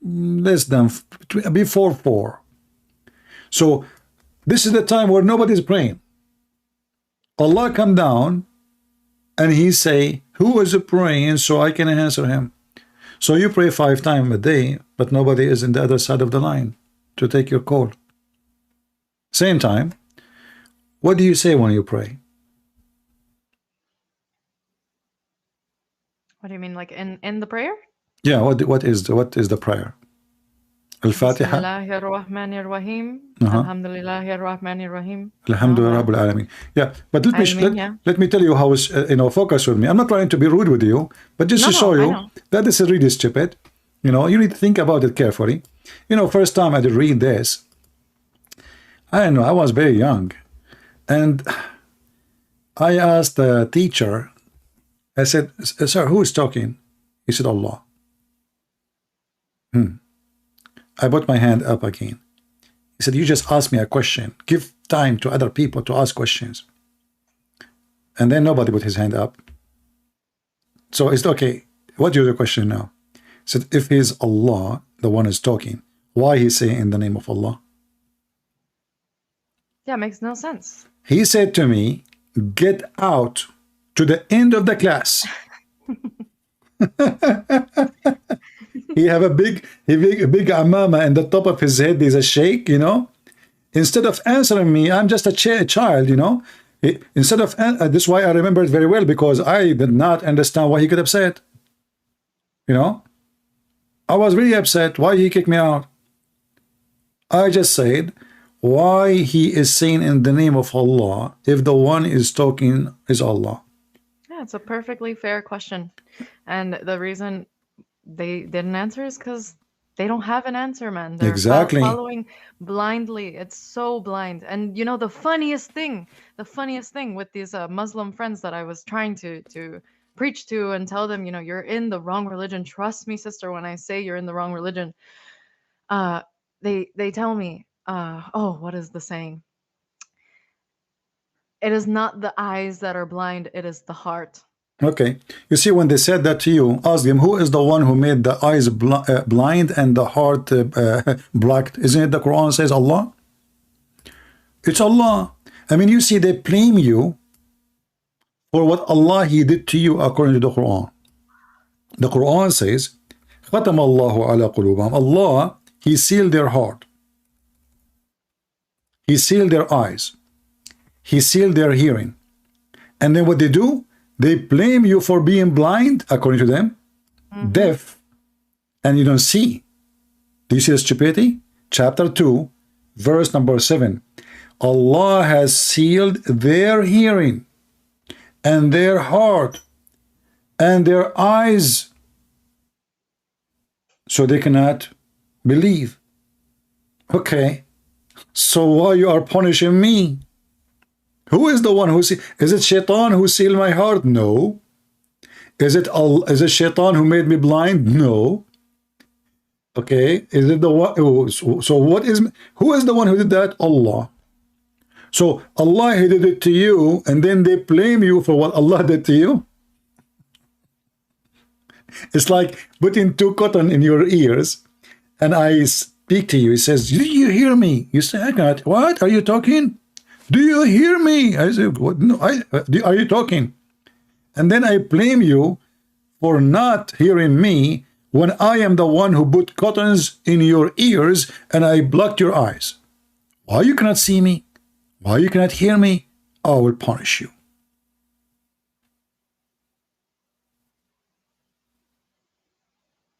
Less than before 4. So this is the time where nobody's praying. Allah come down and he say, who is praying so I can answer him? So you pray 5 times a day, but nobody is in the other side of the line to take your call. Same time, what do you say when you pray? What do you mean, like in the prayer? Yeah, what is the prayer? Al-Fatiha. Bismillahir Rahmanir Rahim. Alhamdulillahir Rahmanir Rahim. Alhamdulillah Rabbil Alameen. Yeah, but let me tell you how it's focus with me. I'm not trying to be rude with you, but just to show you that this is really stupid. You know, you need to think about it carefully. You know, first time I did read this, I don't know, I was very young, and I asked the teacher. I said, sir, who is talking? He said, Allah. I put my hand up again. He said, you just asked me a question. Give time to other people to ask questions. And then nobody put his hand up. So it's okay. What is your question now? He said, if he's Allah, the one is talking, why he say in the name of Allah? Yeah, makes no sense. He said to me, get out to the end of the class. He have a big amama in the top of his head. There's a sheikh, you know. Instead of answering me, I'm just a child, you know. Instead of this is why I remember it very well, because I did not understand why he got upset. You know, I was really upset. Why he kicked me out? I just said, why he is saying in the name of Allah if the one is talking is Allah? Yeah, it's a perfectly fair question. And the reason they didn't answer is because they don't have an answer, man. They're Exactly. following blindly. It's so blind. And you know, the funniest thing with these Muslim friends that I was trying to preach to and tell them, you know, you're in the wrong religion. Trust me, sister, when I say you're in the wrong religion. They tell me, oh, what is the saying? It is not the eyes that are blind, it is the heart. Okay. You see, when they said that to you, ask them, who is the one who made the eyes blind and the heart black? Isn't it the Quran says Allah? It's Allah. I mean, you see, they blame you for what Allah He did to you according to the Quran. The Quran says, ختم الله على قلوبهم. Allah, He sealed their heart. He sealed their eyes. He sealed their hearing. And then what they do? They blame you for being blind, according to them, deaf, and you don't see. Do you see the stupidity? Chapter 2, verse number 7. Allah has sealed their hearing and their heart and their eyes so they cannot believe. Okay, so why you are punishing me? Who is the one who is it Shaitan who sealed my heart? No. Is it Shaitan who made me blind? No. Okay. Is it the one? So what is? Who is the one who did that? Allah. So Allah He did it to you, and then they blame you for what Allah did to you. It's like putting two cotton in your ears, and I speak to you. He says, "Do you hear me?" You say, "I can't." What are you talking? Do you hear me? I say, what? No, are you talking? And then I blame you for not hearing me when I am the one who put cottons in your ears and I blocked your eyes. Why you cannot see me? Why you cannot hear me? I will punish you.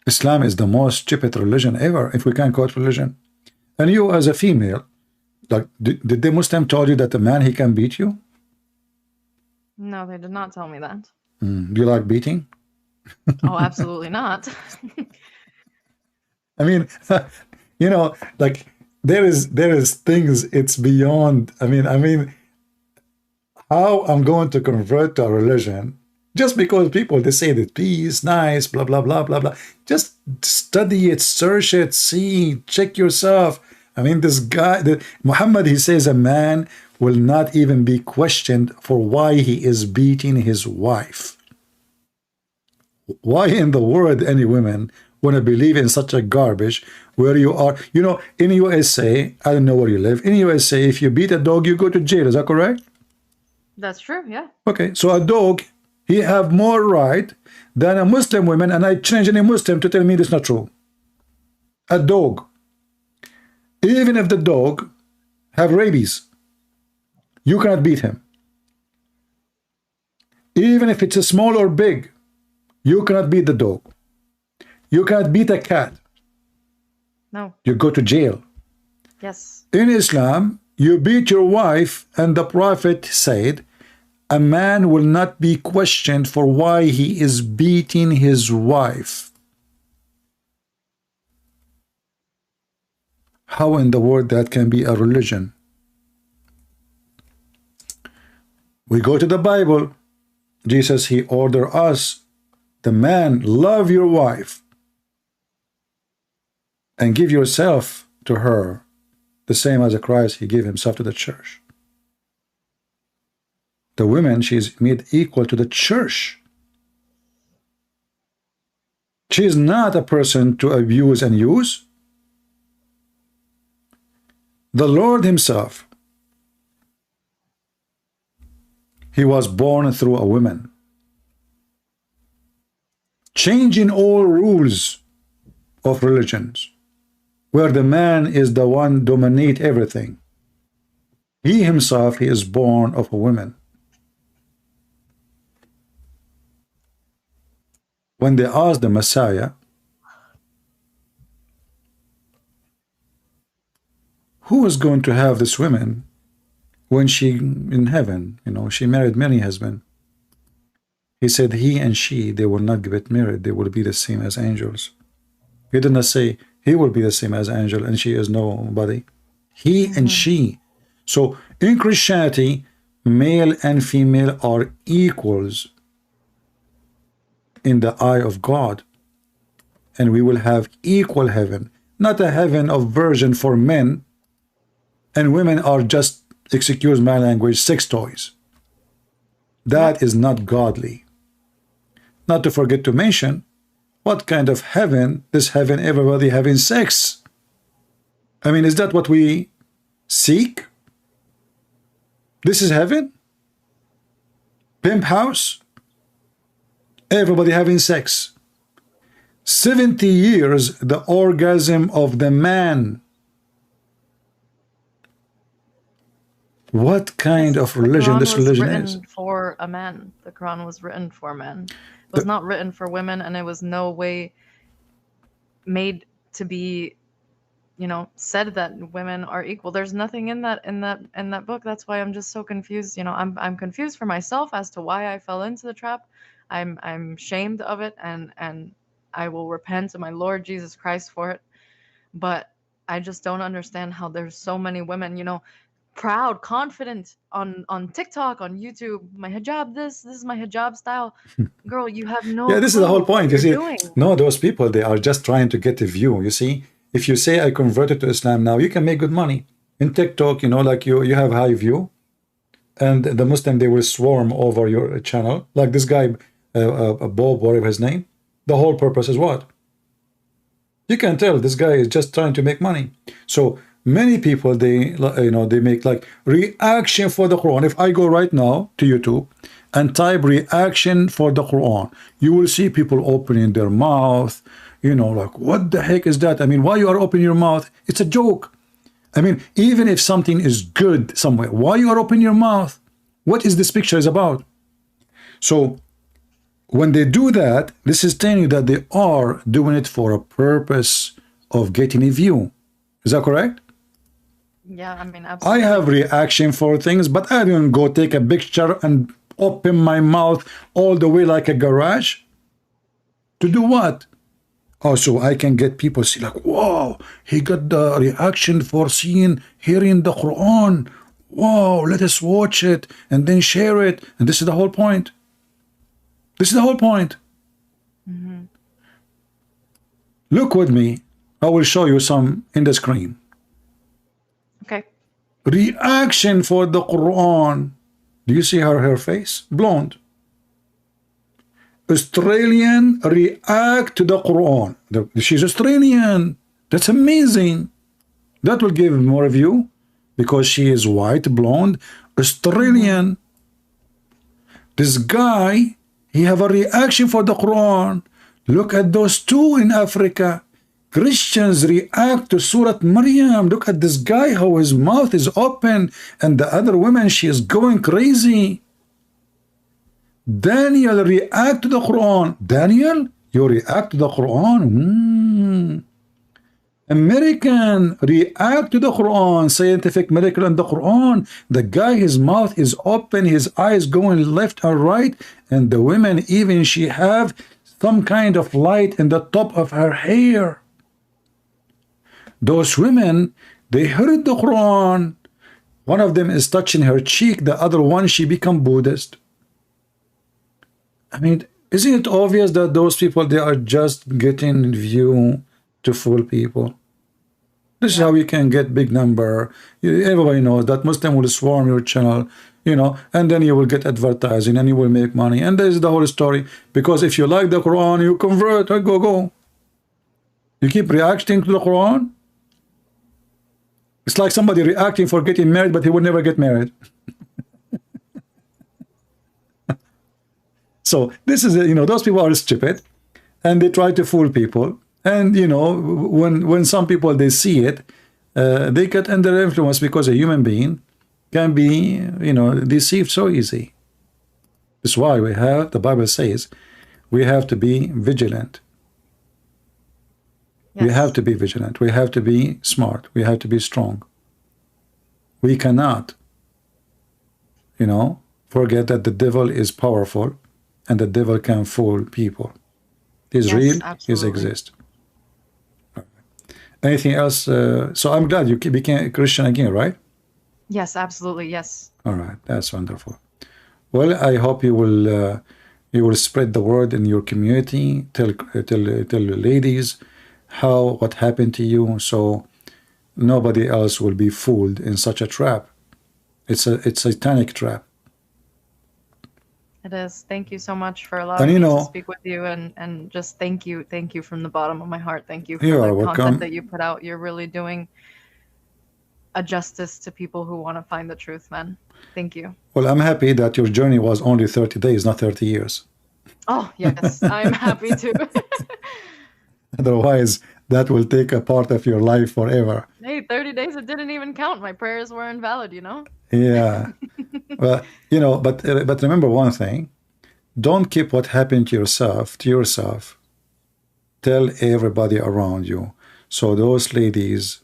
Islam is the most stupid religion ever, if we can call it religion. And you as a female, like, did the Muslim told you that the man he can beat you? No, they did not tell me that. Do you like beating? Oh, absolutely not. I mean, you know, like there is things it's beyond. I mean, how I'm going to convert to a religion just because people they say that peace, nice, blah blah blah blah blah. Just study it, search it, see, check yourself. I mean, this guy, Muhammad, he says a man will not even be questioned for why he is beating his wife. Why in the world any women want to believe in such a garbage where you are? You know, in USA, I don't know where you live. In USA, if you beat a dog, you go to jail. Is that correct? That's true, yeah. Okay, so a dog, he have more right than a Muslim woman, and I change any Muslim to tell me this is not true. A dog. Even if the dog have rabies, you cannot beat him. Even if it's a small or big, you cannot beat the dog. You cannot beat a cat. No. You go to jail. Yes. In Islam, you beat your wife, and the Prophet said, a man will not be questioned for why he is beating his wife. How in the world that can be a religion? We go to the Bible. Jesus, he ordered us, the man, love your wife and give yourself to her, the same as Christ, he gave himself to the church. The woman, she's made equal to the church. She is not a person to abuse and use. The Lord himself, He was born through a woman, changing all rules of religions, where the man is the one dominate everything. He himself, he is born of a woman. When they asked the Messiah, who is going to have this woman when she in heaven? You know, she married many husbands. He said he and she, they will not get married. They will be the same as angels. He did not say he will be the same as angel and she is nobody. He and she. So in Christianity, male and female are equals in the eye of God. And we will have equal heaven. Not a heaven of virgin for men. And women are just, excuse my language, sex toys. That is not godly. Not to forget to mention, what kind of heaven, this heaven, everybody having sex? I mean, is that what we seek? This is heaven? Pimp house? Everybody having sex. 70 years, the orgasm of the man. What kind of religion this religion is? For a man. The Quran was written for men. It was not written for women, and it was no way made to be, you know, said that women are equal. There's nothing in that book. That's why I'm just so confused. You know, I'm confused for myself as to why I fell into the trap. I'm shamed of it, and I will repent to my Lord Jesus Christ for it. But I just don't understand how there's so many women, you know, proud, confident on TikTok, on YouTube. My hijab, this is my hijab style. Girl, you have no yeah, this is the whole point. You see, doing. no, those people, they are just trying to get a view. You see, if you say I converted to Islam now, you can make good money in TikTok. You know, like you have high view, and the Muslim, they will swarm over your channel. Like this guy, Bob, whatever his name. The whole purpose is what? You can tell this guy is just trying to make money. So many people, they make like reaction for the Quran. If I go right now to YouTube and type reaction for the Quran, you will see people opening their mouth, you know, like, what the heck is that? I mean, why you are opening your mouth? It's a joke. I mean, even if something is good somewhere, why you are opening your mouth? What is this picture is about? So when they do that, this is telling you that they are doing it for a purpose of getting a view. Is that correct? Yeah, I mean, absolutely. I have reaction for things, but I don't go take a picture and open my mouth all the way like a garage. To do what? Oh, so I can get people see like, wow, he got the reaction for hearing the Quran. Wow, let us watch it and then share it. And this is the whole point. This is the whole point. Look with me. I will show you some in the screen. Okay. Reaction for the Quran. Do you see her face? Blonde. Australian react to the Quran. She's Australian. That's amazing. That will give more view because she is white, blonde, Australian. This guy, he have a reaction for the Quran. Look at those two in Africa. Christians react to Surah Maryam. Look at this guy, how his mouth is open, and the other woman, she is going crazy. Daniel react to the Quran. Daniel, you react to the Quran. American react to the Quran. Scientific miracle in the Quran. The guy, his mouth is open, his eyes going left and right, and the women, even she have some kind of light in the top of her hair. Those women, they heard the Quran. One of them is touching her cheek. The other one, she become Buddhist. I mean, isn't it obvious that those people, they are just getting view to fool people? This is how you can get big number. Everybody knows that Muslim will swarm your channel, you know, and then you will get advertising and you will make money. And this is the whole story. Because if you like the Quran, you convert, go. You keep reacting to the Quran. It's like somebody reacting for getting married, but he will never get married. So this is, those people are stupid, and they try to fool people. And when some people they see it, they get under influence, because a human being can be deceived so easy. That's why the Bible says we have to be vigilant. We have to be vigilant. We have to be smart. We have to be strong. We cannot, forget that the devil is powerful, and the devil can fool people. He's real. He exists. Anything else? So I'm glad you became a Christian again, right? Yes, absolutely. Yes. All right, that's wonderful. Well, I hope you will spread the word in your community. Tell the ladies what happened to you, so nobody else will be fooled in such a trap. It's a satanic trap. It is. Thank you so much for allowing me to speak with you, and just thank you from the bottom of my heart. Thank you for the content that you put out. You're really doing a justice to people who want to find the truth, man. Thank you. Well, I'm happy that your journey was only 30 days, not 30 years. Oh, yes, I'm happy too. Otherwise, that will take a part of your life forever. Hey, 30 days, it didn't even count. My prayers were invalid, Yeah. Well, but remember one thing. Don't keep what happened to yourself. Tell everybody around you. So those ladies,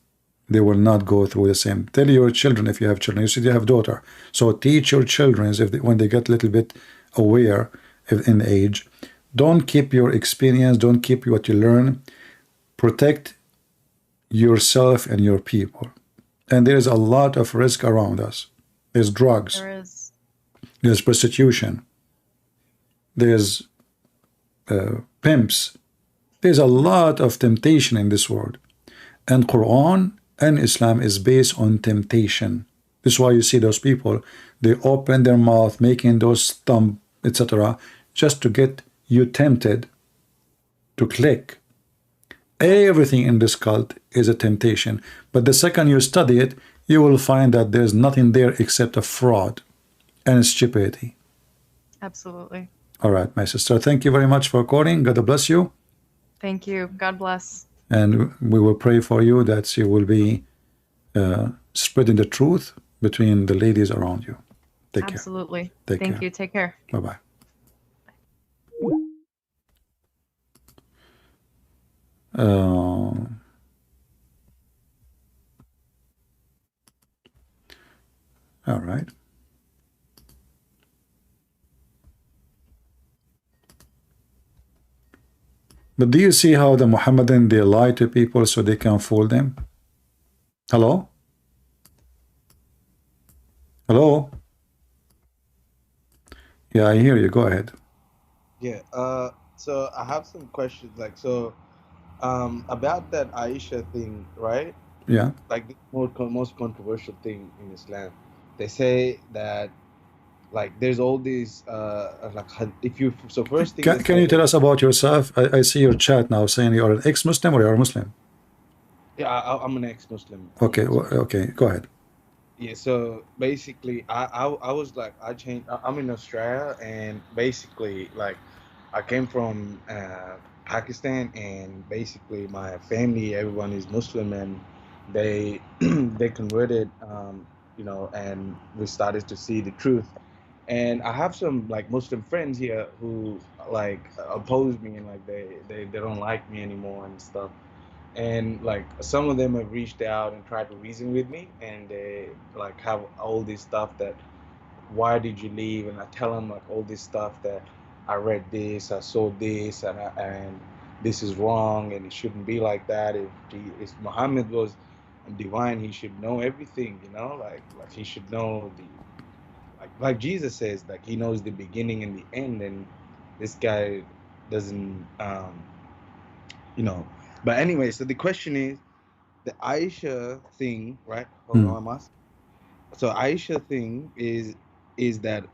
they will not go through the same. Tell your children, if you have children. You said you have daughter. So teach your children, when they get a little bit aware in age. Don't keep your experience. Don't keep what you learn. Protect yourself and your people. And there is a lot of risk around us. There's drugs. There is. There's prostitution. There's pimps. There's a lot of temptation in this world. And Quran and Islam is based on temptation. This is why you see those people, they open their mouth, making those thumb, etc., just to get you tempted to click. Everything in this cult is a temptation. But the second you study it, you will find that there's nothing there except a fraud and stupidity. Absolutely. All right, my sister. Thank you very much for calling. God bless you. Thank you. God bless. And we will pray for you that you will be spreading the truth between the ladies around you. Take care. Absolutely. Thank you. Take care. Bye-bye. All right. But do you see how the Mohammedan, they lie to people so they can fool them? Hello? Hello? Yeah, I hear you. Go ahead. Yeah. So I have some questions. About that Aisha thing, right? Yeah. Like the most controversial thing in Islam. They say that there's all these first thing. Can you tell us about yourself? I see your chat now saying you're an ex-Muslim or you're a Muslim. Yeah, I'm an ex-Muslim. Okay. Okay. Go ahead. Yeah. So basically, I was I changed. I'm in Australia, and basically I came from Pakistan, and basically my family, everyone is Muslim, and they converted, and we started to see the truth. And I have some Muslim friends here who oppose me, and they don't like me anymore and stuff. And some of them have reached out and tried to reason with me, and they have all this stuff that, why did you leave? And I tell them all this stuff that I read this, I saw this, and this is wrong, and it shouldn't be like that. If Muhammad was divine, he should know everything, he should know like Jesus says, he knows the beginning and the end, and this guy doesn't, But anyway, so the question is, the Aisha thing, right? Hold on, I'm asking. So Aisha thing is that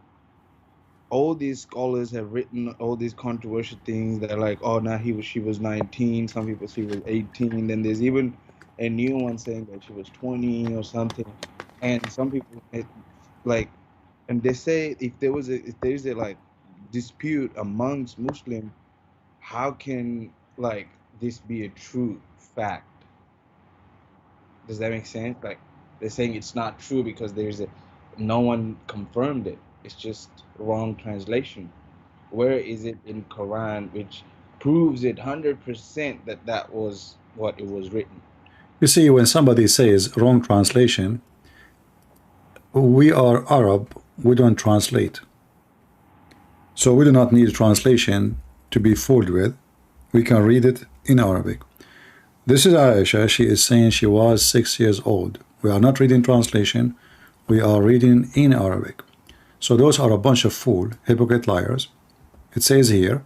all these scholars have written all these controversial things that are oh, now she was 19, some people she was 18, then there's even a new one saying that she was 20 or something, and some people and they say if there is a dispute amongst Muslim, how can like this be a true fact? Does that make sense? Like they're saying it's not true because no one confirmed it. It's just wrong translation. Where is it in Quran which proves it 100% that that was what it was written? You see, when somebody says wrong translation, we are Arab, we don't translate. So we do not need a translation to be fooled with. We can read it in Arabic. This is Aisha. She is saying she was 6 years old. We are not reading translation. We are reading in Arabic. So those are a bunch of fool, hypocrite liars. It says here,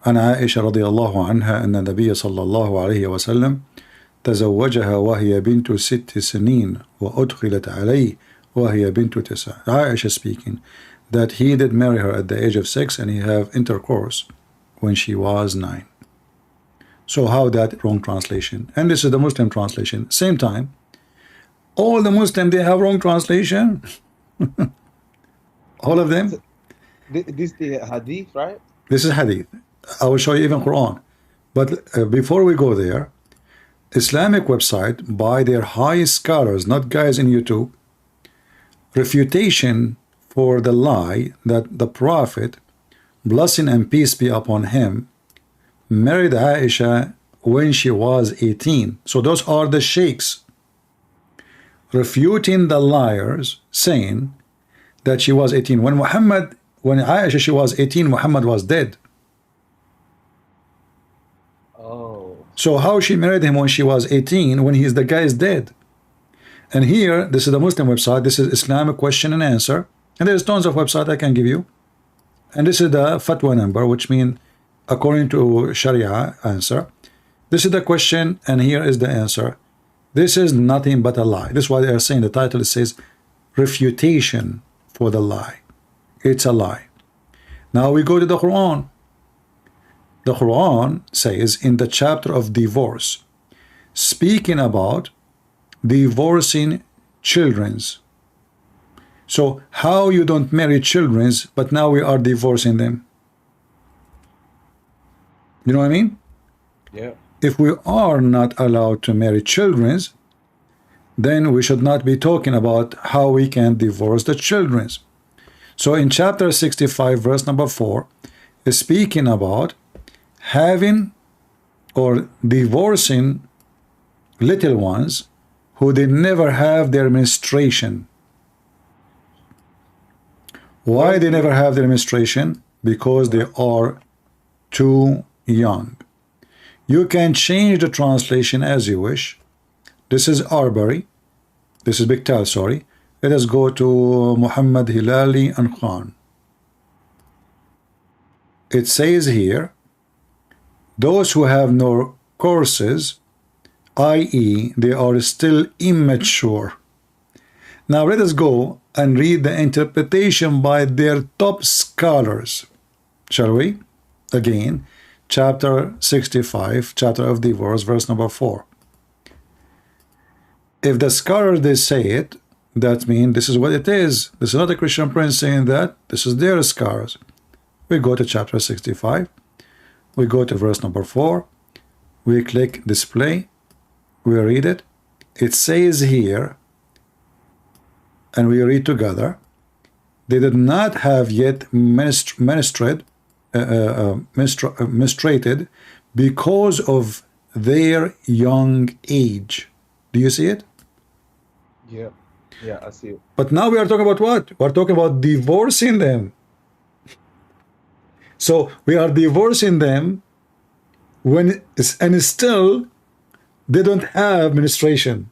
عن عائشة رضي الله عنها أن النبي صلى الله عليه وسلم تزوجها وهي بنت 6 سنين وأدخلت عليه وهي بنت 9. Aisha speaking, that he did marry her at the age of 6 and he have intercourse when she was 9. So how that wrong translation? And this is the Muslim translation. Same time, all the Muslim, they have wrong translation. All of them. This the hadith, right? This is hadith. I will show you even Quran. But before we go there, Islamic website by their high scholars, not guys in YouTube, refutation for the lie that the Prophet, blessing and peace be upon him, married Aisha when she was 18. So those are the sheikhs refuting the liars, saying that she was 18. When Aisha she was 18, Muhammad was dead. Oh. So how she married him when she was 18 when the guy is dead? And here, this is the Muslim website. This is Islamic question and answer. And there's tons of websites I can give you. And this is the fatwa number, which means according to Sharia answer. This is the question, and here is the answer. This is nothing but a lie. This is why they are saying the title says refutation for the lie. It's a lie. Now we go to the Quran. The Quran says in the chapter of divorce, speaking about divorcing children's. So how you don't marry children's, but now we are divorcing them? You know what I mean? Yeah. If we are not allowed to marry children's, then we should not be talking about how we can divorce the children's. So in chapter 65, verse number 4, is speaking about having or divorcing little ones who did never have their menstruation. Why they never have their menstruation? Because they are too young. You can change the translation as you wish. This is Arbery. This is Biktal, sorry. Let us go to Muhammad Hilali and Khan. It says here, those who have no courses, i.e. they are still immature. Now let us go and read the interpretation by their top scholars. Shall we? Again, chapter 65, chapter of divorce, verse number 4. If the scholars they say it, that means this is what it is. This is not a Christian prince saying that. This is their scholars. We go to chapter 65. We go to verse number 4. We click display. We read it. It says here, and we read together, they did not have yet menstruated because of their young age. Do you see it? Yeah. Yeah, I see it. But now we are talking about what? We're talking about divorcing them. So we are divorcing them when and still they don't have menstruation.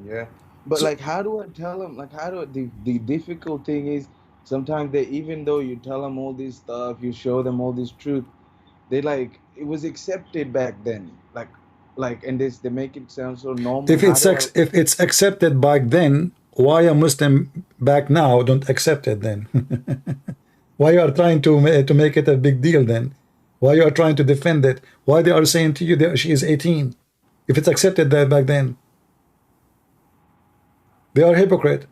Yeah. But like, how do I tell them? Like, the difficult thing is sometimes they, even though you tell them all this stuff, you show them all this truth, they like, it was accepted back then. And they make it sound so normal. If it's accepted back then, why a Muslim back now don't accept it then? Why you are trying to make it a big deal then? Why you are trying to defend it? Why they are saying to you that she is 18? If it's accepted that back then, they are hypocrite.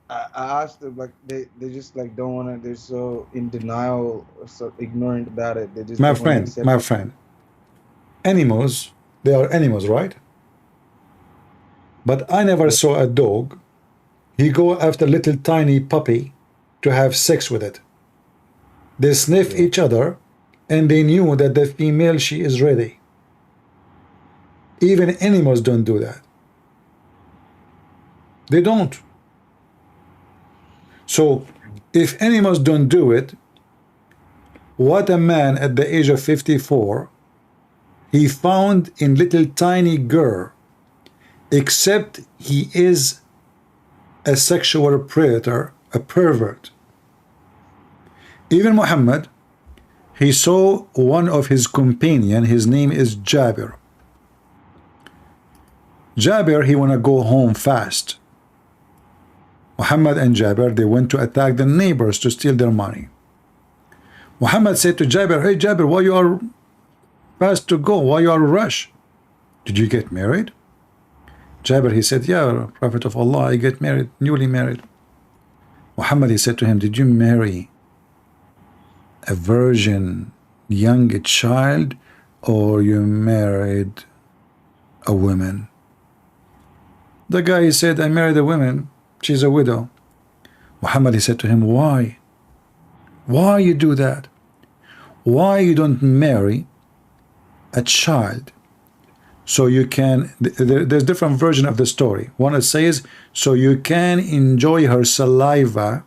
I asked them, like, they just like don't want to. They're so in denial, or so ignorant about it. They just My don't want to friend, accept my it. friend, animals, they are animals, right? But I never Yeah. saw a dog. He go after little tiny puppy to have sex with it. They sniff Yeah. each other, and they knew that the female, she is ready. Even animals don't do that. They don't. So if animals don't do it, what a man at the age of 54 he found in little tiny girl, except he is a sexual predator, a pervert. Even Muhammad, he saw one of his companion, his name is Jabir. Jabir, he want to go home fast. Muhammad and Jabir, they went to attack the neighbors to steal their money. Muhammad said to Jabir, hey Jabir, why you are fast to go? Why you are rush? Did you get married? Jabir, he said, yeah, Prophet of Allah, I get married, newly married. Muhammad, he said to him, did you marry a virgin young child, or you married a woman? The guy, he said, I married a woman, she's a widow. Muhammad, he said to him, why? Why you do that? Why you don't marry a child? So you can, there's different version of the story. One it says, so you can enjoy her saliva,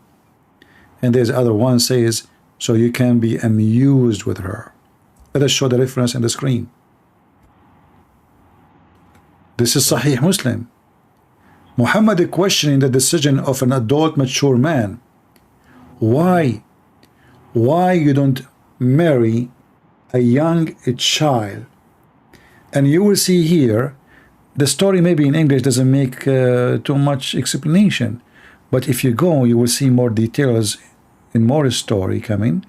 and there's other one says, so you can be amused with her. Let us show the reference on the screen. This is Sahih Muslim. Muhammad is questioning the decision of an adult, mature man. Why? Why you don't marry a young child? And you will see here, the story maybe in English doesn't make too much explanation, but if you go, you will see more details in more story coming.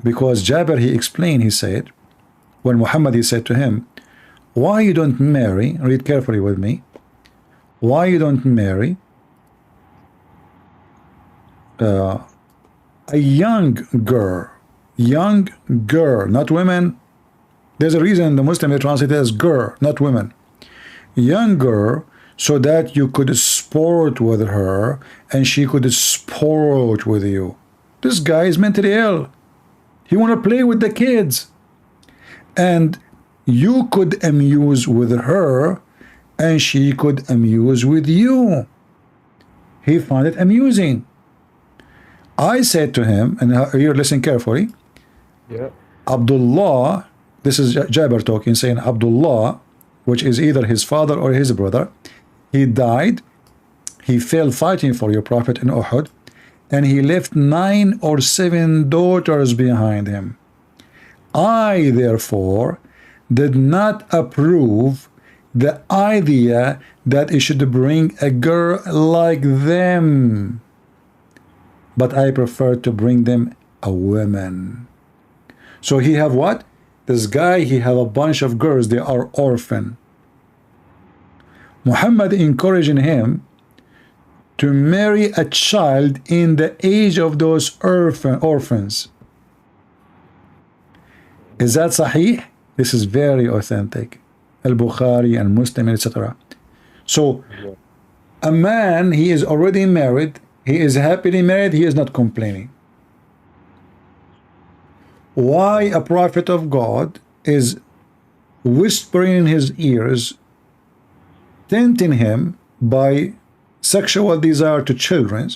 Because Jabir, he explained, he said, when Muhammad, he said to him, why you don't marry, read carefully with me, why you don't marry a young girl, not women. There's a reason the Muslim they translate it as girl, not women. Young girl, so that you could sport with her and she could sport with you. This guy is mentally ill. He want to play with the kids. And you could amuse with her and she could amuse with you. He found it amusing. I said to him, and here listen carefully, Yeah. Abdullah, this is Jabir talking, saying Abdullah, which is either his father or his brother, he died, he fell fighting for your Prophet in Uhud, and he left 9 or 7 daughters behind him. I, therefore, did not approve the idea that he should bring a girl like them, but I prefer to bring them a woman. So he have what? This guy, he have a bunch of girls, they are orphan. Muhammad encouraging him to marry a child in the age of those orphans. Is that sahih? This is very authentic. Al-Bukhari and Muslim, etc. So Yeah. a man, he is already married, he is happily married, he is not complaining. Why a prophet of God is whispering in his ears, tempting him by sexual desire to children,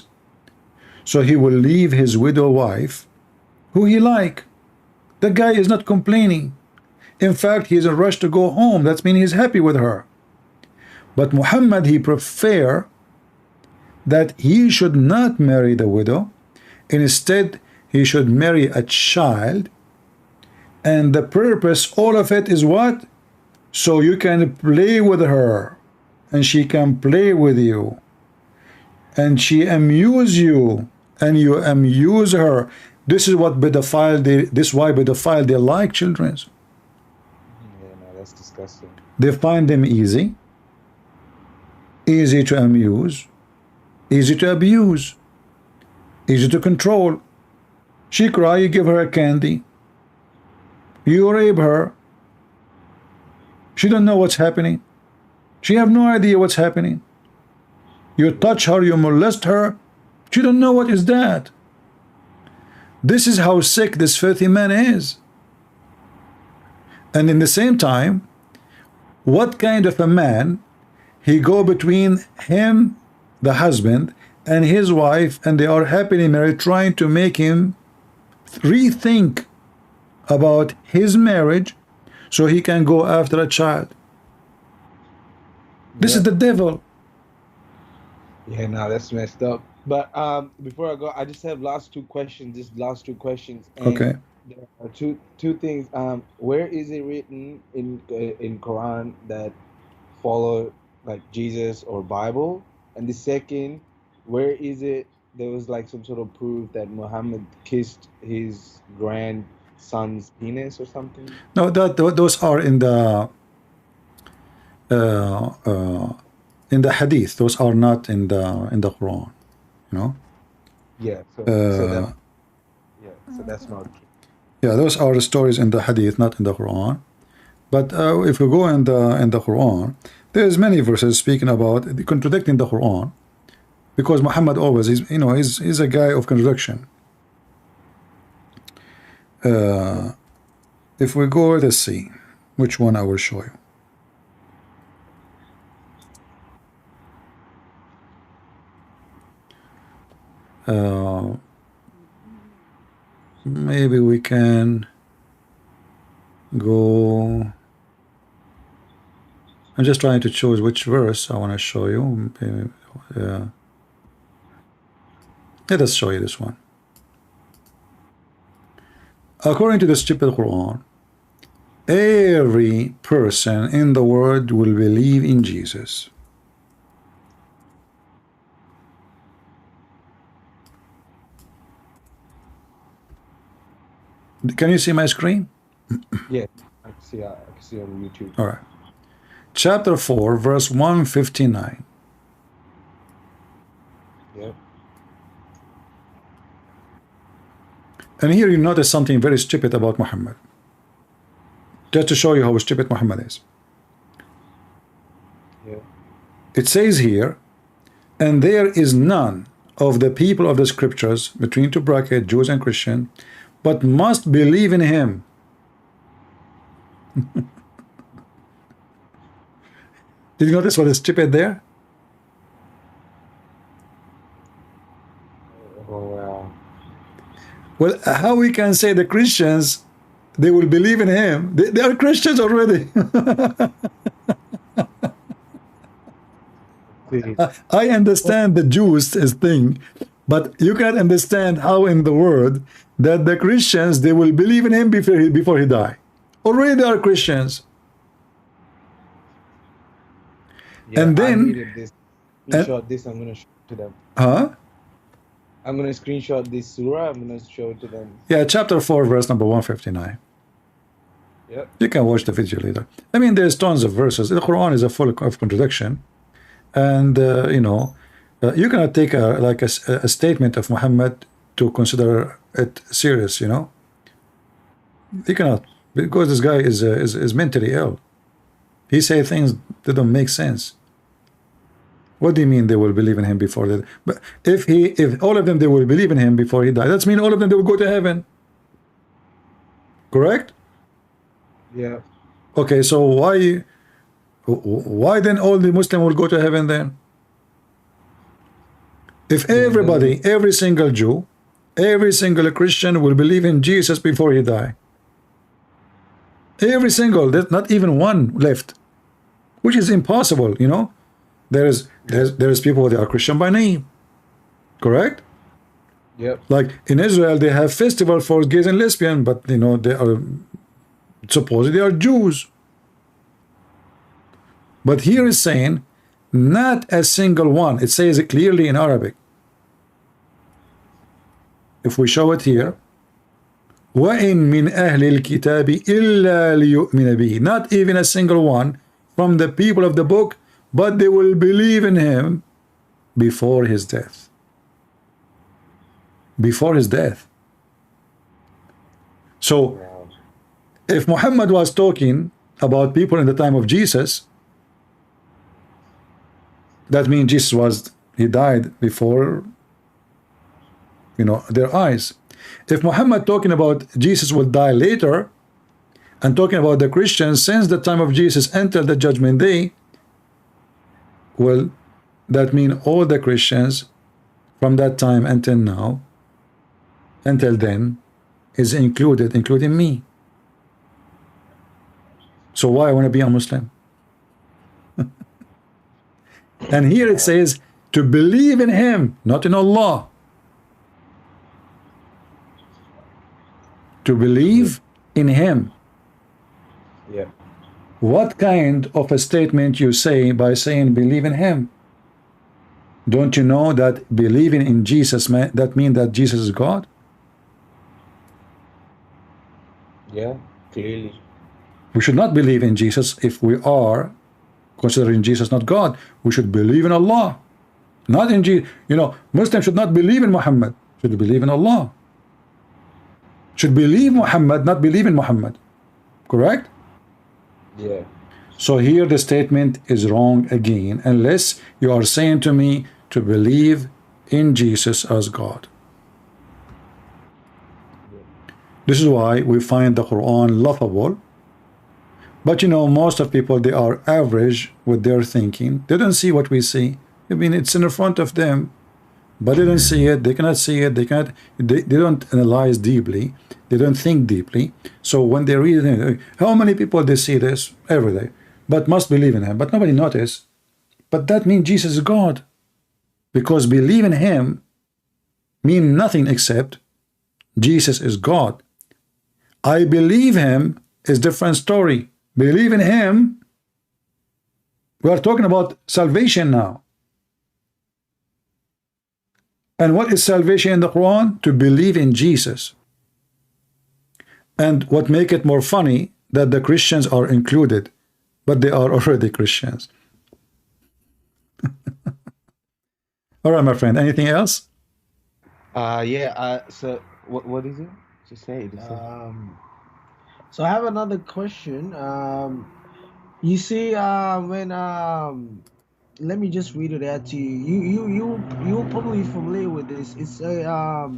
so he will leave his widow wife who he like. The guy is not complaining. In fact, he is in a rush to go home. That means he's happy with her. But Muhammad, he prefer that he should not marry the widow. Instead, he should marry a child. And the purpose, all of it is what? So you can play with her and she can play with you and she amuse you and you amuse her. This is what pedophile, this is why pedophile, they like children. Yeah, no, that's disgusting. They find them easy to amuse, easy to abuse, easy to control. She cry, you give her a candy, you rape her, she don't know what's happening, she have no idea what's happening. You touch her, you molest her, she don't know what is that. This is how sick this filthy man is. And in the same time, what kind of a man he go between him, the husband, and his wife, and they are happily married, trying to make him rethink about his marriage so he can go after a child. This is the devil. Yeah, no, that's messed up. But before I go, I just have last two questions. Just last two questions. And Okay. there are two things. Where is it written in Quran that follow like Jesus or Bible? And the second, where is it there was like some sort of proof that Muhammad kissed his grandson's penis or something? No, those are in the hadith. Those are not in the Quran. You know. Yeah. So that's not true. Yeah, those are the stories in the hadith, not in the Quran. But if we go in the Quran, there's many verses speaking about contradicting the Quran, because Muhammad always is, you know, he's a guy of contradiction. If we go, let's see which one I will show you. Maybe we can go. I'm just trying to choose which verse I want to show you. Let us show you this one. According to the stupid Quran, every person in the world will believe in Jesus. Can you see my screen? Yeah, I can see on YouTube. All right. Chapter 4, verse 159. Yep. And here you notice something very stupid about Muhammad. Just to show you how stupid Muhammad is. Yeah. It says here, and there is none of the people of the scriptures, between two brackets, Jews and Christian, but must believe in him. Did you notice what is stupid there? Oh wow. Well, how we can say the Christians, they will believe in him? They are Christians already. I understand the Jews thing, but you can understand how in the world that the Christians, they will believe in him before he die. Already they are Christians. Yeah, And then- I needed this. Screenshot this. I'm gonna show it to them. Huh? I'm gonna screenshot this surah. I'm gonna show it to them. Yeah, chapter 4, verse number 159. Yep. You can watch the video later. I mean, there's tons of verses. The Quran is full of contradiction. And, you know, you cannot take a statement of Muhammad to consider it serious, you know. You cannot, because this guy is mentally ill. He say things that don't make sense. What do you mean they will believe in him before that? But if all of them they will believe in him before he died, that's mean all of them they will go to heaven. Correct? Yeah. Okay, so why then all the Muslim will go to heaven then? If everybody, every single Jew, every single Christian will believe in Jesus before he die. Every single, there's not even one left, which is impossible, you know. There's people that are Christian by name, correct? Yep. Like in Israel, they have festival for gays and lesbians, but you know they are supposedly they are Jews. But here is saying, not a single one. It says it clearly in Arabic. If we show it here, وَإِن مِّنْ أَهْلِ الْكِتَابِ إِلَّا لِيُؤْمِنَ بِهِ. Not even a single one from the people of the book, but they will believe in him before his death. Before his death. So if Muhammad was talking about people in the time of Jesus, that means he died before, you know, their eyes. If Muhammad talking about Jesus will die later and talking about the Christians since the time of Jesus until the judgment day, well, that means all the Christians from that time until now, until then, is included, including me. So why I want to be a Muslim? And here it says to believe in him, not in Allah. To believe in him. Yeah. What kind of a statement you say by saying believe in him? Don't you know that believing in Jesus, that means that Jesus is God? Yeah, clearly. We should not believe in Jesus if we are considering Jesus not God. We should believe in Allah, not in Jesus. You know, Muslims should not believe in Muhammad, should believe in Allah. Should believe Muhammad, not believe in Muhammad. Correct? Yeah. So here the statement is wrong again, unless you are saying to me to believe in Jesus as God. This is why we find the Quran laughable. But you know, most of people, they are average with their thinking. They don't see what we see. I mean, it's in front of them, but they don't see it. They cannot see it. They don't analyze deeply. They don't think deeply. So when they read it, how many people they see this every day, but must believe in him, but nobody notice. But that means Jesus is God, because believe in him mean nothing except Jesus is God. I believe him is different story. Believe in him, we are talking about salvation now. And what is salvation in the Quran? To believe in Jesus. And what make it more funny, that the Christians are included, but they are already Christians. All right, my friend, anything else? So what is it? Just say it. So I have another question. You see, when let me just read it out to you. You're probably familiar with this. It's a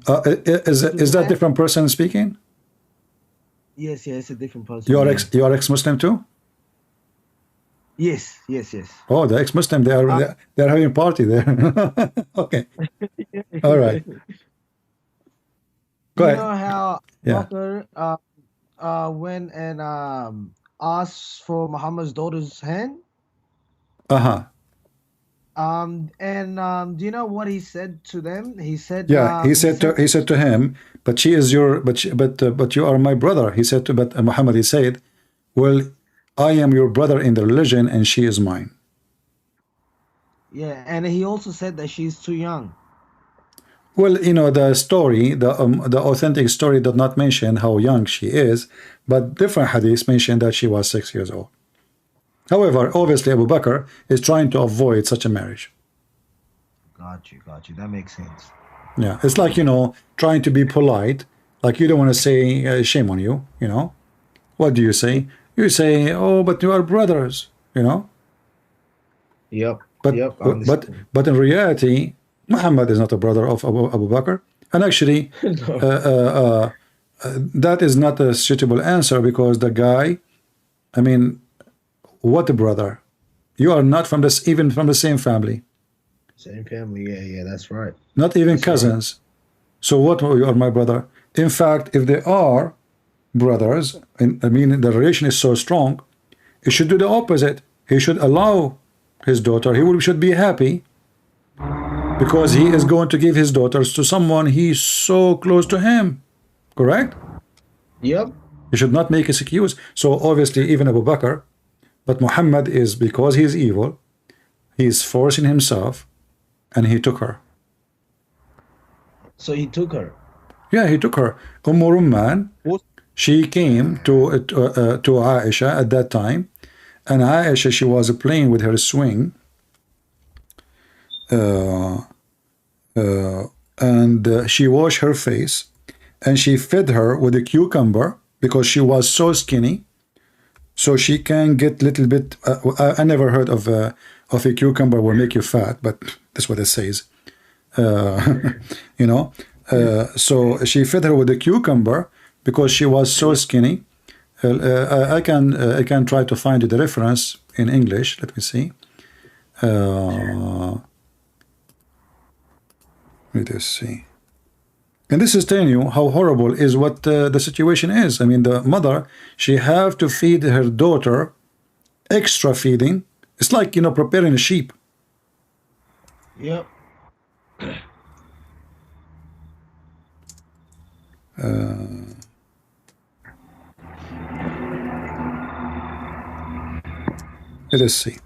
Is that different person speaking? Yes, it's a different person. You are ex-Muslim too? Yes. Oh, the ex-Muslim, they're having a party there. Okay. All right. Go ahead. You know how Yeah. Kafer went and asked for Muhammad's daughter's hand? Uh-huh. Do you know what he said to them? He said, Yeah, he said to him, but she is your, but you are my brother. He said to, but Muhammad, he said, well, I am your brother in the religion, and she is mine. Yeah, and he also said that she's too young. Well, you know, the story, the authentic story did not mention how young she is, but different hadiths mention that she was 6 years old. However, obviously Abu Bakr is trying to avoid such a marriage. Got you. That makes sense. Yeah, it's like, you know, trying to be polite, like you don't want to say shame on you, you know. What do you say? You say, oh, but you are brothers, you know. Yep. But in reality, Muhammad is not a brother of Abu Bakr, and actually that is not a suitable answer, because the guy, I mean, what a brother. You are not from this, even from the same family. Same family, yeah, that's right. Not even cousins. Right. So what, you are my brother? In fact, if they are brothers, and I mean the relation is so strong, he should do the opposite. He should allow his daughter, should be happy, because he is going to give his daughters to someone he's so close to him. Correct? Yep. He should not make excuse. So obviously even Abu Bakr, but Muhammad is, because he is evil, he is forcing himself, and he took her. So he took her? Yeah, he took her. Rumman, she came to Aisha at that time, and Aisha, she was playing with her swing, uh, and she washed her face, and she fed her with a cucumber because she was so skinny, so she can get little bit. I never heard of a cucumber will make you fat, but that's what it says. You know, so she fed her with a cucumber because she was so skinny. I can try to find the reference in English. Let me see. Let us see. And this is telling you how horrible is what the situation is. I mean, the mother, she have to feed her daughter extra feeding. It's like, you know, preparing a sheep. Yep. Let us see.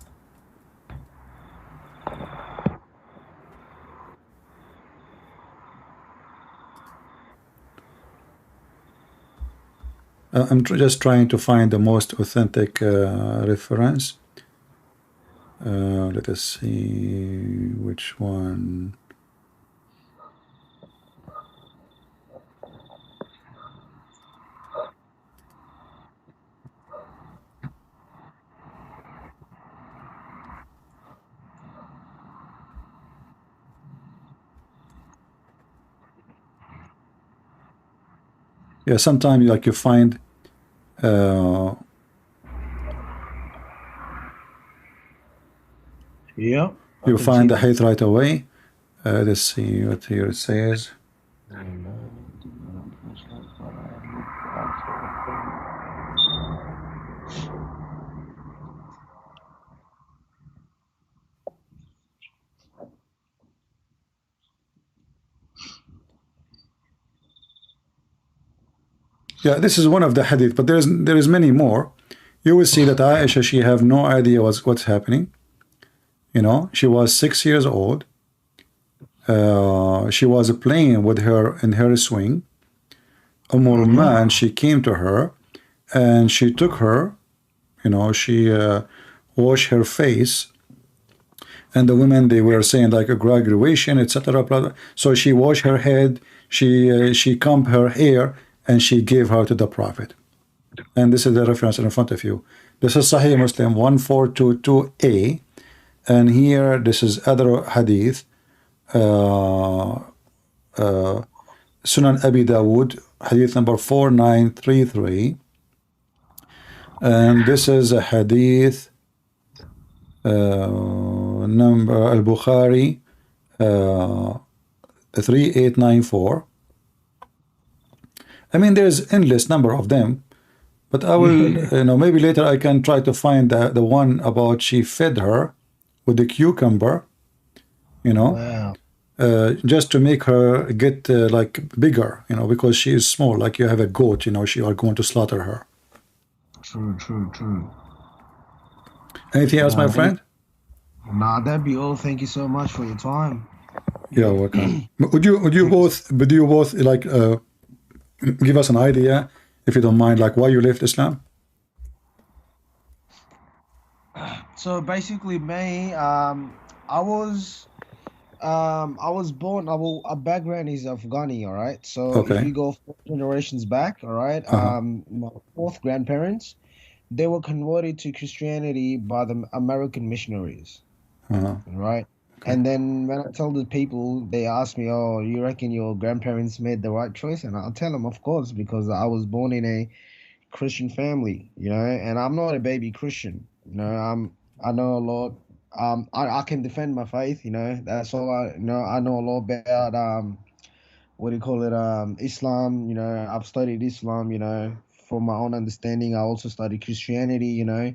I'm just trying to find the most authentic reference. Let us see which one. Yeah, sometimes like you find Yep. you find the hadith right away. Let's see what here it says. Yeah, this is one of the hadith, but there is many more. You will see that Aisha, she have no idea what's happening. You know, she was 6 years old. She was playing with her in her swing. Man, she came to her and she took her. You know, she washed her face, and the women, they were saying like a graduation, etc. So she washed her head, she combed her hair, and she gave her to the Prophet. And this is the reference in front of you. This is Sahih Muslim 1422a, and here this is other hadith, Sunan Abi Dawood, hadith number 4933, and this is a hadith number Al-Bukhari 3894. I mean, there's endless number of them, but I will, you know, maybe later I can try to find the one about she fed her with the cucumber, you know, just to make her get like bigger, you know, because she is small, like you have a goat, you know, you are going to slaughter her. True. Anything else, my friend? Nah, that'd be all. Thank you so much for your time. You're welcome. would you both like give us an idea, if you don't mind, like why you left Islam? So basically, me, I was born. Our background is Afghani, all right. So if you go 4 generations back, all right, my fourth grandparents, they were converted to Christianity by the American missionaries, right? And then when I tell the people, they ask me, "Oh, you reckon your grandparents made the right choice?" And I'll tell them, "Of course, because I was born in a Christian family, you know, and I'm not a baby Christian, you know. I know a lot. I can defend my faith, you know. That's all I know. I know a lot about what do you call it? Islam, you know. I've studied Islam, you know, from my own understanding. I also studied Christianity, you know.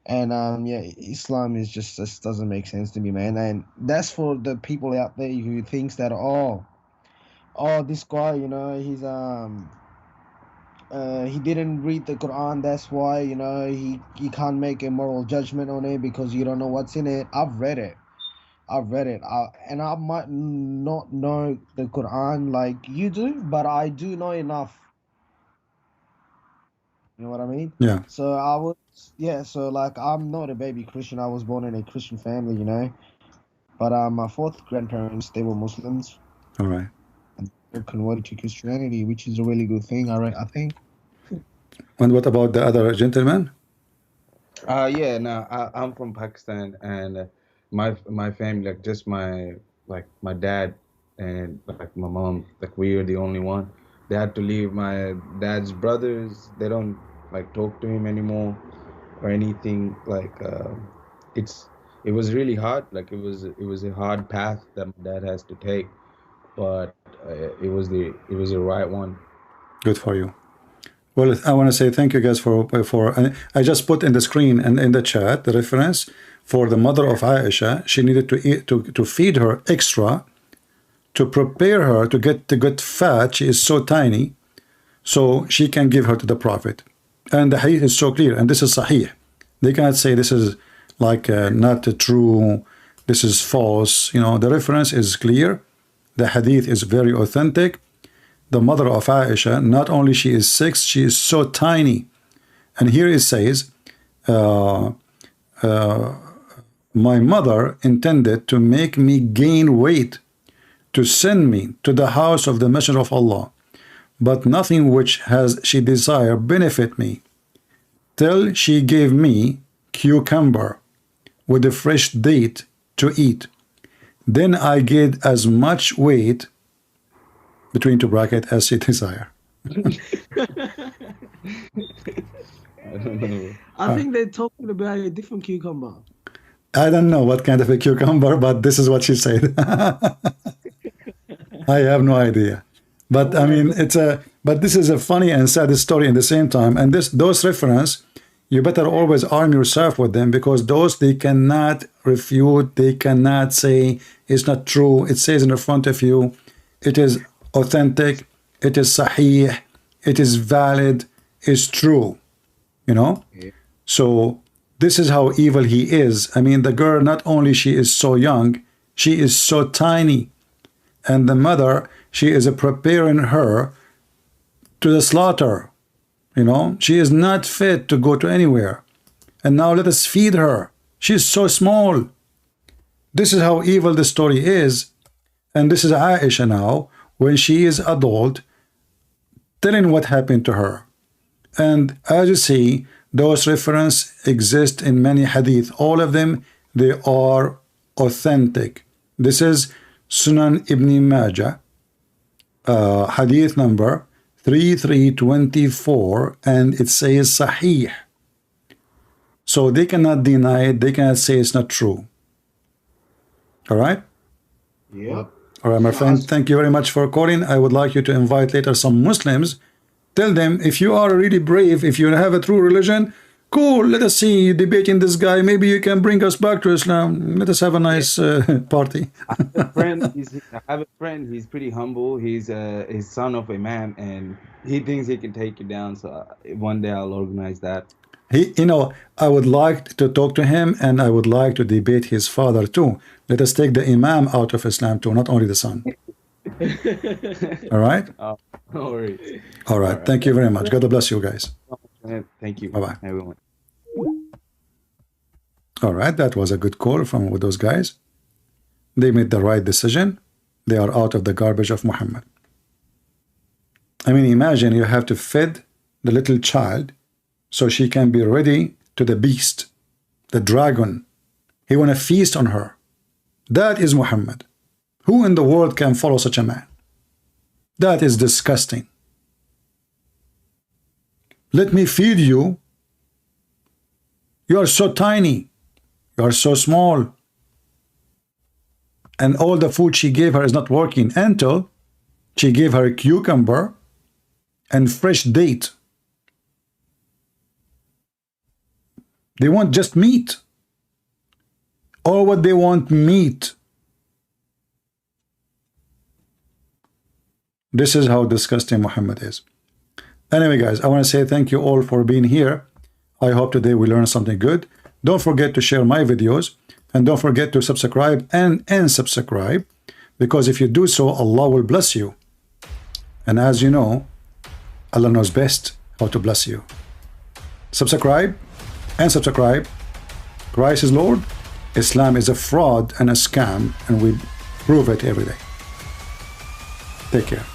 And yeah, Islam is just doesn't make sense to me, man. And that's for the people out there who thinks that this guy, you know, he didn't read the Quran. That's why, you know, he can't make a moral judgment on it because you don't know what's in it. I've read it. And I might not know the Quran like you do, but I do know enough. You know what I mean? Yeah. So like, I'm not a baby Christian. I was born in a Christian family, you know. But my fourth grandparents, they were Muslims. All right. And they're converted to Christianity, which is a really good thing. I think. And what about the other gentleman? Yeah, no, I'm from Pakistan, and my family, like just my dad and like my mom, like we are the only one. They had to leave. My dad's brothers, they don't like talk to him anymore or anything. Like it was really hard. Like it was a hard path that my dad has to take, but it was the right one. Good for you. Well, I want to say thank you guys for I just put in the screen and in the chat the reference for the mother of Aisha. She needed to eat to feed her extra to prepare her to get fat. She is so tiny, so she can give her to the Prophet. And the hadith is so clear, and this is sahih. They cannot say this is like not true, this is false. You know, the reference is clear. The hadith is very authentic. The mother of Aisha, not only she is 6, she is so tiny. And here it says, my mother intended to make me gain weight, to send me to the house of the Messenger of Allah, but nothing which has she desire benefit me, till she gave me cucumber with a fresh date to eat. Then I gained as much weight, between two brackets, as she desire. I don't know. I think they're talking about a different cucumber. I don't know what kind of a cucumber, but this is what she said. I have no idea. But I mean, but this is a funny and sad story in the same time. And those reference, you better always arm yourself with them, because those they cannot refute, they cannot say it's not true. It says in the front of you, it is authentic, it is sahih, it is valid, it's true. You know? Yeah. So this is how evil he is. I mean, the girl, not only she is so young, she is so tiny. And the mother, she is preparing her to the slaughter. You know, she is not fit to go to anywhere. And now let us feed her. She is so small. This is how evil the story is. And this is Aisha now, when she is adult, telling what happened to her. And as you see, those references exist in many hadith. All of them, they are authentic. This is Sunan Ibn Majah, hadith number 3324, and it says sahih. So they cannot deny it, they cannot say it's not true. All right? Yep. All right, my friend, thank you very much for calling. I would like you to invite later some Muslims. Tell them, if you are really brave, if you have a true religion, cool, let us see you debating this guy. Maybe you can bring us back to Islam. Let us have a nice party. I have a friend, he's pretty humble. He's son of a man, and he thinks he can take you down. So one day I'll organize that. You know, I would like to talk to him, and I would like to debate his father too. Let us take the Imam out of Islam too, not only the son. All right? No worries. All right. Thank you very much. God bless you guys. Thank you. Bye-bye. Everyone. All right. That was a good call from those guys. They made the right decision. They are out of the garbage of Muhammad. I mean, imagine you have to feed the little child so she can be ready to the beast, the dragon. He want to feast on her. That is Muhammad. Who in the world can follow such a man? That is disgusting. Let me feed you. You are so tiny. You are so small. And all the food she gave her is not working until she gave her a cucumber and fresh date. They want just meat. Or what they want, meat. This is how disgusting Muhammad is. Anyway, guys, I want to say thank you all for being here. I hope today we learned something good. Don't forget to share my videos, and don't forget to subscribe and unsubscribe, because if you do so, Allah will bless you. And as you know, Allah knows best how to bless you. Subscribe and subscribe. Christ is Lord, Islam is a fraud and a scam, and we prove it every day. Take care.